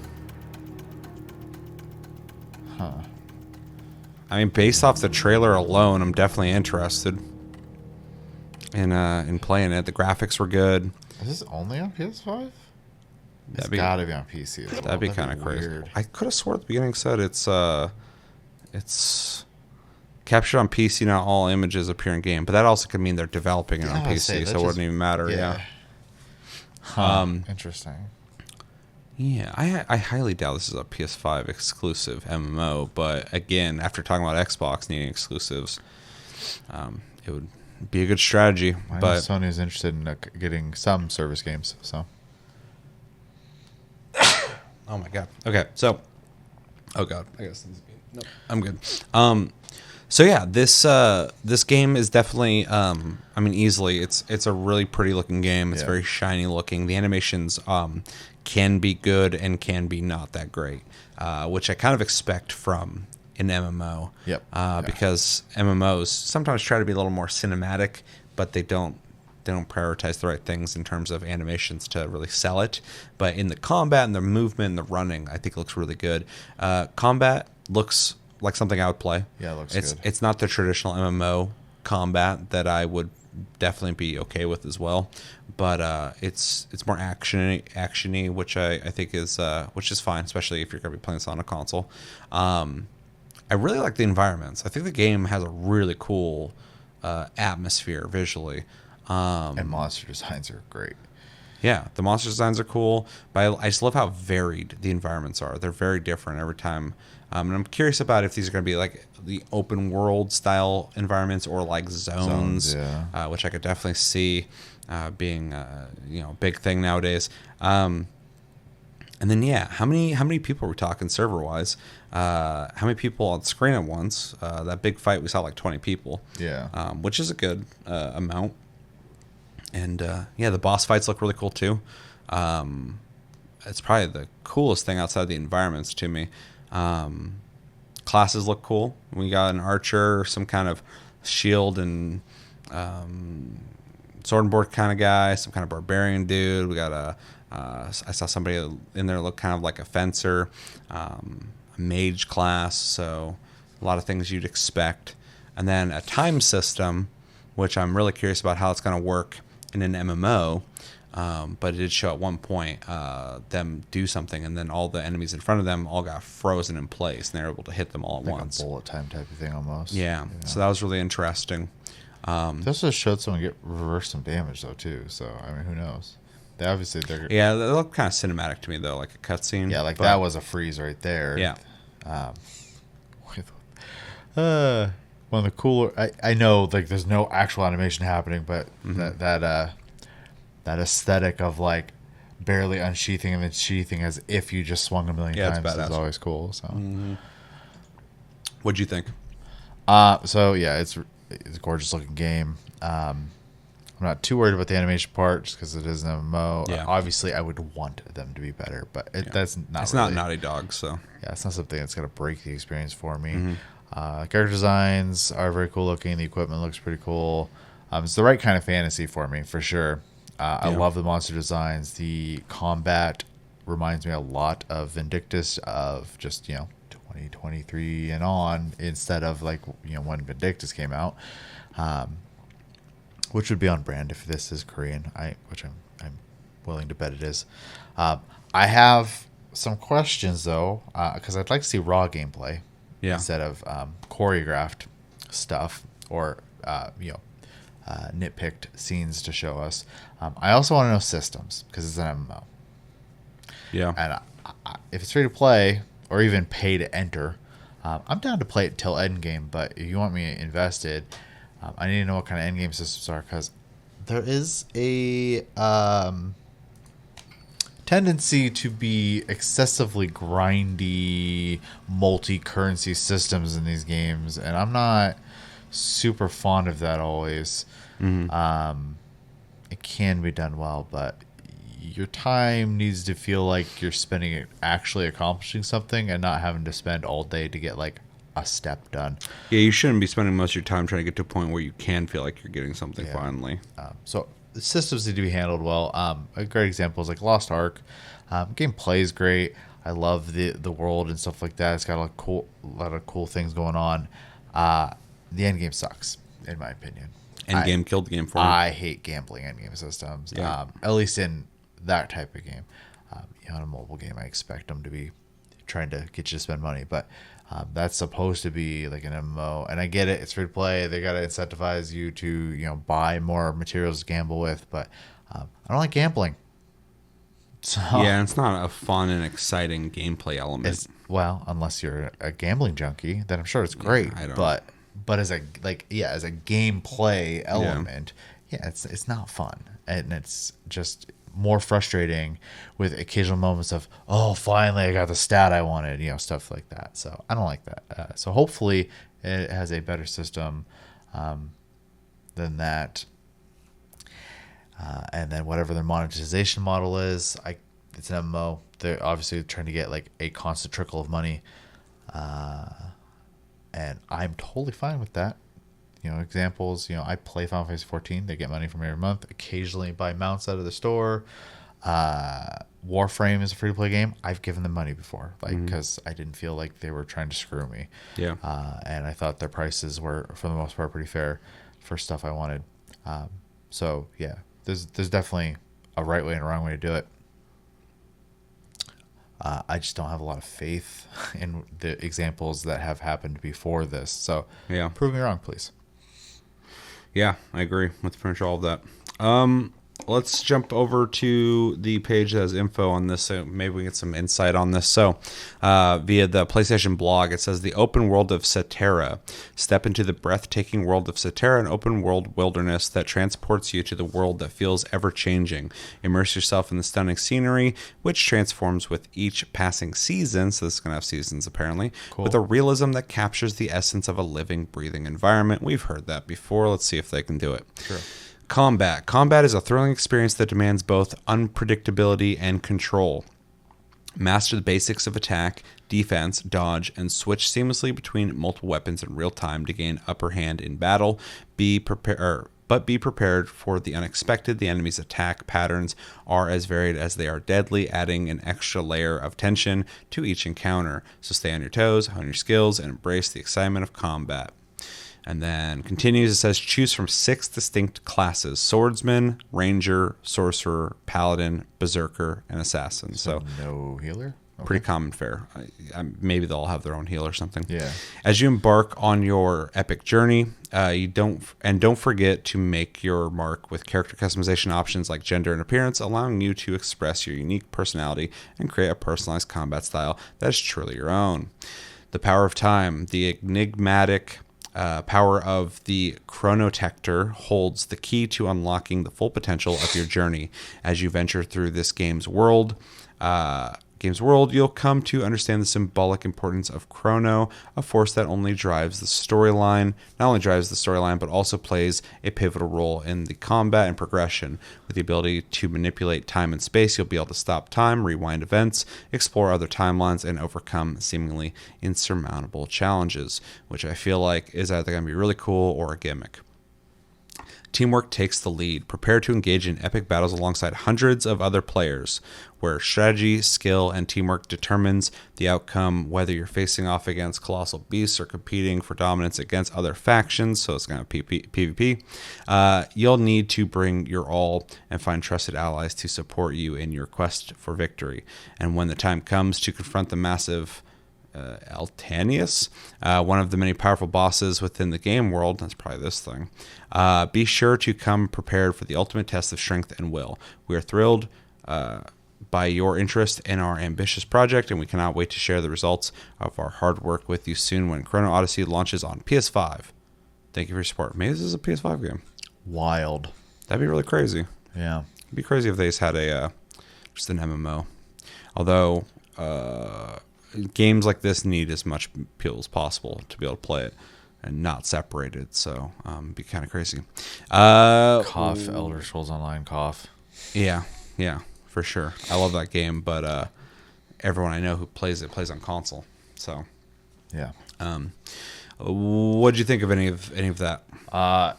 Huh. I mean, based off the trailer alone, I'm definitely interested in playing it. The graphics were good. Is this only on PS5? It's That'd be- gotta be on PC. As well. That'd be kind of crazy. weird. I could have swore at the beginning it said it's captured on PC. Not all images appear in game, but that also could mean they're developing it on Yeah, I PC, say, that so it wouldn't just- even matter. Yeah. Interesting. Yeah, I highly doubt this is a PS5 exclusive MMO, but again, after talking about Xbox needing exclusives, it would be a good strategy. I know But Sony is interested in getting some service games, so. oh my god. Okay, so oh god, I guess nope, I'm good. So yeah, this game is definitely I mean easily it's a really pretty looking game. It's Yeah. very shiny looking. The animations can be good and can be not that great, which I kind of expect from an MMO. Yep. Because MMOs sometimes try to be a little more cinematic, but they don't prioritize the right things in terms of animations to really sell it. But in the combat and the movement and the running, I think it looks really good. Combat looks like something I would play. Yeah, it looks it's, good. It's not the traditional MMO combat that I would definitely be okay with as well. But it's more actiony, which I think is which is fine, especially if you're going to be playing this on a console. I really like the environments. I think the game has a really cool atmosphere visually. And monster designs are great. Yeah, the monster designs are cool, but I just love how varied the environments are. They're very different every time. And I'm curious about if these are going to be like the open world style environments or like zones, yeah. Which I could definitely see being a big thing nowadays. And then yeah, how many people are we talking server wise? How many people on screen at once? That big fight we saw like 20 people. Yeah. Which is a good amount. And yeah, the boss fights look really cool too. It's probably the coolest thing outside the environments to me. Classes look cool. We got an archer, some kind of shield and sword and board kind of guy, some kind of barbarian dude. We got I saw somebody in there look kind of like a fencer, a mage class. So a lot of things you'd expect. And then a time system, which I'm really curious about how it's going to work in an MMO. But it did show at one point them do something, and then all the enemies in front of them all got frozen in place, and they were able to hit them all at Like once. a bullet time type of thing almost. Yeah, so that was really interesting. They also showed someone get reverse some damage though too. So I mean, who knows? They obviously they're Yeah, they look kind of cinematic to me though, like a cutscene. yeah, like but- that was a freeze right there. Yeah. One of the cooler. I know like there's no actual animation happening, but Mm-hmm. that aesthetic of like barely unsheathing and then sheathing as if you just swung a million Yeah, it's times badass. is always cool. So What'd you think? so yeah, it's a gorgeous looking game. I'm I'm not too worried about the animation part just because it is an MMO. Yeah. Obviously, I would want them to be better, but that's not. It's really, not Naughty Dog, so Yeah, it's not something that's gonna break the experience for me. Character designs are very cool looking. The equipment looks pretty cool. It's the right kind of fantasy for me, for sure. I love the monster designs. The combat reminds me a lot of Vindictus, of just 2023 and on, instead of like when Vindictus came out, which would be on brand if this is Korean. Which I'm willing to bet it is. I have some questions though, because I'd like to see raw gameplay instead of choreographed stuff or nitpicked scenes to show us. I also want to know systems because it's an MMO. yeah. And if it's free to play or even pay to enter, I'm down to play it till endgame. But if you want me invested, I need to know what kind of endgame systems are, because there is a tendency to be excessively grindy multi-currency systems in these games, and I'm not super fond of that always. It can be done well, but your time needs to feel like you're spending it actually accomplishing something and not having to spend all day to get like a step done. Yeah, you shouldn't be spending most of your time trying to get to a point where you can feel like you're getting something finally. So the systems need to be handled well. A great example is like Lost Ark. Gameplay is great. I love the world and stuff like that. It's got a lot of cool things going on. The end game sucks, in my opinion. Endgame killed the game for me. I hate gambling endgame systems. Yeah. At least in that type of game. On a mobile game, I expect them to be trying to get you to spend money, but that's supposed to be like an MMO, and I get it. It's free to play. They got to incentivize you to buy more materials to gamble with, but I don't like gambling. So Yeah, it's not a fun and exciting gameplay element. Well, unless you're a gambling junkie, then I'm sure it's great. I don't- But as a gameplay element, it's not fun, and it's just more frustrating with occasional moments of, oh, finally I got the stat I wanted, stuff like that. So I don't like that. So hopefully it has a better system than that. And then whatever their monetization model is, it's an MMO. They're obviously trying to get like a constant trickle of money. And I'm totally fine with that. Examples, I play Final Fantasy 14. They get money from me every month. Occasionally buy mounts out of the store. Warframe is a free-to-play game. I've given them money before, because I didn't feel like they were trying to screw me. Yeah. And I thought their prices were, for the most part, pretty fair for stuff I wanted. So, yeah, there's definitely a right way and a wrong way to do it. I just don't have a lot of faith in the examples that have happened before this. So, Yeah. prove me wrong, please. Yeah, I agree with pretty much all of that. Let's jump over to the page that has info on this. So maybe we get some insight on this. So via the PlayStation blog, it says the open world of Cetera. Step into the breathtaking world of Cetera, an open world wilderness that transports you to the world that feels ever-changing. Immerse yourself in the stunning scenery, which transforms with each passing season. So this is going to have seasons, apparently. Cool. With a realism that captures the essence of a living, breathing environment. We've heard that before. Let's see if they can do it. Sure. Combat. Combat is a thrilling experience that demands both unpredictability and control. Master the basics of attack, defense, dodge, and switch seamlessly between multiple weapons in real time to gain upper hand in battle. But be prepared for the unexpected. The enemy's attack patterns are as varied as they are deadly, adding an extra layer of tension to each encounter. So stay on your toes, hone your skills, and embrace the excitement of combat. And then continues, it says, choose from 6 distinct classes: swordsman, ranger, sorcerer, paladin, berserker, and assassin. So no healer? Okay. pretty common fare. Maybe they'll have their own heal or something. Yeah. As you embark on your epic journey, don't forget to make your mark with character customization options like gender and appearance, allowing you to express your unique personality and create a personalized combat style that is truly your own. The power of time. The enigmatic power of the chronotector holds the key to unlocking the full potential of your journey as you venture through this game's world. game's world, you'll come to understand the symbolic importance of Chrono, a force that only drives the storyline, not only drives the storyline, but also plays a pivotal role in the combat and progression. With the ability to manipulate time and space, you'll be able to stop time, rewind events, explore other timelines, and overcome seemingly insurmountable challenges, which I feel like is either going to be really cool or a gimmick. Teamwork takes the lead. Prepare to engage in epic battles alongside hundreds of other players, where strategy, skill, and teamwork determines the outcome, whether you're facing off against colossal beasts or competing for dominance against other factions, so it's kind of PvP. You'll need to bring your all and find trusted allies to support you in your quest for victory. And when the time comes to confront the massive Altanius, one of the many powerful bosses within the game world, that's probably this thing, be sure to come prepared for the ultimate test of strength and will. We are thrilled by your interest in our ambitious project, and we cannot wait to share the results of our hard work with you soon when Chrono Odyssey launches on PS5. Thank you for your support. Maybe this is a PS5 game. Wild. That'd be really crazy. Yeah. It'd be crazy if they just had just an MMO. Although games like this need as much appeal as possible to be able to play it and not separated, so it'd be kind of crazy. Cough, Elder Scrolls Online, cough. Yeah, for sure. I love that game, but everyone I know who plays it plays on console. So, yeah. What'd you think of any of that?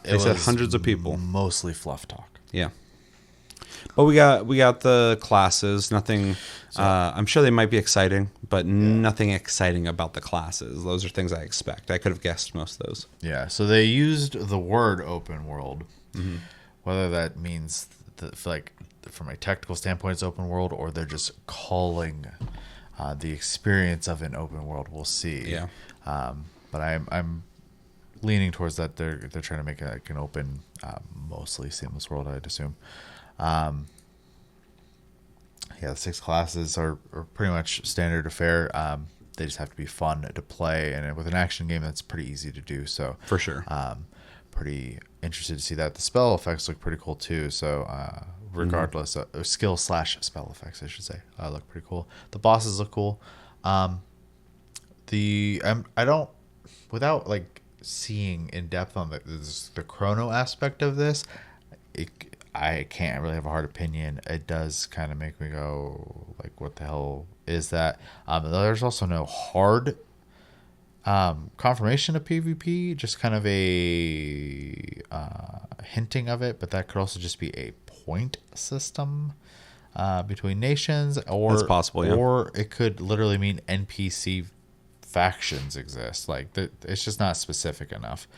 They said hundreds of people. Mostly fluff talk. Yeah. But we got the classes. Nothing. I'm sure they might be exciting, but nothing exciting about the classes. Those are things I expect. I could have guessed most of those. Yeah. So they used the word open world. Mm-hmm. Whether that means like from a technical standpoint, it's open world, or they're just calling the experience of an open world. We'll see. Yeah. But I'm leaning towards that they're trying to make it like an open, mostly seamless world, I'd assume. The 6 classes are pretty much standard affair. They just have to be fun to play, and with an action game, that's pretty easy to do. So for sure, pretty interested to see that. The spell effects look pretty cool too. So regardless, skill / spell effects, I should say, look pretty cool. The bosses look cool. I don't, without like seeing in depth on the chrono aspect of this, I can't really have a hard opinion. It does kind of make me go, like, what the hell is that? There's also no hard confirmation of PvP, just kind of a hinting of it, but that could also just be a point system between nations, or that's possible, yeah. Or it could literally mean NPC factions exist. Like, it's just not specific enough.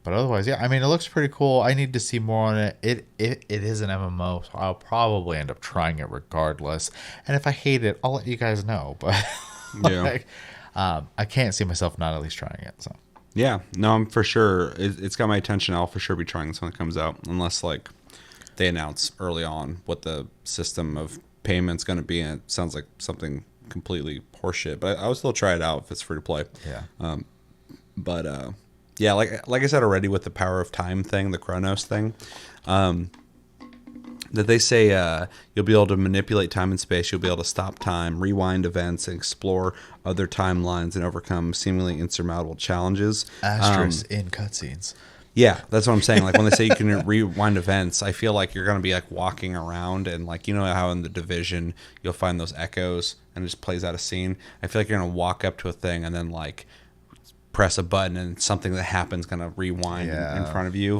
But otherwise, yeah, I mean, it looks pretty cool. I need to see more on it. It is an MMO, so I'll probably end up trying it regardless. And if I hate it, I'll let you guys know. But like, I can't see myself not at least trying it. So yeah, no, I'm for sure. It's got my attention. I'll for sure be trying this when it comes out, unless like they announce early on what the system of payment's going to be. And it sounds like something completely horseshit. But I would still try it out if it's free to play. Yeah. Yeah, like I said already with the power of time thing, the Chronos thing, that they say you'll be able to manipulate time and space, you'll be able to stop time, rewind events, and explore other timelines and overcome seemingly insurmountable challenges. Asterisks in cutscenes. Yeah, that's what I'm saying. Like when they say you can rewind events, I feel like you're going to be like walking around and like, you know how in the Division you'll find those echoes and it just plays out a scene? I feel like you're going to walk up to a thing and then like press a button and something that happens going to rewind in front of you.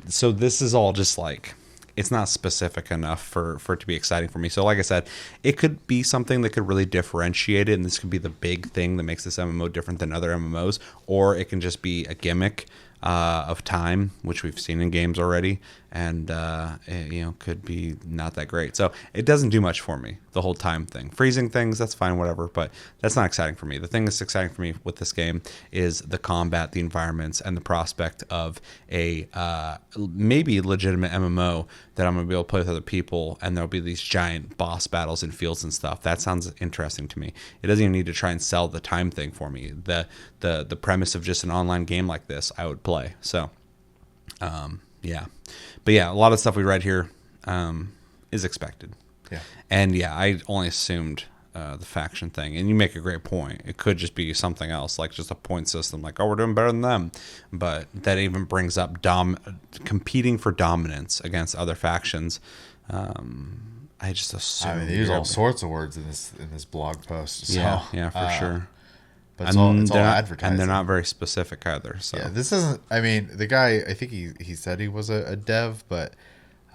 So this is all just like, it's not specific enough for it to be exciting for me. So like I said, it could be something that could really differentiate it, and this could be the big thing that makes this MMO different than other MMOs, or it can just be a gimmick of time, which we've seen in games already, and it, could be not that great. So it doesn't do much for me, the whole time thing. Freezing things, that's fine, whatever, but that's not exciting for me. The thing that's exciting for me with this game is the combat, the environments, and the prospect of a maybe legitimate MMO that I'm going to be able to play with other people, and there'll be these giant boss battles in fields and stuff. That sounds interesting to me. It doesn't even need to try and sell the time thing for me. The premise of just an online game like this, I would play. So, yeah. But yeah, a lot of stuff we read here is expected. Yeah. And yeah, I only assumed the faction thing, and you make a great point. It could just be something else, like just a point system, like, oh, we're doing better than them. But that even brings up competing for dominance against other factions. I just assume. I mean, they use all sorts of words in this blog post. So, yeah, for sure. But it's all advertising, and they're not very specific either. So yeah, this isn't. I mean, the guy, I think he said he was a dev, but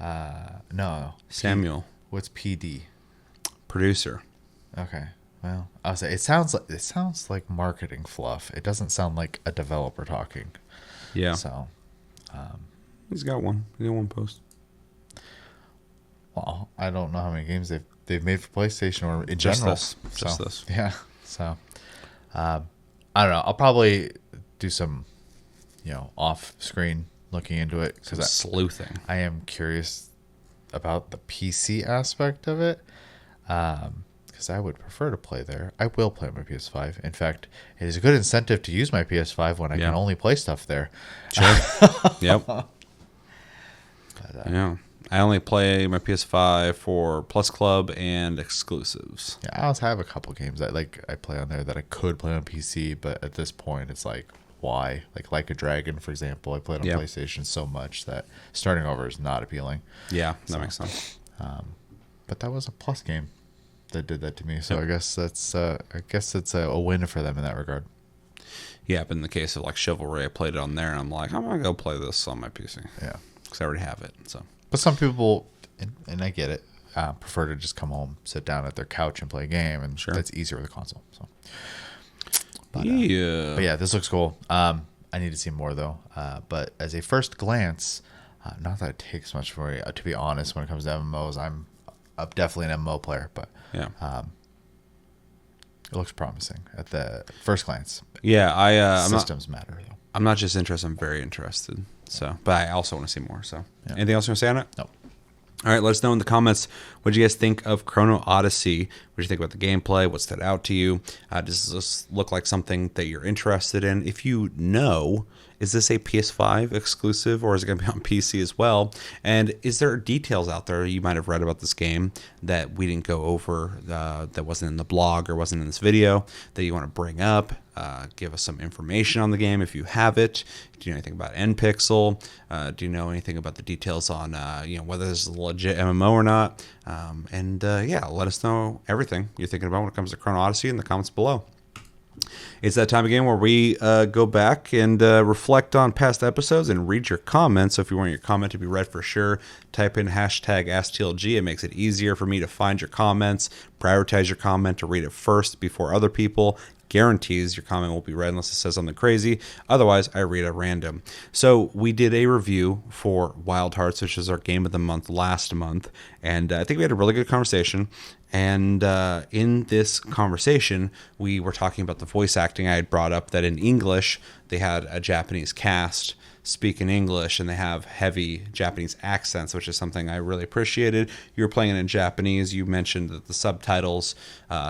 no. Samuel, What's PD? Producer. Okay. Well, I'll say it sounds like marketing fluff. It doesn't sound like a developer talking. Yeah. So, He's got one. He got one post. well, I don't know how many games they've made for PlayStation or in Just general. this. Just this. Yeah. So, I don't know. I'll probably do some, off screen looking into it Some sleuthing. I am curious about the PC aspect of it. Because I would prefer to play there. I will play on my PS5. In fact, it is a good incentive to use my PS5 when I can only play stuff there. Sure. Yep. Yeah. I only play my PS5 for Plus Club and exclusives. Yeah, I also have a couple games that I play on there that I could play on PC, but at this point, it's like, why? Like a Dragon, for example. I played on PlayStation so much that starting over is not appealing. Yeah, that makes sense. But that was a Plus game that did that to me, so I guess it's a win for them in that regard. Yeah, but in the case of like Chivalry, I played it on there, and I'm like, I'm gonna go play this on my PC. Yeah, because I already have it. So, but some people, and I get it, prefer to just come home, sit down at their couch, and play a game, and that's easier with a console. So, but yeah, this looks cool. I need to see more though. But as a first glance, not that it takes much for me. To be honest, when it comes to MMOs, I'm definitely an MMO player, but yeah. It looks promising at the first glance. Yeah, systems matter though. I'm not just interested; I'm very interested. So, but I also want to see more. So, anything else you want to say on it? No. All right, let us know in the comments what you guys think of Chrono Odyssey. What do you think about the gameplay? What stood out to you? Does this look like something that you're interested in? If you know, is this a PS5 exclusive or is it going to be on PC as well? And is there details out there you might have read about this game that we didn't go over, that wasn't in the blog or wasn't in this video, that you want to bring up? Give us some information on the game if you have it. Do you know anything about NPixel? Do you know anything about the details on whether this is a legit MMO or not? Let us know everything you're thinking about when it comes to Chrono Odyssey in the comments below. It's that time again where we go back and reflect on past episodes and read your comments. So if you want your comment to be read for sure, type in hashtag AskTLG. It makes it easier for me to find your comments, prioritize your comment to read it first before other people. Guarantees your comment will be read unless it says something crazy. Otherwise, I read at random. So we did a review for Wild Hearts, which is our game of the month last month. And I think we had a really good conversation. And in this conversation, we were talking about the voice acting. I had brought up that in English, they had a Japanese cast speak in English and they have heavy Japanese accents, which is something I really appreciated. You were playing it in Japanese. You mentioned that the subtitles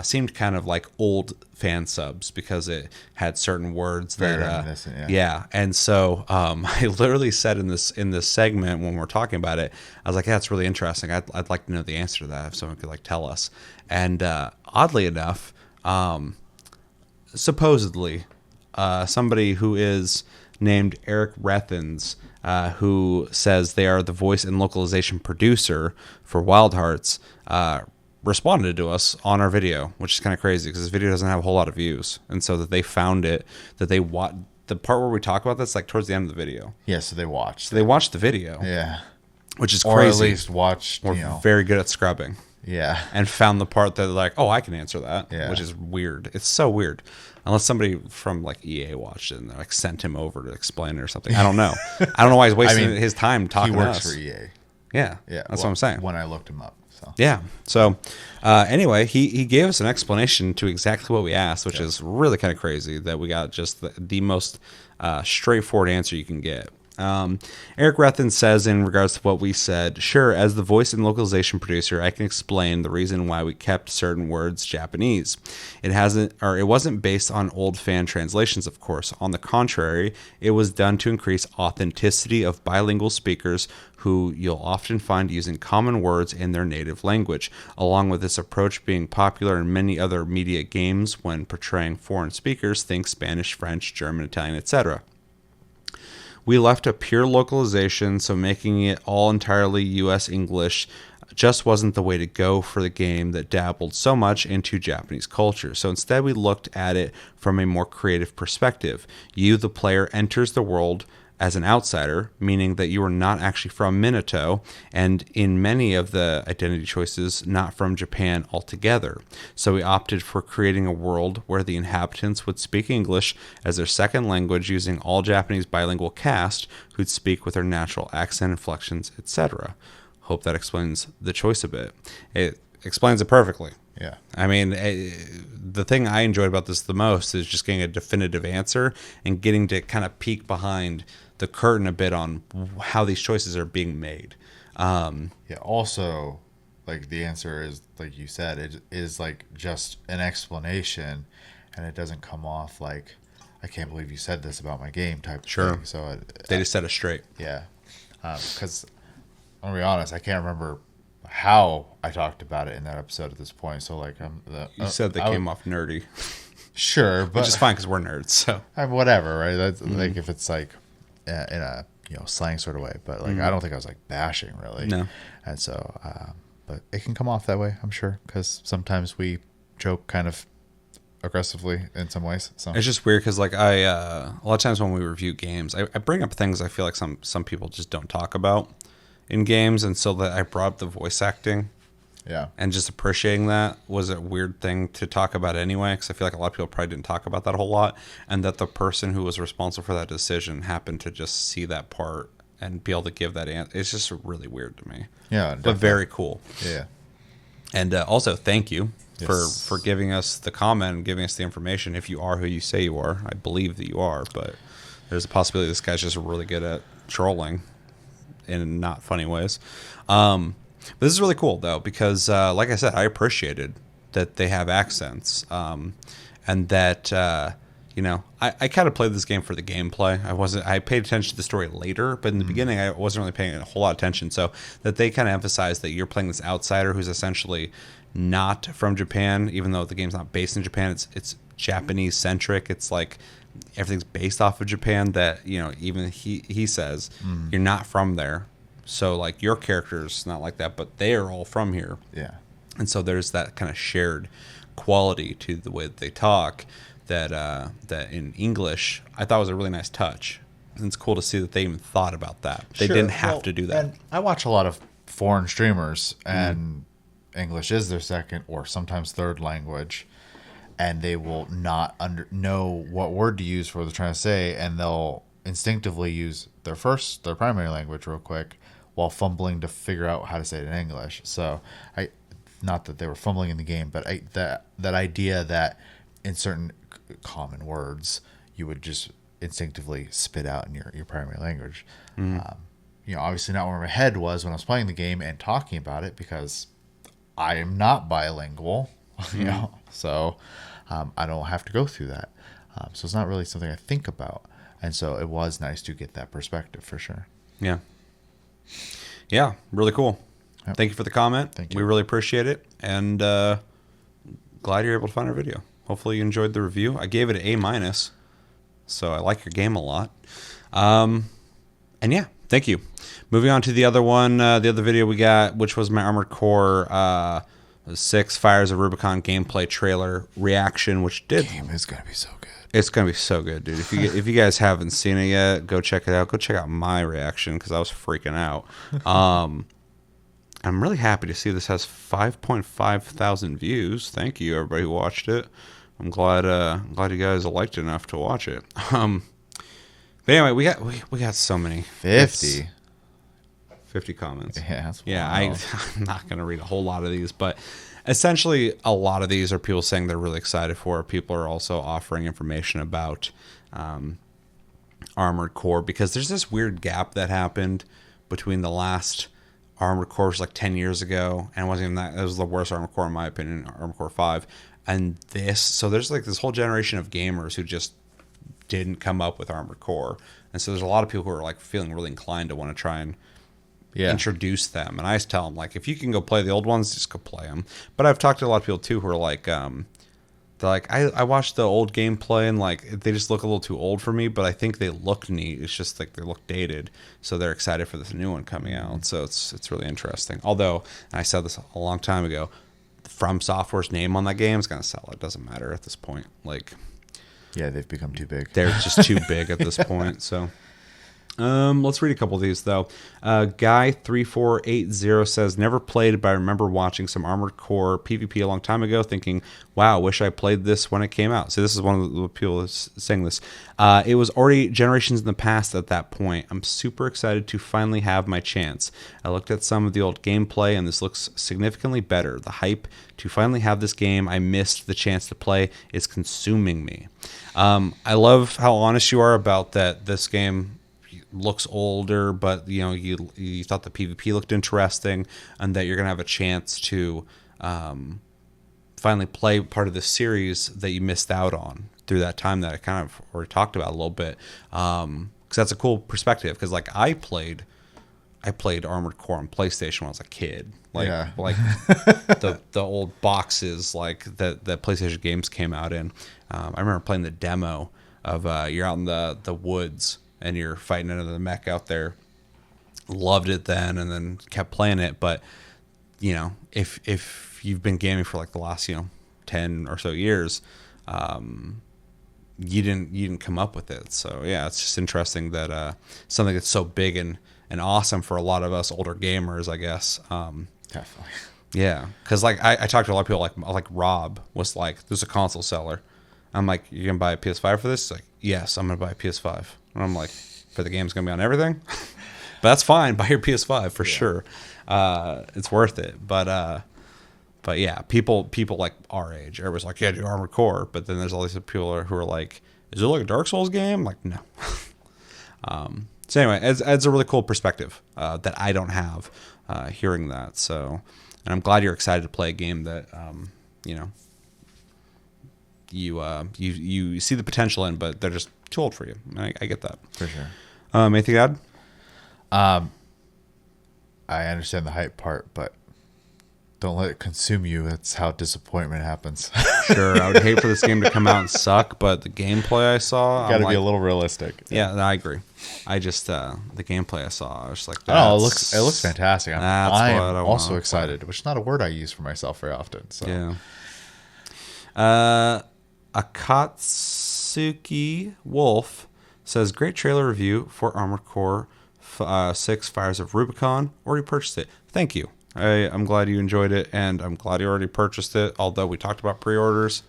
seemed kind of like old fan subs because it had certain words that yeah. And so I literally said in this segment when we're talking about it, I was like, yeah, it's really interesting. I'd like to know the answer to that if someone could like tell us. And oddly enough, supposedly somebody who is named Eric Rethins, who says they are the voice and localization producer for Wild Hearts, responded to us on our video, which is kind of crazy because this video doesn't have a whole lot of views. And so that they found it, that they the part where we talk about this, like towards the end of the video. Yeah, so they watched. So they watched the video. Yeah. Which is or crazy. Or at least watched, We're very good at scrubbing. Yeah. And found the part that they're like, oh, I can answer that. Yeah. Which is weird. It's so weird. Unless somebody from like EA watched it and like sent him over to explain it or something. I don't know. I don't know why he's wasting his time talking to us. He works for EA. Yeah. Yeah. That's what I'm saying. When I looked him up. So. Yeah. So anyway, he gave us an explanation to exactly what we asked, which is really kind of crazy that we got just the most straightforward answer you can get. Eric Rethen says in regards to what we said, sure, as the voice and localization producer, I can explain the reason why we kept certain words Japanese. It wasn't based on old fan translations, of course. On the contrary, it was done to increase authenticity of bilingual speakers who you'll often find using common words in their native language, along with this approach being popular in many other media games when portraying foreign speakers, think Spanish, French, German, Italian, etc. We left a pure localization, so making it all entirely US English just wasn't the way to go for the game that dabbled so much into Japanese culture. So instead we looked at it from a more creative perspective. You, the player, enters the world as an outsider, meaning that you are not actually from Minato, and in many of the identity choices, not from Japan altogether. So we opted for creating a world where the inhabitants would speak English as their second language using all Japanese bilingual cast who'd speak with their natural accent, inflections, etc. Hope that explains the choice a bit. It explains it perfectly. Yeah. I mean, the thing I enjoyed about this the most is just getting a definitive answer and getting to kind of peek behind the curtain a bit on how these choices are being made. Yeah. Also, like the answer is, like you said, it is like just an explanation, and it doesn't come off like, I can't believe you said this about my game type of thing. So They just set it straight. yeah. Because I'm gonna be honest, I can't remember how I talked about it in that episode at this point. So like, You said they came off nerdy, sure, but which is fine because we're nerds. So whatever, right? That's like if it's like in a slang sort of way, but like I don't think I was like bashing really. No. And so, but it can come off that way, I'm sure, because sometimes we joke kind of aggressively in some ways. So it's just weird because like a lot of times when we review games, I bring up things I feel like some people just don't talk about in games, and so that I brought up the voice acting. yeah, And just appreciating that was a weird thing to talk about anyway, because I feel like a lot of people probably didn't talk about that a whole lot, and that the person who was responsible for that decision happened to just see that part and be able to give that answer. It's just really weird to me. yeah, But very cool. yeah. And also, thank you Yes. for giving us the comment and giving us the information. If you are who you say you are, I believe that you are, but there's a possibility this guy's just really good at trolling in not funny ways. But this is really cool though, because like I said, I appreciated that they have accents, and that I kind of played this game for the gameplay. I paid attention to the story later, but in the beginning I wasn't really paying a whole lot of attention. So that they kind of emphasize that you're playing this outsider who's essentially not from Japan, even though the game's not based in Japan. It's Japanese centric. It's like everything's based off of Japan. That even he says you're not from there. So like your character's not like that, but they are all from here. Yeah. And so there's that kind of shared quality to the way that they talk that in English I thought was a really nice touch. And it's cool to see that they even thought about that. They Sure. didn't have Well, to do that. And I watch a lot of foreign streamers, and English is their second or sometimes third language, and they will not know what word to use for what they're trying to say, and they'll instinctively use their primary language real quick while fumbling to figure out how to say it in English. So not that they were fumbling in the game, but that idea that in certain common words you would just instinctively spit out in your primary language. Obviously not where my head was when I was playing the game and talking about it, because I am not bilingual, so I don't have to go through that. So it's not really something I think about. And so it was nice to get that perspective for sure. Yeah. Yeah, really cool. Yep. Thank you for the comment. Thank you. We really appreciate it. And glad you're able to find our video. Hopefully you enjoyed the review. I gave it an A-, so I like your game a lot. And yeah, thank you. Moving on to the other one, the other video we got, which was my Armored Core 6 Fires of Rubicon gameplay trailer reaction, which did... Game is going to be so good. It's going to be so good, dude. If you guys haven't seen it yet, go check it out. Go check out my reaction, because I was freaking out. I'm really happy to see this has 5.5 thousand views. Thank you, everybody who watched it. I'm glad you guys liked it enough to watch it. But anyway, we got so many 50 comments. Yeah, that's Yeah, wild. I'm not going to read a whole lot of these, but essentially a lot of these are people saying they're really excited for it. People are also offering information about Armored Core, because there's this weird gap that happened between the last Armored Core was like 10 years ago, and it wasn't even that. It was the worst Armored Core in my opinion, Armored Core 5, and this. So there's like this whole generation of gamers who just didn't come up with Armored Core, and so there's a lot of people who are like feeling really inclined to want to try and introduce them. And I just tell them, like, if you can go play the old ones, just go play them. But I've talked to a lot of people too who are like, they're like, I watched the old gameplay and like they just look a little too old for me, but I think they look neat. It's just like they look dated, so they're excited for this new one coming out. So it's really interesting. Although, and I said this a long time ago, From Software's name on that game is gonna sell. It doesn't matter at this point. Like, Yeah, they've become too big. they're just too big at this point. So. Let's read a couple of these though. Guy3480 says, never played, but I remember watching some Armored Core PvP a long time ago, thinking, wow, wish I played this when it came out. So this is one of the people saying this. It was already generations in the past at that point. I'm super excited to finally have my chance. I looked at some of the old gameplay and this looks significantly better. The hype to finally have this game I missed the chance to play is consuming me. I love how honest you are about that. This game looks older, but you know, you thought the PvP looked interesting, and that you're gonna have a chance to finally play part of the series that you missed out on through that time that I kind of already talked about a little bit. Because that's a cool perspective. Because like I played Armored Core on PlayStation when I was a kid. Like the old boxes like that PlayStation games came out in. I remember playing the demo of you're out in the woods and you're fighting another mech out there. Loved it then, and then kept playing it. But you know, if you've been gaming for like the last 10 or so years, you didn't come up with it. So yeah, it's just interesting that something that's so big and awesome for a lot of us older gamers, I guess. Definitely. Yeah, because like I talked to a lot of people, like Rob was like, there's a console seller. I'm like, you're gonna buy a PS5 for this? He's like, yes, I'm gonna buy a PS5. And I'm like, for the game's gonna be on everything? But that's fine, buy your PS5 for sure. It's worth it. But yeah, people like our age, everybody's like, yeah, do Armored Core. But then there's all these people who are like, is it like a Dark Souls game? I'm like, no. So anyway, it's a really cool perspective that I don't have hearing that. So, and I'm glad you're excited to play a game that you see the potential in, but they're just too old for you. I get that For sure. Anything to add? I understand the hype part, but don't let it consume you. That's how disappointment happens. Sure, I would hate for this game to come out and suck, but the gameplay I saw, Got to be a little realistic. Yeah, I agree. I just the gameplay I saw, I was like, oh, it looks fantastic. I'm what I also wanna excited, which is not a word I use for myself very often. So yeah. Akatsuki Wolf says, great trailer review for Armored Core 6 Fires of Rubicon. Already purchased it. Thank you. I'm glad you enjoyed it, and I'm glad you already purchased it, although we talked about pre-orders.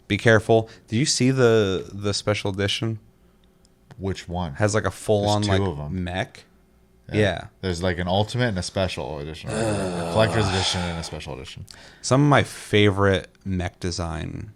Be careful. Did you see the special edition? Which one? Has like a full-on There's two of them. mech. Yeah. There's like an ultimate and a special edition. A collector's edition and a special edition. Some of my favorite mech design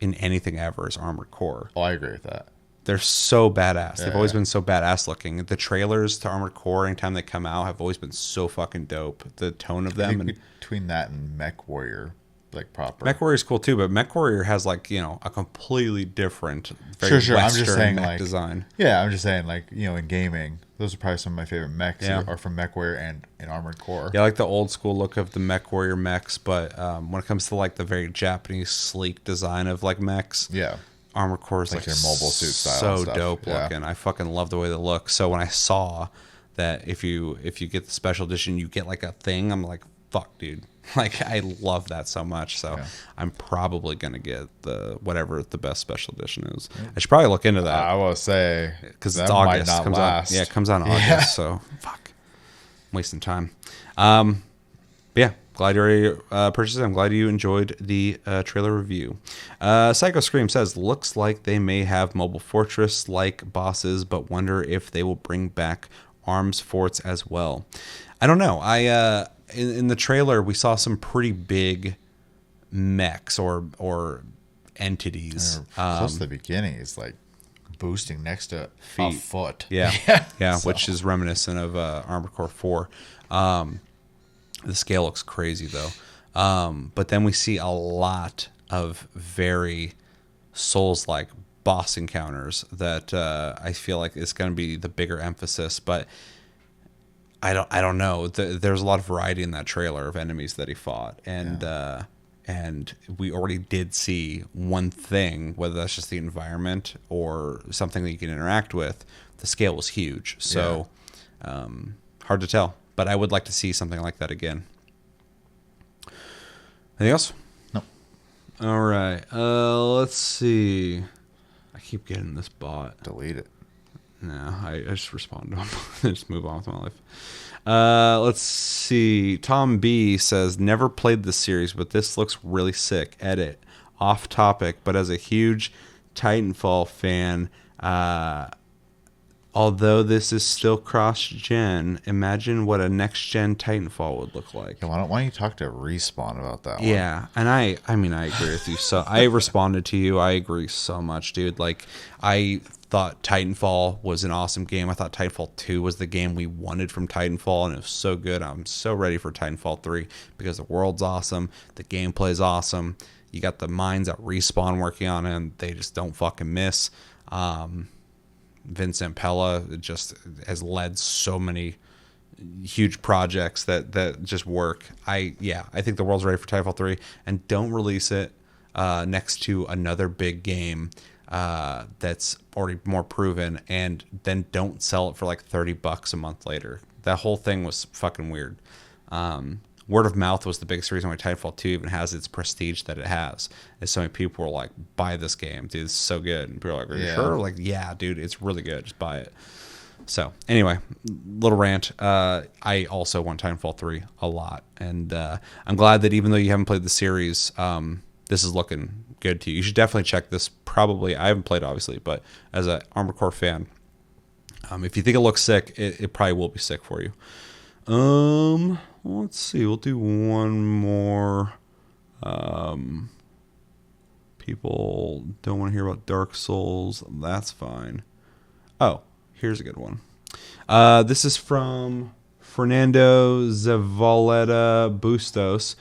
in anything ever is Armored Core. Oh, I agree with that. They're so badass. They've always been so badass looking. The trailers to Armored Core, anytime they come out, have always been so fucking dope. The tone of them. And Between that and Mech Warrior, like proper. Mech Warrior is cool too, but Mech Warrior has like, a completely different, very Sure. I'm just Western saying mech like design. Yeah, I'm just saying like, in gaming, those are probably some of my favorite mechs Yeah. are from Mech Warrior and Armored Core. Yeah, I like the old school look of the Mech Warrior mechs, but when it comes to like the very Japanese sleek design of like mechs, Yeah. Armored Core is Like like their mobile suit style so and stuff. dope Yeah. looking. I fucking love the way they look. So when I saw that if you get the special edition, you get like a thing, I'm like, fuck, dude. Like I love that so much. So I'm probably gonna get whatever the best special edition is. I should probably look into that I will say because that it's August. might not Comes last. out. Yeah, it comes out in August. So fuck, I'm wasting time. But yeah, glad you already purchased it. I'm glad you enjoyed the trailer review. Psycho Scream says, looks like they may have Mobile Fortress-like bosses, but wonder if they will bring back arms forts as well. I don't know. In the trailer, we saw some pretty big mechs or entities. Close to the beginning is like boosting next to a Feet. foot. Yeah, yeah, So- which is reminiscent of Armored Core 4. The scale looks crazy though. But then we see a lot of very Souls-like boss encounters that I feel like is going to be the bigger emphasis. But I don't know. There's a lot of variety in that trailer of enemies that he fought, and we already did see one thing, whether that's just the environment or something that you can interact with. The scale was huge, so hard to tell. But I would like to see something like that again. Anything else? No. All right. Let's see. I keep getting this bot. Delete it. No, I just respond to him. Just move on with my life. Let's see. Tom B says, never played this series, but this looks really sick. Edit. Off topic, but as a huge Titanfall fan, although this is still cross-gen, imagine what a next-gen Titanfall would look like. Yeah, why don't you talk to Respawn about that one? Yeah, and I mean, I agree with you. So I responded to you. I agree so much, dude. Like, I thought Titanfall was an awesome game. I thought Titanfall 2 was the game we wanted from Titanfall, and it was so good. I'm so ready for Titanfall 3 because the world's awesome, the gameplay's awesome. You got the minds at Respawn working on it, and they just don't fucking miss. Vincent Pella just has led so many huge projects that just work. I think the world's ready for Titanfall 3, and don't release it next to another big game that's already more proven, and then don't sell it for like $30 a month later. That whole thing was fucking weird. Word of mouth was the biggest reason why Titanfall 2 even has its prestige that it has. And so many people were like, buy this game, dude, it's so good. And people are like, are you sure? Like, yeah, dude, it's really good. Just buy it. So anyway, little rant. I also want Titanfall 3 a lot. And I'm glad that even though you haven't played the series, this is looking good to you. You should definitely check this. Probably, I haven't played obviously, but as an Armored Core fan, if you think it looks sick, it probably will be sick for you. Let's see. We'll do one more. People don't want to hear about Dark Souls. That's fine. Oh, here's a good one. This is from Fernando Zavaleta Bustos,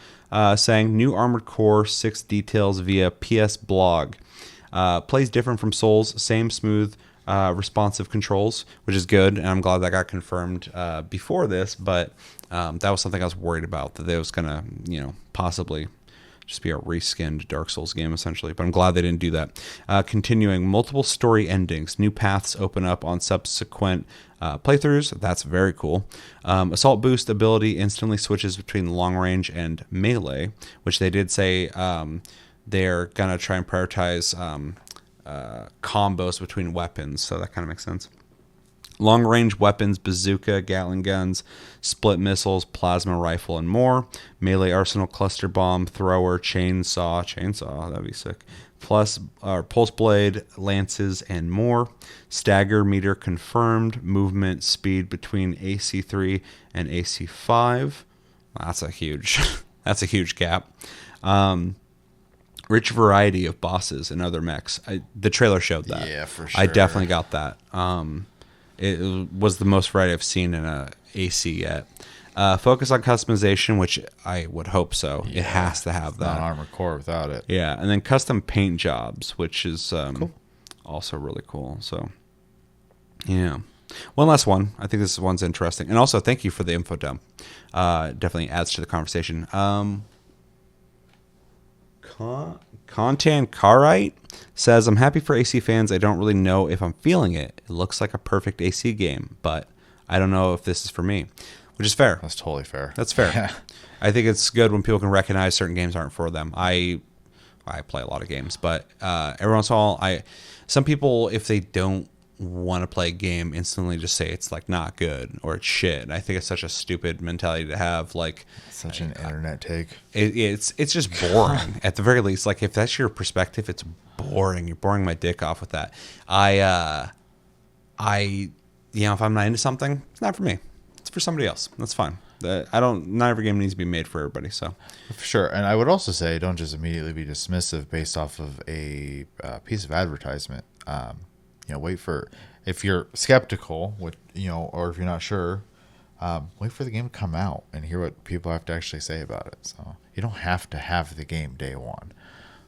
saying new Armored Core 6 details via PS blog. Plays different from Souls, same smooth, responsive controls, which is good, and I'm glad that got confirmed before this, but that was something I was worried about, that it was going to, possibly just be a reskinned Dark Souls game, essentially, but I'm glad they didn't do that. Continuing, multiple story endings, new paths open up on subsequent playthroughs. That's very cool. Assault boost ability instantly switches between long range and melee, which they did say they're going to try and prioritize combos between weapons, so that kind of makes sense. Long range weapons, bazooka, Gatling guns, split missiles, plasma rifle, and more. Melee arsenal, cluster bomb, thrower, chainsaw, that'd be sick. Plus pulse blade, lances, and more. Stagger meter confirmed. Movement speed between AC3 and AC5. That's a huge gap. Rich variety of bosses and other mechs. The trailer showed that. Yeah, for sure. I definitely got that. It was the most variety I've seen in a AC yet. Focus on customization, which I would hope so. Yeah, it has to have that. Not Armored Core without it. Yeah, and then custom paint jobs, which is also really cool. So, yeah. One last one. I think this one's interesting. And also, thank you for the info dump. Definitely adds to the conversation. Contan Carite says, I'm happy for AC fans. I don't really know if I'm feeling it. It looks like a perfect AC game, but I don't know if this is for me, which is fair. That's totally fair. That's fair. Yeah. I think it's good when people can recognize certain games aren't for them. I play a lot of games, but every once in a while, some people, if they don't want to play a game, instantly just say it's like not good or it's shit. And I think it's such a stupid mentality to have. Like, such an internet take. It's just boring at the very least. Like, if that's your perspective, it's boring. You're boring my dick off with that. If I'm not into something, it's not for me. It's for somebody else. That's fine. Not every game needs to be made for everybody. So for sure. And I would also say, don't just immediately be dismissive based off of a piece of advertisement. wait for, if you're skeptical, with or if you're not sure, wait for the game to come out and hear what people have to actually say about it. So you don't have to have the game day one.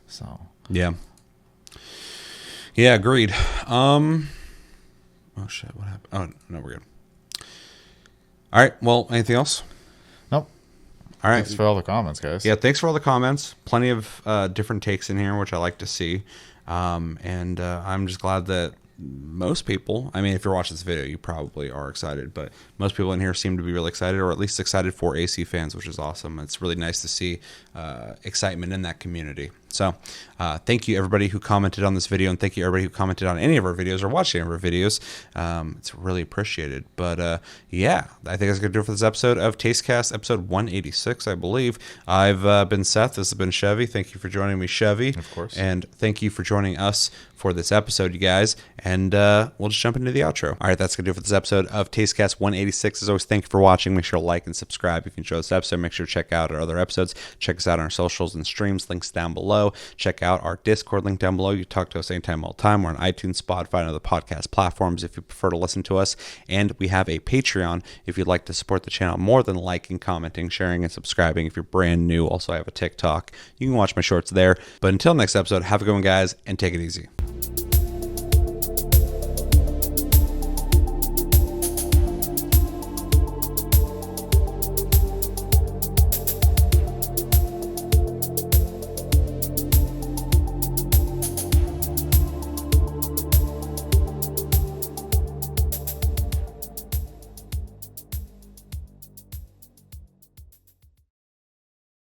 So Yeah. Yeah, agreed. Oh shit, what happened? Oh no, we're good. All right. Well, anything else? nope. All right. Thanks for all the comments, guys. Yeah, thanks for all the comments. Plenty of different takes in here, which I like to see. And I'm just glad that most people, I mean, if you're watching this video, you probably are excited, but most people in here seem to be really excited, or at least excited for AC fans, which is awesome. It's really nice to see excitement in that community. So thank you, everybody who commented on this video, and thank you, everybody who commented on any of our videos or watched any of our videos. It's really appreciated. But yeah, I think that's going to do it for this episode of Tastecast, episode 186, I believe. I've been Seth. This has been Chevy. Thank you for joining me, Chevy. Of course. And thank you for joining us for this episode, you guys. And we'll just jump into the outro. All right, that's going to do it for this episode of Tastecast 186. As always, thank you for watching. Make sure to like and subscribe if you enjoyed this episode. Make sure to check out our other episodes. Check us out on our socials and streams. Links down below. Check out our Discord link down below. You talk to us anytime, all the time. We're on iTunes, Spotify, and other podcast platforms if you prefer to listen to us. And we have a Patreon if you'd like to support the channel more than liking, commenting, sharing, and subscribing. If you're brand new, also I have a TikTok. You can watch my shorts there. But until next episode, have a good one, guys, and take it easy.